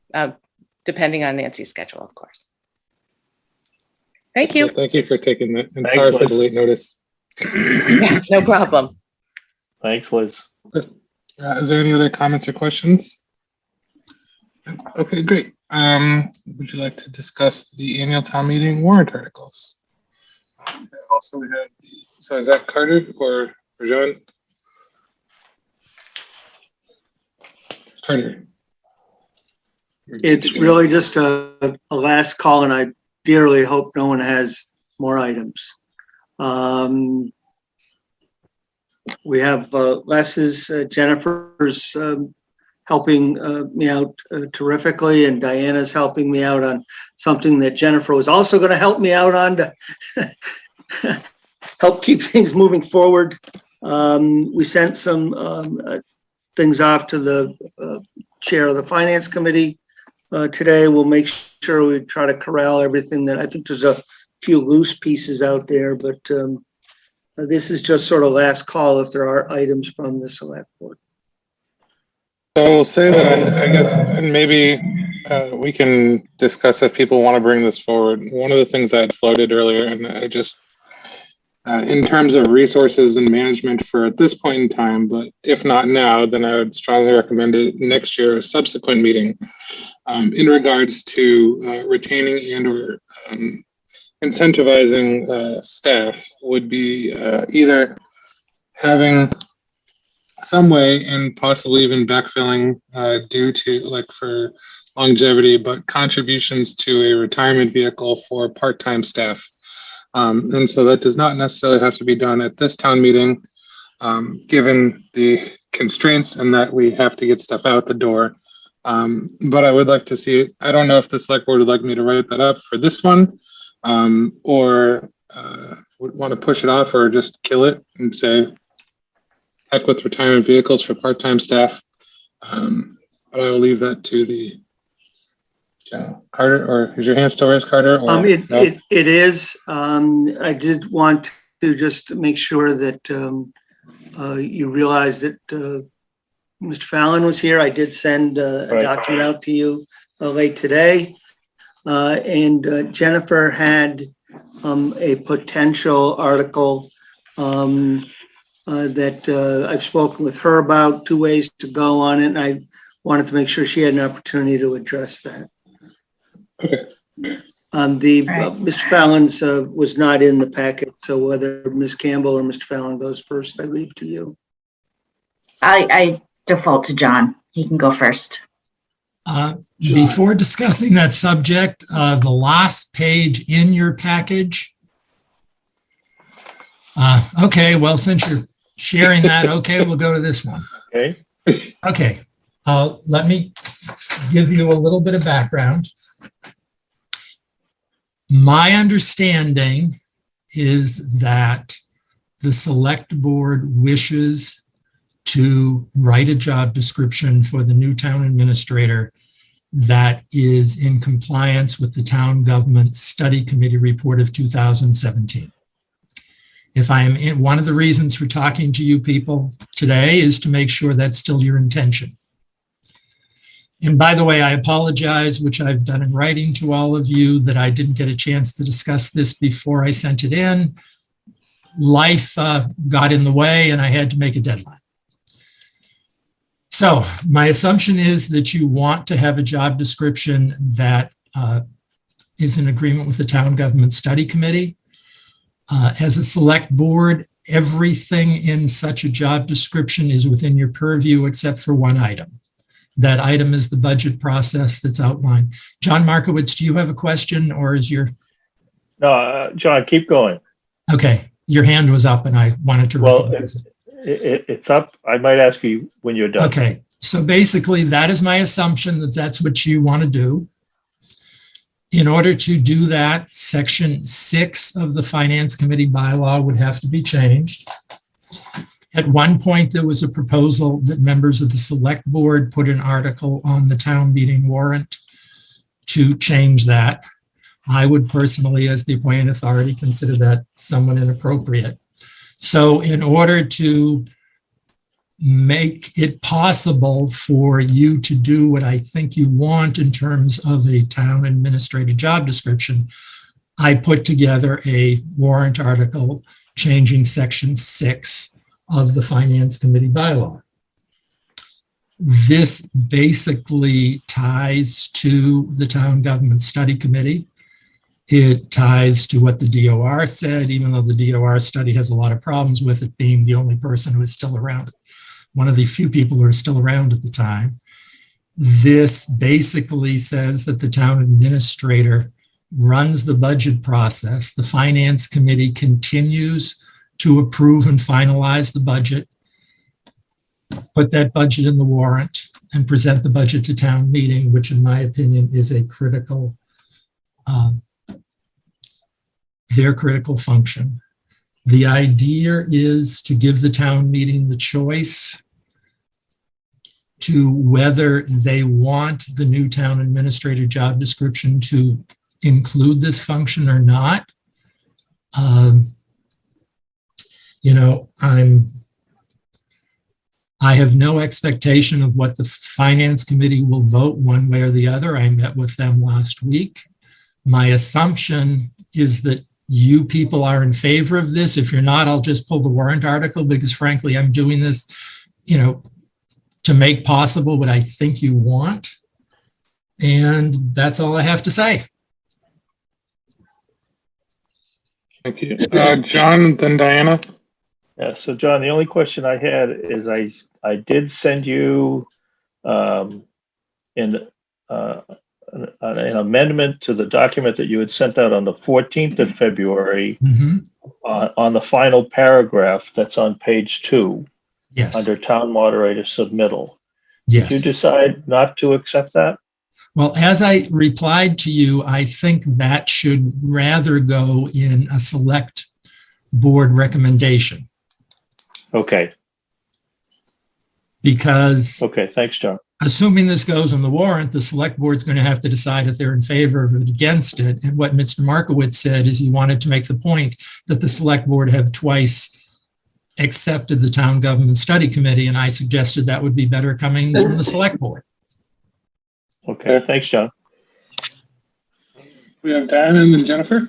depending on Nancy's schedule, of course. Thank you. Thank you for taking that. And Thanks, sorry for Liz. the late notice. Yeah, no problem. Thanks, Liz. Is there any other comments or questions? Okay, great. Would you like to discuss the annual town meeting warrant articles? Also, we have, so is that Carter or John? Carter. It's really just a last call, and I dearly hope no one has more items. We have Les's, Jennifer's helping me out terrifically, and Diana's helping me out on something that Jennifer was also going to help me out on to help keep things moving forward. We sent some things off to the chair of the finance committee today. We'll make sure we try to corral everything. That I think there's a few loose pieces out there, but this is just sort of last call if there are items from the select board. So I will say that I guess, and maybe We can discuss if people want to bring this forward. One of the things I had floated earlier, and I just, in terms of resources and management for at this point in time, but if not now, then I would strongly recommend it next year, a subsequent meeting, in regards to retaining and or incentivizing staff would be either having some way and possibly even backfilling due to like for longevity, but contributions to a retirement vehicle for part-time staff. And so that does not necessarily have to be done at this town meeting, given the constraints and that we have to get stuff out the door. But I would like to see it. I don't know if the select board would like me to write that up for this one, or would want to push it off or just kill it and say, heck with retirement vehicles for part-time staff. But I will leave that to the general. Carter, or is your hand still raised, Carter? Or, no? It is. I did want to just make sure that you realize that Mr. Fallon was here. I did send a document out to you late today. And Jennifer had a potential article that I've spoken with her about, 2 ways to go on it, and I wanted to make sure she had an opportunity to address that. Okay. Mr. Fallon's was not in the packet, so whether Ms. Campbell or Mr. Fallon goes first, I leave to you. I default to John. He can go first. Before discussing that subject, the last page in your package. Okay, well, since you're sharing that, okay, we'll go to this one. Okay. Okay, let me give you a little bit of background. My understanding is that the select board wishes to write a job description for the new town administrator that is in compliance with the town government study committee report of 2017. If I am in, one of the reasons for talking to you people today is to make sure that's still your intention. And by the way, I apologize, which I've done in writing to all of you, that I didn't get a chance to discuss this before I sent it in. Life got in the way and I had to make a deadline. So my assumption is that you want to have a job description that is in agreement with the town government study committee. As a select board, everything in such a job description is within your purview except for one item. That item is the budget process that's outlined. John Markowitz, do you have a question or is your... No, John, keep going. Okay, your hand was up and I wanted to recognize it. It's up. I might ask you when you're done. Okay, so basically that is my assumption that that's what you want to do. In order to do that, section 6 of the Finance Committee bylaw would have to be changed. At one point, there was a proposal that members of the select board put an article on the town meeting warrant to change that. I would personally, as the appointing authority, consider that somewhat inappropriate. So in order to make it possible for you to do what I think you want in terms of a town administrator job description, I put together a warrant article changing section 6 of the Finance Committee bylaw. This basically ties to the Town Government Study Committee. It ties to what the DOR said, even though the DOR study has a lot of problems with it being the only person who is still around. One of the few people who are still around at the time. This basically says that the town administrator runs the budget process. The Finance Committee continues to approve and finalize the budget, put that budget in the warrant, and present the budget to town meeting, which in my opinion is a critical, their critical function. The idea is to give the town meeting the choice to whether they want the new town administrator job description to include this function or not. You know, I have no expectation of what the finance committee will vote one way or the other. I met with them last week. My assumption is that you people are in favor of this. If you're not, I'll just pull the warrant article because frankly, I'm doing this, to make possible what I think you want. And that's all I have to say. Thank you. John, then Diana. Yeah, so John, the only question I had is I did send you an amendment to the document that you had sent out on the 14th of February on the final paragraph that's on page 2. Yes. Under town moderator submittal. Yes. Did you decide not to accept that? Well, as I replied to you, I think that should rather go in a select board recommendation. Okay. Because. Okay, thanks, John. Assuming this goes on the warrant, the select board's going to have to decide if they're in favor of it or against it. And what Mr. Markowitz said is he wanted to make the point that the select board have twice accepted the town government study committee. And I suggested that would be better coming from the select board. Okay, thanks, John. We have Diana and then Jennifer.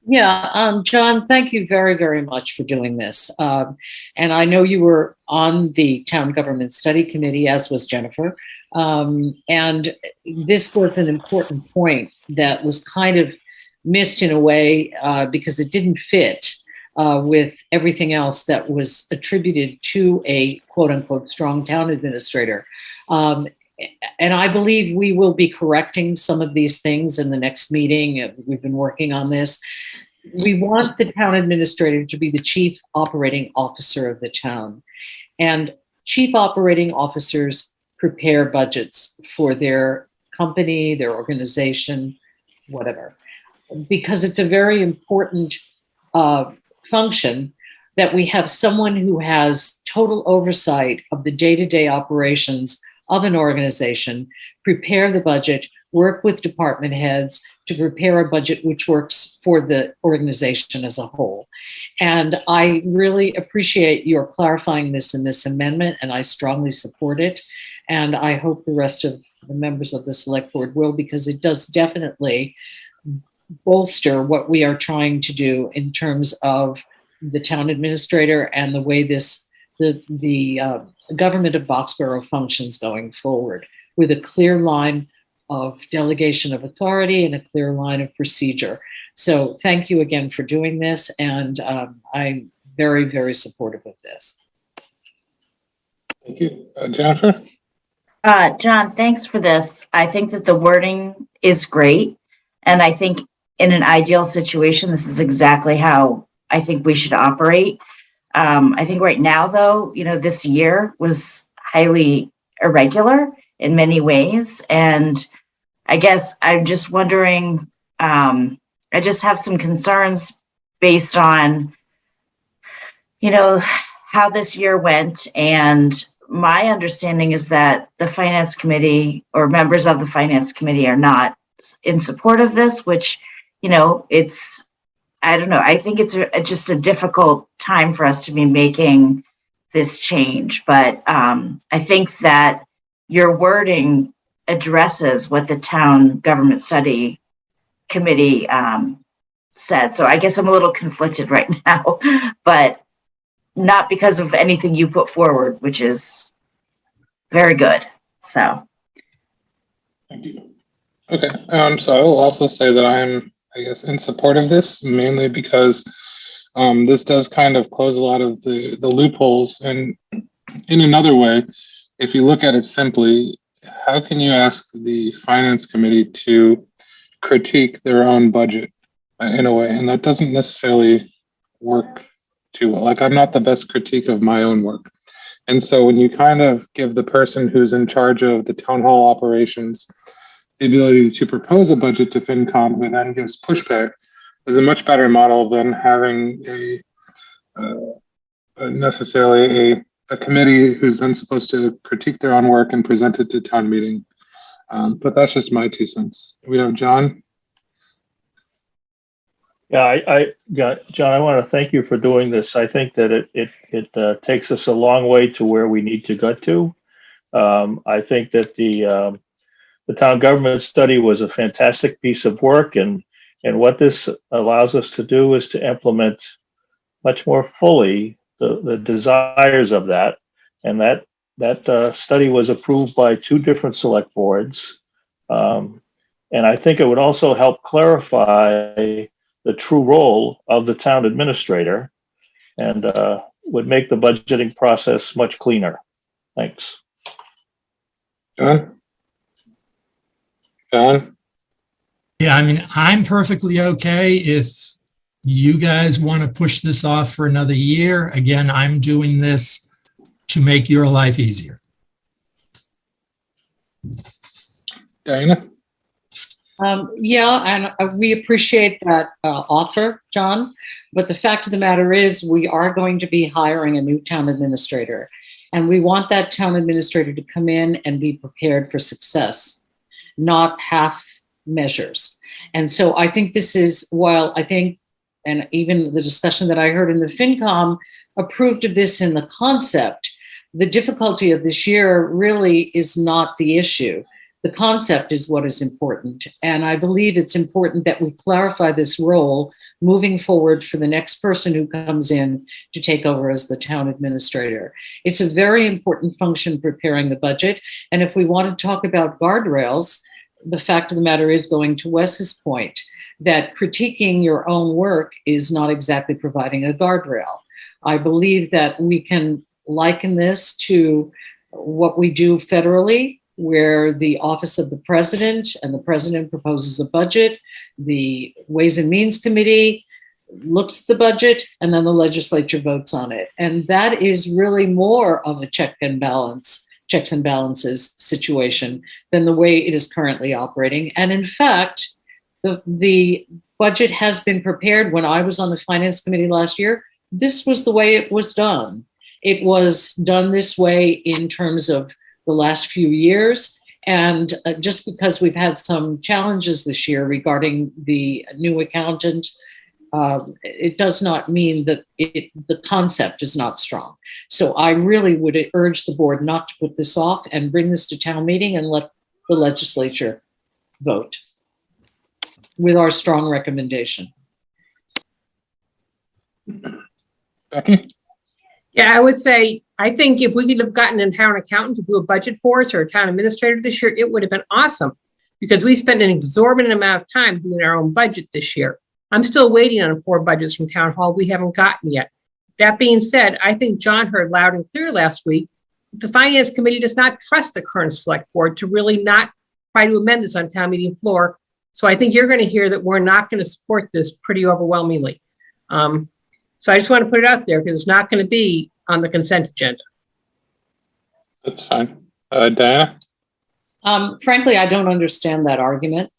Yeah, John, thank you very, very much for doing this. And I know you were on the Town Government Study Committee, as was Jennifer. And this was an important point that was kind of missed in a way because it didn't fit with everything else that was attributed to a quote unquote strong town administrator. And I believe we will be correcting some of these things in the next meeting. We've been working on this. We want the town administrator to be the chief operating officer of the town. And chief operating officers prepare budgets for their company, their organization, whatever. Because it's a very important function that we have someone who has total oversight of the day-to-day operations of an organization, prepare the budget, work with department heads to prepare a budget which works for the organization as a whole. And I really appreciate your clarifying this in this amendment, and I strongly support it. And I hope the rest of the members of the select board will, because it does definitely bolster what we are trying to do in terms of the town administrator and the way the government of Boxborough functions going forward, with a clear line of delegation of authority and a clear line of procedure. So thank you again for doing this, and I'm very, very supportive of this. Thank you. Jennifer? John, thanks for this. I think that the wording is great, and I think in an ideal situation, this is exactly how I think we should operate. I think right now, though, this year was highly irregular in many ways. And I guess I'm just wondering, I just have some concerns based on, how this year went. And my understanding is that the finance committee or members of the finance committee are not in support of this, which, I don't know. I think it's just a difficult time for us to be making this change. But I think that your wording addresses what the town government study committee said. So I guess I'm a little conflicted right now, but not because of anything you put forward, which is very good. So. Thank you. Okay. So I will also say that I'm, I guess, in support of this, mainly because this does kind of close a lot of the loopholes. And in another way, if you look at it simply, how can you ask the finance committee to critique their own budget in a way? And that doesn't necessarily work too well. Like, I'm not the best critique of my own work. And so when you kind of give the person who's in charge of the town hall operations the ability to propose a budget to FinCom who then gives pushback, is a much better model than having necessarily a committee who's then supposed to critique their own work and present it to town meeting. But that's just my 2 cents. We have John. Yeah, John, I want to thank you for doing this. I think that it takes us a long way to where we need to get to. I think that the town government study was a fantastic piece of work, and what this allows us to do is to implement much more fully the desires of that. And that study was approved by 2 different select boards. And I think it would also help clarify the true role of the town administrator and would make the budgeting process much cleaner. Thanks. John? Yeah, I mean, I'm perfectly okay if you guys want to push this off for another year. Again, I'm doing this to make your life easier. Diana? Yeah, and we appreciate that offer, John. But the fact of the matter is we are going to be hiring a new town administrator. And we want that town administrator to come in and be prepared for success, not half measures. And so I think this is, while I think, and even the discussion that I heard in the FinCom approved of this in the concept, the difficulty of this year really is not the issue. The concept is what is important. And I believe it's important that we clarify this role moving forward for the next person who comes in to take over as the town administrator. It's a very important function preparing the budget. And if we want to talk about guardrails, the fact of the matter is, going to Wes's point, that critiquing your own work is not exactly providing a guardrail. I believe that we can liken this to what we do federally, where the office of the president and the president proposes a budget, the Ways and Means Committee looks at the budget, and then the legislature votes on it. And that is really more of a checks and balances situation than the way it is currently operating. And in fact, the budget has been prepared. When I was on the Finance Committee last year, this was the way it was done. It was done this way in terms of the last few years. And just because we've had some challenges this year regarding the new accountant, it does not mean that the concept is not strong. So I really would urge the board not to put this off and bring this to town meeting and let the legislature vote with our strong recommendation. Becky? Yeah, I would say, I think if we could have gotten a town accountant to do a budget for us or a town administrator this year, it would have been awesome, because we spent an exorbitant amount of time doing our own budget this year. I'm still waiting on 4 budgets from town hall we haven't gotten yet. That being said, I think John heard loud and clear last week, the Finance Committee does not trust the current select board to really not try to amend this on town meeting floor. So I think you're going to hear that we're not going to support this pretty overwhelmingly. So I just want to put it out there because it's not going to be on the consent agenda. That's fine. Diana? Frankly, I don't understand that argument.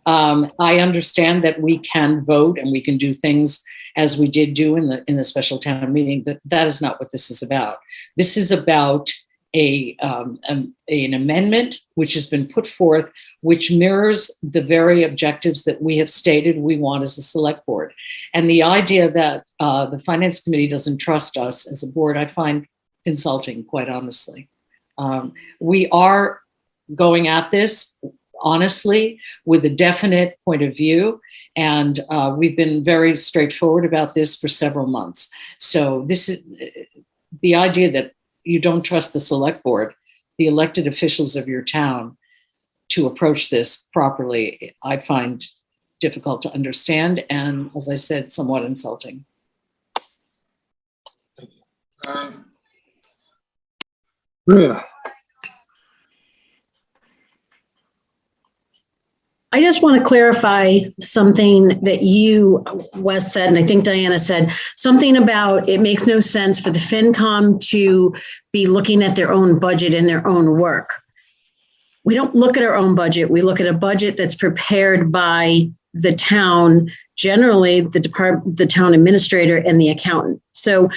I understand that we can vote and we can do things as we did do in the special town meeting, but that is not what this is about. This is about an amendment which has been put forth, which mirrors the very objectives that we have stated we want as a select board. And the idea that the Finance Committee doesn't trust us as a board, I find insulting, quite honestly. We are going at this honestly with a definite point of view, and we've been very straightforward about this for several months. So this is the idea that you don't trust the select board, the elected officials of your town, to approach this properly, I find difficult to understand, and as I said, somewhat insulting. Yeah. I just want to clarify something that you, Wes, said, and I think Diana said, something about it makes no sense for the FinCom to be looking at their own budget and their own work. We don't look at our own budget. We look at a budget that's prepared by the town, generally the town administrator and the accountant. So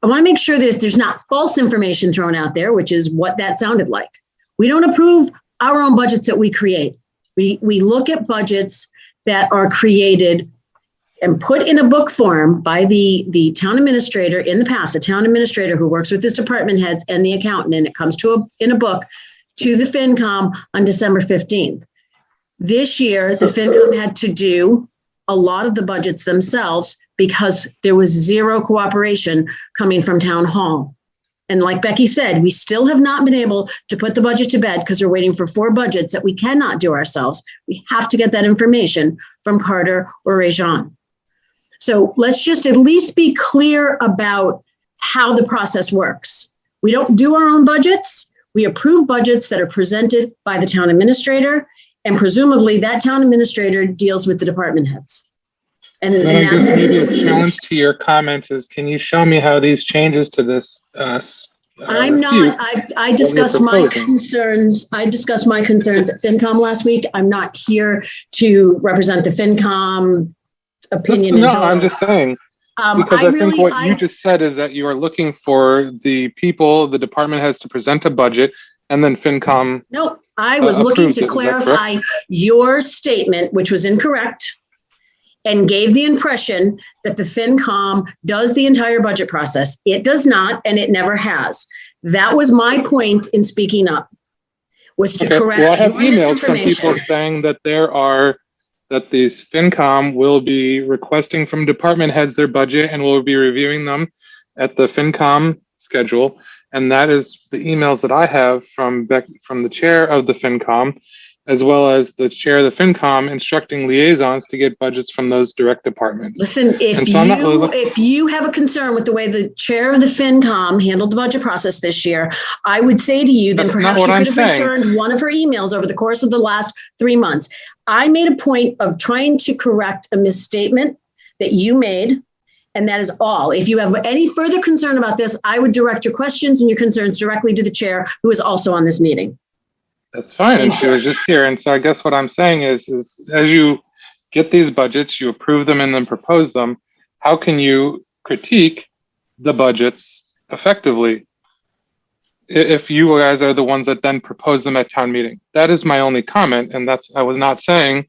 I want to make sure there's not false information thrown out there, which is what that sounded like. We don't approve our own budgets that we create. We look at budgets that are created and put in a book form by the town administrator in the past, a town administrator who works with his department heads and the accountant, and it comes to in a book to the FinCom on December 15th. This year, the FinCom had to do a lot of the budgets themselves because there was zero cooperation coming from town hall. And like Becky said, we still have not been able to put the budget to bed because we're waiting for 4 budgets that we cannot do ourselves. We have to get that information from Carter or Rajan. So let's just at least be clear about how the process works. We don't do our own budgets. We approve budgets that are presented by the town administrator, and presumably that town administrator deals with the department heads. And then I guess maybe a challenge to your comments is, can you show me how these changes to this? I'm not, I discussed my concerns. I discussed my concerns at FinCom last week. I'm not here to represent the FinCom opinion. No, I'm just saying, because I think what you just said is that you are looking for the people, the department heads to present a budget, and then FinCom. No, I was looking to clarify your statement, which was incorrect, and gave the impression that the FinCom does the entire budget process. It does not, and it never has. That was my point in speaking up, was to correct well, I have emails from people saying that that the FinCom will be requesting from department heads their budget and will be reviewing them at the FinCom schedule. And that is the emails that I have from the chair of the FinCom, as well as the chair of the FinCom instructing liaisons to get budgets from those direct departments. Listen, if you have a concern with the way the chair of the FinCom handled the budget process this year, I would say to you, then perhaps you could have returned one of her emails over the course of the last 3 months. I made a point of trying to correct a misstatement that you made, and that is all. If you have any further concern about this, I would direct your questions and your concerns directly to the chair, who is also on this meeting. That's fine, and she was just here. And so I guess what I'm saying is as you get these budgets, you approve them and then propose them, how can you critique the budgets effectively if you guys are the ones that then propose them at town meeting? That is my only comment, and I was not saying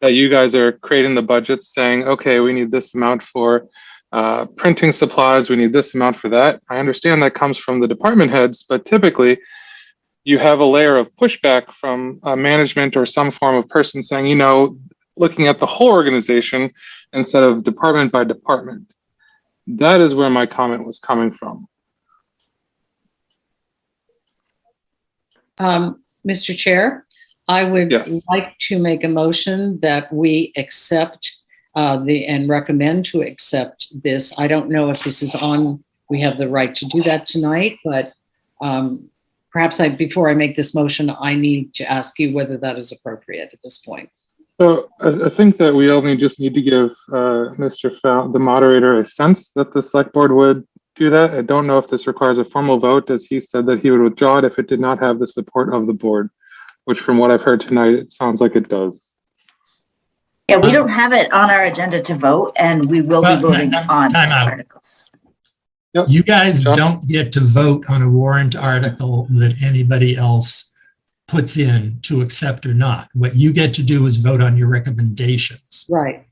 that you guys are creating the budgets saying, okay, we need this amount for printing supplies, we need this amount for that. I understand that comes from the department heads, but typically you have a layer of pushback from management or some form of person saying, looking at the whole organization instead of department by department. That is where my comment was coming from. Mr. Chair, I would like to make a motion that we accept and recommend to accept this. I don't know if this is on, we have the right to do that tonight, but perhaps before I make this motion, I need to ask you whether that is appropriate at this point. So I think that we only just need to give the moderator a sense that the select board would do that. I don't know if this requires a formal vote, as he said that he would withdraw it if it did not have the support of the board, which from what I've heard tonight, it sounds like it does. Yeah, we don't have it on our agenda to vote, and we will be voting on articles. Yep. You guys don't get to vote on a warrant article that anybody else puts in to accept or not. What you get to do is vote on your recommendations. Right.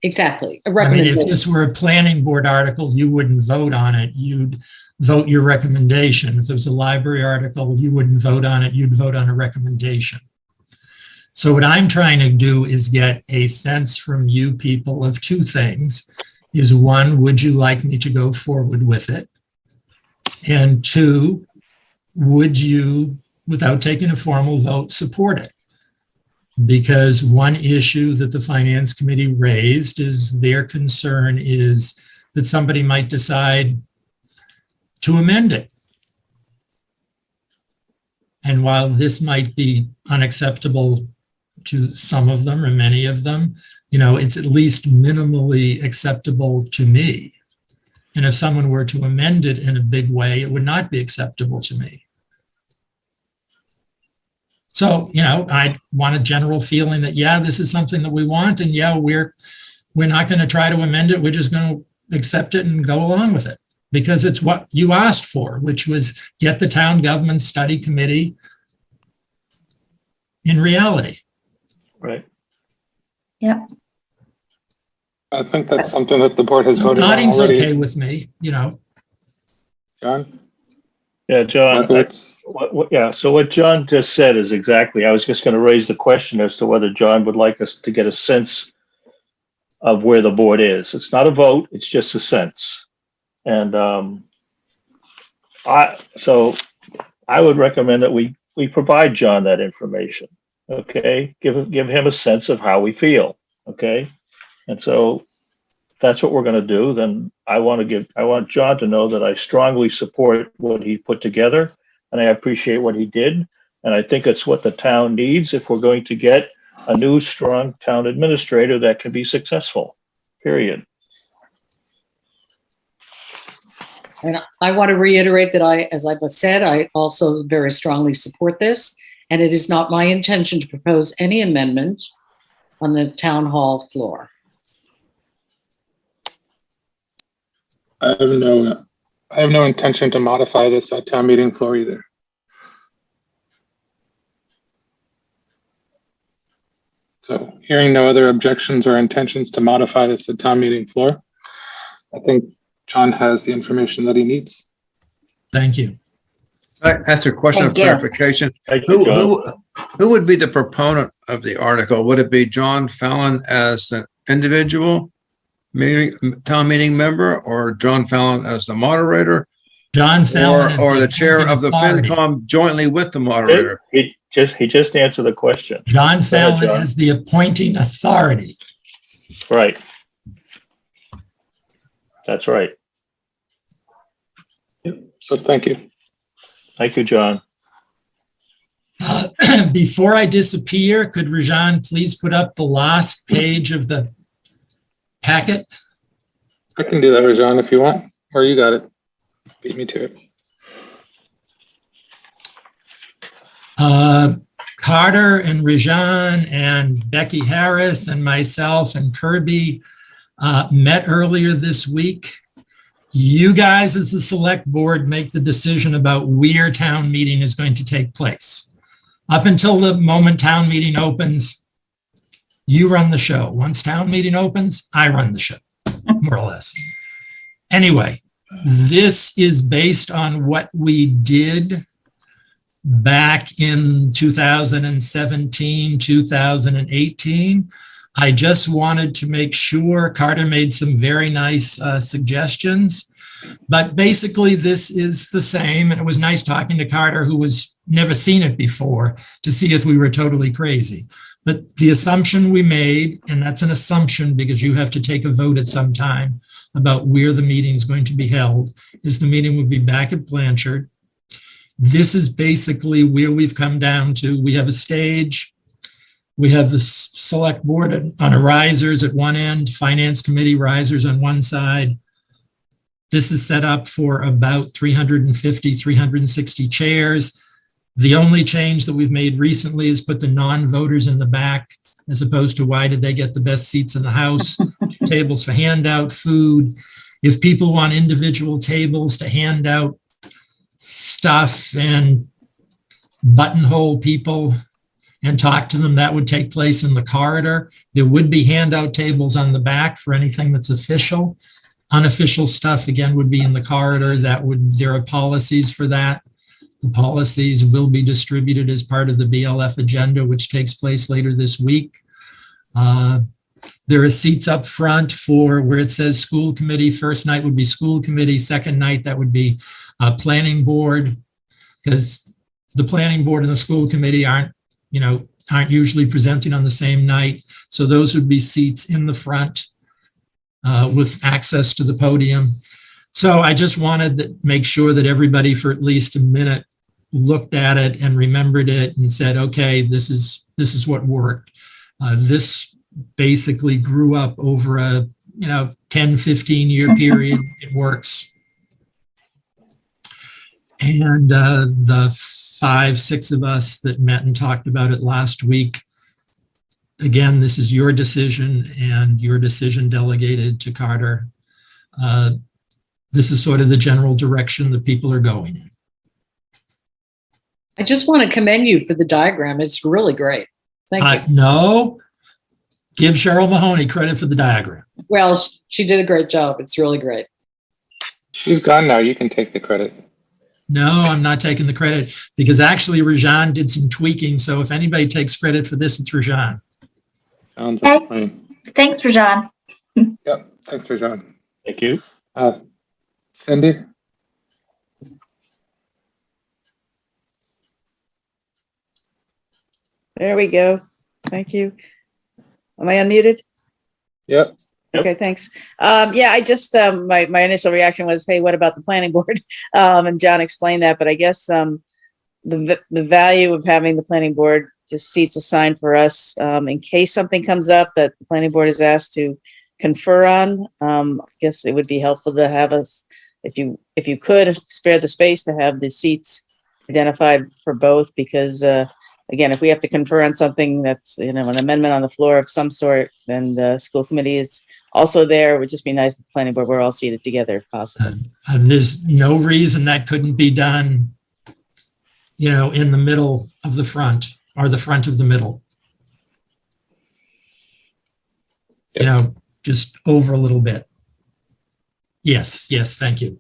Exactly. I mean, if this were a planning board article, you wouldn't vote on it. You'd vote your recommendation. If it was a library article, you wouldn't vote on it. You'd vote on a recommendation. So what I'm trying to do is get a sense from you people of 2 things. Is 1, would you like me to go forward with it? And 2, would you, without taking a formal vote, support it? Because one issue that the Finance Committee raised is their concern is that somebody might decide to amend it. And while this might be unacceptable to some of them or many of them, it's at least minimally acceptable to me. And if someone were to amend it in a big way, it would not be acceptable to me. So, I want a general feeling that, this is something that we want. And we're not going to try to amend it. We're just going to accept it and go along with it because it's what you asked for, which was get the town government study committee in reality. Right. Yeah. I think that's something that the board has voted on Nodding's already. okay with me, you know. John? Yeah, John. Markowitz? Yeah, so what John just said is exactly, I was just going to raise the question as to whether John would like us to get a sense of where the board is. It's not a vote, it's just a sense. And I would recommend that we provide John that information. Okay, give him a sense of how we feel. Okay, and so if that's what we're going to do, then I want John to know that I strongly support what he put together, and I appreciate what he did, and I think it's what the town needs if we're going to get a new, strong town administrator that can be successful. Period. And I want to reiterate that as I said, I also very strongly support this. And it is not my intention to propose any amendment on the town hall floor. I have no intention to modify this at town meeting floor either. So hearing no other objections or intentions to modify this at town meeting floor, I think John has the information that he needs. Thank you. I asked a question of clarification. Who would be the proponent of the article? Would it be John Fallon as an individual town meeting member, or John Fallon as the moderator? John Fallon or the chair of the FinCom jointly with the moderator? He just answered the question. John Fallon is the appointing authority. Right. That's right. So thank you. Thank you, John. Before I disappear, could Rajan please put up the last page of the packet? I can do that, Rajan, if you want, or you got it. Beat me to it. Carter and Rajan and Becky Harris and myself and Kirby met earlier this week. You guys as the select board make the decision about where town meeting is going to take place. Up until the moment town meeting opens, you run the show. Once town meeting opens, I run the show, more or less. Anyway, this is based on what we did back in 2017, 2018. I just wanted to make sure. Carter made some very nice suggestions, but basically this is the same. And it was nice talking to Carter, who was never seen it before, to see if we were totally crazy. But the assumption we made, and that's an assumption because you have to take a vote at some time about where the meeting is going to be held, is the meeting will be back at Blanchard. This is basically where we've come down to. We have a stage. We have the select board on a risers at one end, finance committee risers on one side. This is set up for about 350, 360 chairs. The only change that we've made recently is put the non-voters in the back, as opposed to why did they get the best seats in the house? Tables for handout food. If people want individual tables to hand out stuff and buttonhole people and talk to them, that would take place in the corridor. There would be handout tables on the back for anything that's official. Unofficial stuff, again, would be in the corridor. There are policies for that. The policies will be distributed as part of the BLF agenda, which takes place later this week. There are seats up front for where it says school committee. First night would be school committee. Second night, that would be planning board, because the planning board and the school committee aren't usually presenting on the same night. So those would be seats in the front with access to the podium. So I just wanted to make sure that everybody for at least a minute looked at it and remembered it and said, okay, this is what worked. This basically grew up over a 10, 15 year period. It works. And the 5, 6 of us that met and talked about it last week, again, this is your decision and your decision delegated to Carter. This is sort of the general direction that people are going in. I just want to commend you for the diagram. It's really great. Thank you. No, Give Cheryl Mahoney credit for the diagram. Well, she did a great job. It's really great. She's gone now. You can take the credit. No, I'm not taking the credit because actually Rajan did some tweaking. So if anybody takes credit for this, it's Rajan. Sounds like a plan. Thanks, Rajan. Yep. Thanks, Rajan. Thank you. Cindy? There we go. Thank you. Am I unmuted? Yep. Okay, thanks. Yeah, I just, my initial reaction was, hey, what about the planning board? And John explained that, but I guess the value of having the planning board, just seats assigned for us in case something comes up that the planning board is asked to confer on. I guess it would be helpful to have us, if you could spare the space to have the seats identified for both, because again, if we have to confer on something that's, an amendment on the floor of some sort, then the school committee is also there. It would just be nice if the planning board were all seated together if possible. There's no reason that couldn't be done, in the middle of the front or the front of the middle. Just over a little bit. Yes, thank you.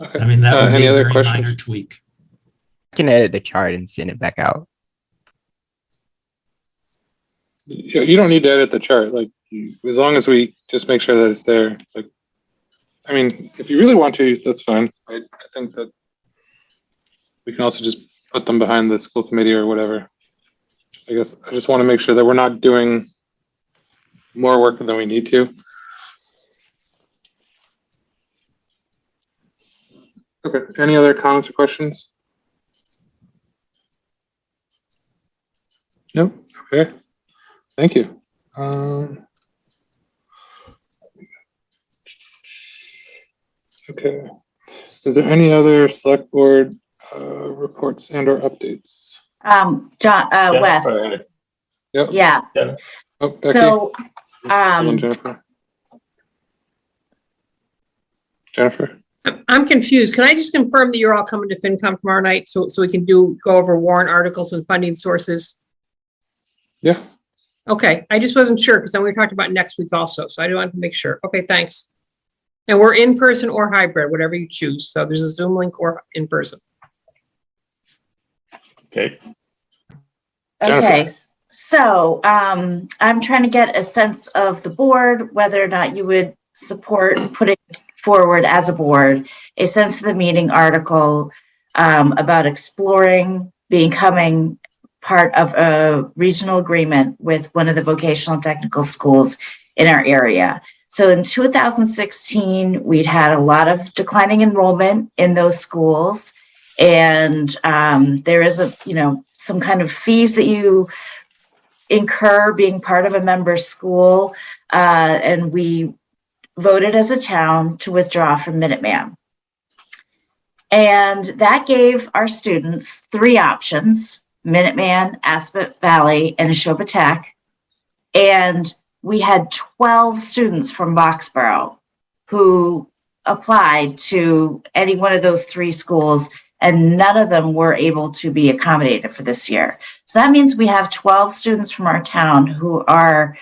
Okay. I mean, that would be any a other very questions? minor tweak. You can edit the chart and send it back out. You don't need to edit the chart. As long as we just make sure that it's there. If you really want to, that's fine. I think that we can also just put them behind the school committee or whatever. I guess I just want to make sure that we're not doing more work than we need to. Okay. Any other comments or questions? Nope. Okay. Thank you. Okay. Is there any other select board reports and or updates? John, Wes. Yep. Yeah. Oh, Becky. So, Hold on, Jennifer. I'm confused. Can I just confirm that you're all coming to FinCom tomorrow night so we can go over warrant articles and funding sources? Yeah. Okay, I just wasn't sure because then we talked about next week also, so I wanted to make sure. Okay, thanks. And we're in person or hybrid, whatever you choose. So there's a Zoom link or in person. Okay. Okay, so I'm trying to get a sense of the board, whether or not you would support putting forward as a board a sense of the meeting article about exploring becoming part of a regional agreement with one of the vocational technical schools in our area. So in 2016, we'd had a lot of declining enrollment in those schools. And there is some kind of fees that you incur being part of a member school. And we voted as a town to withdraw from Minuteman. And that gave our students 3 options: Minuteman, Aspet Valley, and Neshoba Tech. And we had 12 students from Boxborough who applied to any one of those 3 schools, and none of them were able to be accommodated for this year. So that means we have 12 students from our town who are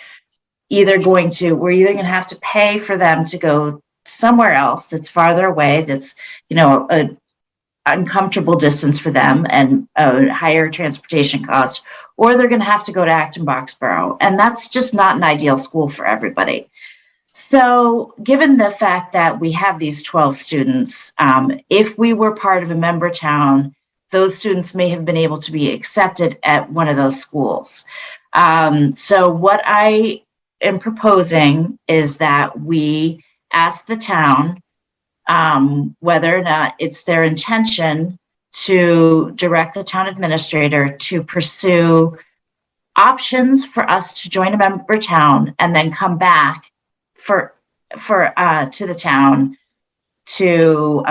we're either going to have to pay for them to go somewhere else that's farther away, that's, an uncomfortable distance for them and a higher transportation cost, or they're going to have to go to Acton Boxborough. And that's just not an ideal school for everybody. So given the fact that we have these 12 students, if we were part of a member town, those students may have been able to be accepted at one of those schools. So what I am proposing is that we ask the town whether or not it's their intention to direct the town administrator to pursue options for us to join a member town and then come back to the town to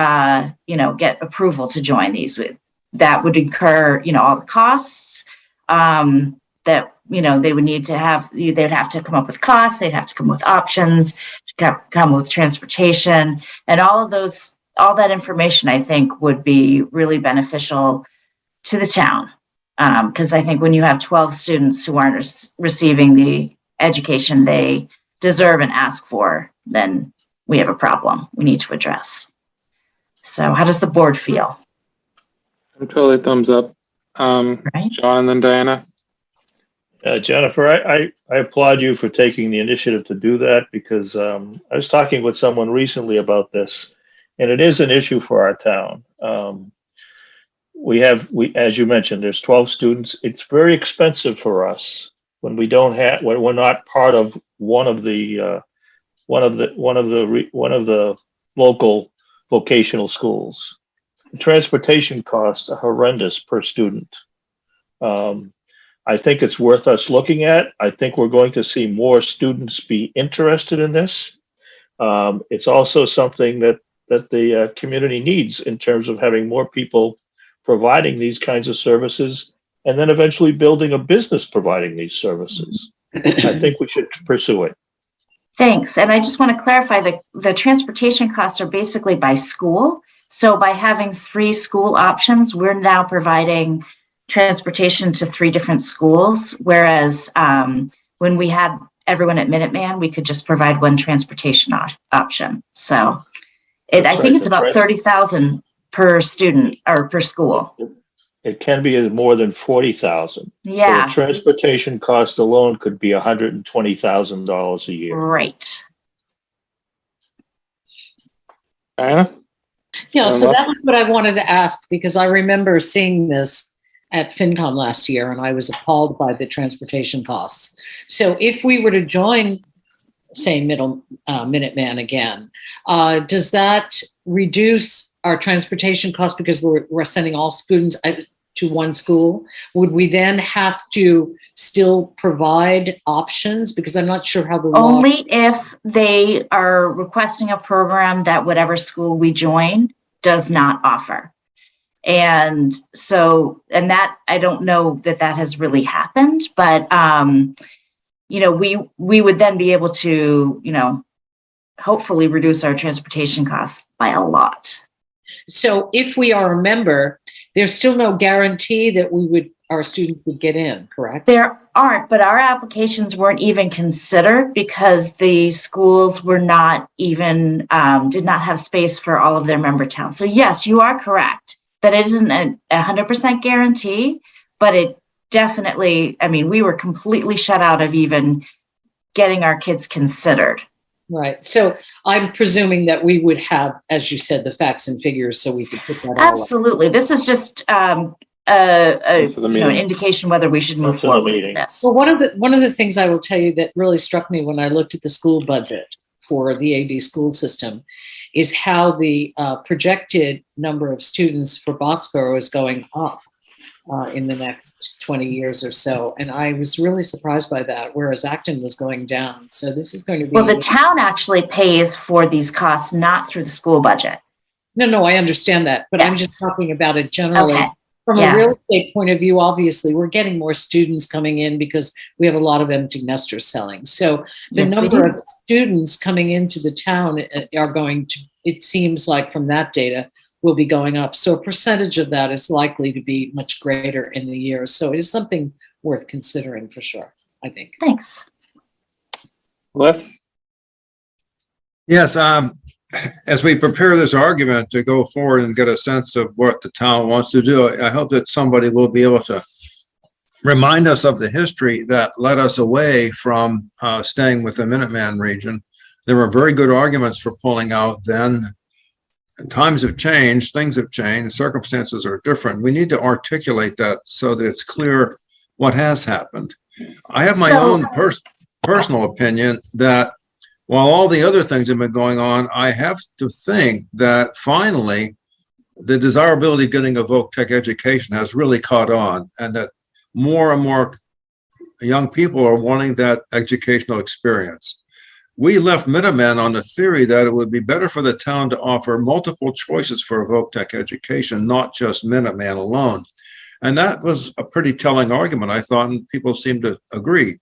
get approval to join these. That would incur all the costs that they would need to have. They'd have to come up with costs, they'd have to come with options, come with transportation, and all that information I think would be really beneficial to the town. Because I think when you have 12 students who aren't receiving the education they deserve and ask for, then we have a problem we need to address. So how does the board feel? I'm totally thumbs up. John and then Diana. Jennifer, I applaud you for taking the initiative to do that, because I was talking with someone recently about this, and it is an issue for our town. We as you mentioned, there's 12 students. It's very expensive for us when we don't have, when we're not part of one of the local vocational schools. Transportation costs are horrendous per student. I think it's worth us looking at. I think we're going to see more students be interested in this. It's also something that the community needs in terms of having more people providing these kinds of services, and then eventually building a business providing these services. I think we should pursue it. Thanks. And I just want to clarify that the transportation costs are basically by school. So by having 3 school options, we're now providing transportation to 3 different schools. Whereas when we had everyone at Minuteman, we could just provide 1 transportation option. So I think it's about $30,000 per student or per school. It can be more than 40,000. Yeah. So the transportation cost alone could be $120,000 a year. Right. Diana? Yeah, so that was what I wanted to ask, because I remember seeing this at FinCom last year, and I was appalled by the transportation costs. So if we were to join, say, Minuteman again, does that reduce our transportation costs because we're sending all students to one school? Would we then have to still provide options? Because I'm not sure how the law. Only if they are requesting a program that whatever school we join does not offer. And so, and that, I don't know that has really happened, but, we would then be able to, hopefully reduce our transportation costs by a lot. So if we are a member, there's still no guarantee that our students would get in, correct? There aren't, but our applications weren't even considered because the schools were not even, did not have space for all of their member towns. So yes, you are correct that it isn't a 100% guarantee, but it definitely, we were completely shut out of even getting our kids considered. Right. So I'm presuming that we would have, as you said, the facts and figures so we could put that all Absolutely. This is just an indication whether we should move forward with this. Well, one of the things I will tell you that really struck me when I looked at the school budget for the AD school system is how the projected number of students for Boxborough is going up in the next 20 years or so. And I was really surprised by that, whereas Acton was going down. So this is going to be... Well, the town actually pays for these costs, not through the school budget. No, I understand that, but I'm just talking about it generally. Okay. From a real estate point of view, obviously, we're getting more students coming in because we have a lot of empty nesters selling. So the number of students coming into the town are going to, it seems like from that data, will be going up. So a percentage of that is likely to be much greater in the years. So it is something worth considering for sure, I think. Thanks. Les? Yes, as we prepare this argument to go forward and get a sense of what the town wants to do, I hope that somebody will be able to remind us of the history that led us away from staying with the Minuteman region. There were very good arguments for pulling out then. Times have changed, things have changed, circumstances are different. We need to articulate that so that it's clear what has happened. I have my own personal opinion that while all the other things have been going on, I have to think that finally the desirability of getting a voc tech education has really caught on, and that more and more young people are wanting that educational experience. We left Minuteman on the theory that it would be better for the town to offer multiple choices for a voc tech education, not just Minuteman alone. And that was a pretty telling argument, I thought, and people seem to agree.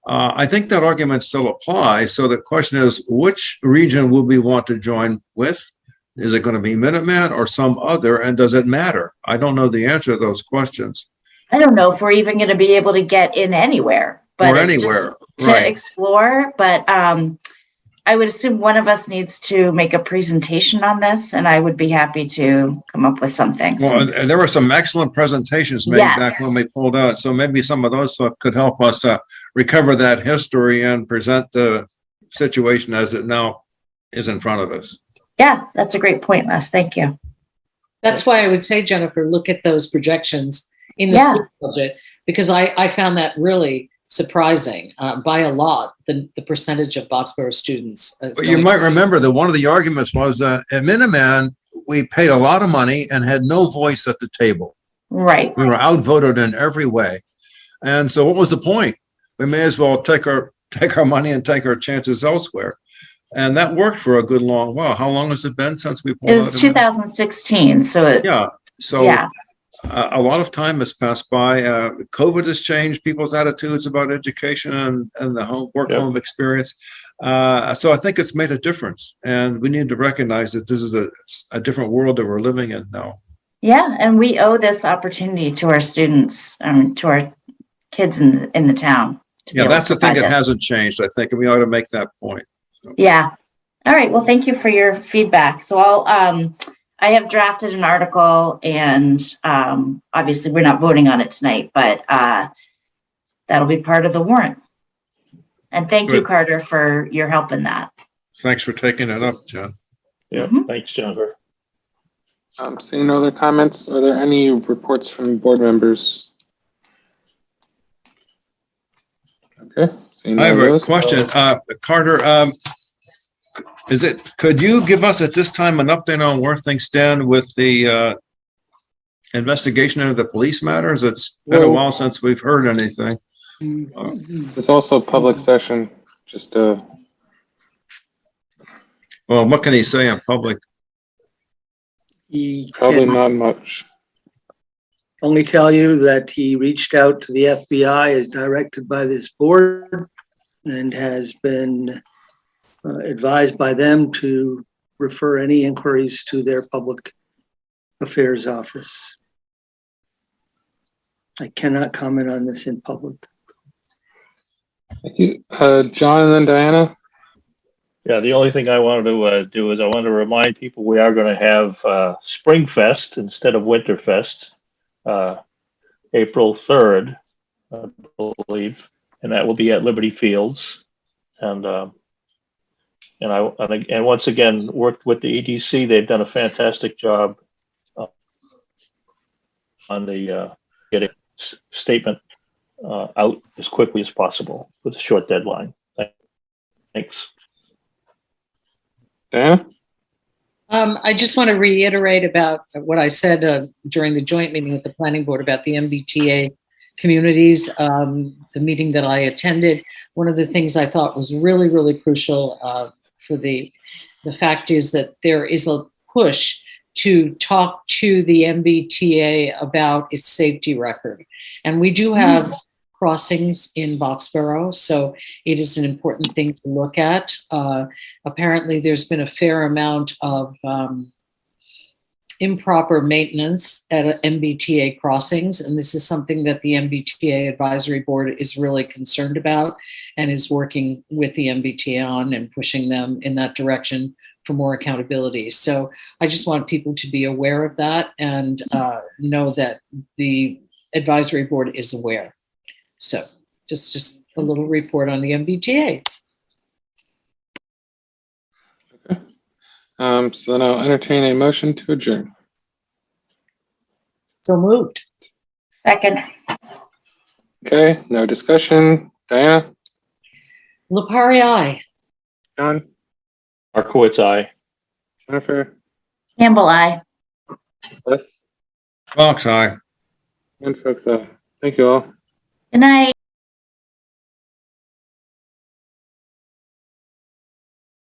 I think that argument still applies. So the question is, which region would we want to join with? Is it going to be Minuteman or some other? And does it matter? I don't know the answer to those questions. I don't know if we're even going to be able to get in anywhere, but Or it's anywhere, just to right. explore. But I would assume one of us needs to make a presentation on this, and I would be happy to come up with something. Well, there were some excellent presentations made Yes. back when we pulled out. So maybe some of those could help us recover that history and present the situation as it now is in front of us. Yeah, that's a great point, Les. Thank you. That's why I would say, Jennifer, look at those projections in the Yeah. school budget, because I found that really surprising by a lot, the percentage of Boxborough students. But you might remember that one of the arguments was that at Minuteman, we paid a lot of money and had no voice at the table. Right. We were outvoted in every way. And so what was the point? We may as well take our money and take our chances elsewhere. And that worked for a good long while. How long has it been since we pulled out? It was 2016. So yeah. So yeah. A lot of time has passed by. COVID has changed people's attitudes about education and the home experience. So I think it's made a difference, and we need to recognize that this is a different world that we're living in now. Yeah, and we owe this opportunity to our students, to our kids in the town. Yeah, that's the thing that hasn't changed, I think, and we ought to make that point. Yeah. All right. Well, thank you for your feedback. So I have drafted an article, and obviously we're not voting on it tonight, but that'll be part of the warrant. And thank you, Carter, for your help in that. Thanks for taking it up, John. Yeah, thanks, Jennifer. Seeing no other comments, are there any reports from board members? Okay. I have a question, Carter. Could you give us at this time an update on where things stand with the investigation into the police matters? It's been a while since we've heard anything. It's also a public session, just well, what can he say in public? He probably can not much. only tell you that he reached out to the FBI as directed by this board and has been advised by them to refer any inquiries to their public affairs office. I cannot comment on this in public. Thank you. John and then Diana. Yeah, the only thing I wanted to do is I want to remind people we are going to have Spring Fest instead of Winter Fest, April 3rd, I believe, and that will be at Liberty Fields. And once again, worked with the EDC. They've done a fantastic job on the getting statement out as quickly as possible with a short deadline. Thanks. Diana? I just want to reiterate about what I said during the joint meeting with the planning board about the MBTA communities, the meeting that I attended. One of the things I thought was really, really crucial for the fact is that there is a push to talk to the MBTA about its safety record. And we do have crossings in Boxborough, so it is an important thing to look at. Apparently, there's been a fair amount of improper maintenance at MBTA crossings, and this is something that the MBTA Advisory Board is really concerned about and is working with the MBTA on and pushing them in that direction for more accountability. So I just want people to be aware of that and know that the Advisory Board is aware. So just a little report on the MBTA. So then I'll entertain a motion to adjourn. So moved. Second. Okay, no discussion. Diana? Lepari, aye. John? Markowitz, aye. Jennifer? Campbell, aye. Les? Fox, aye. And folks, aye. Thank you all. Good night.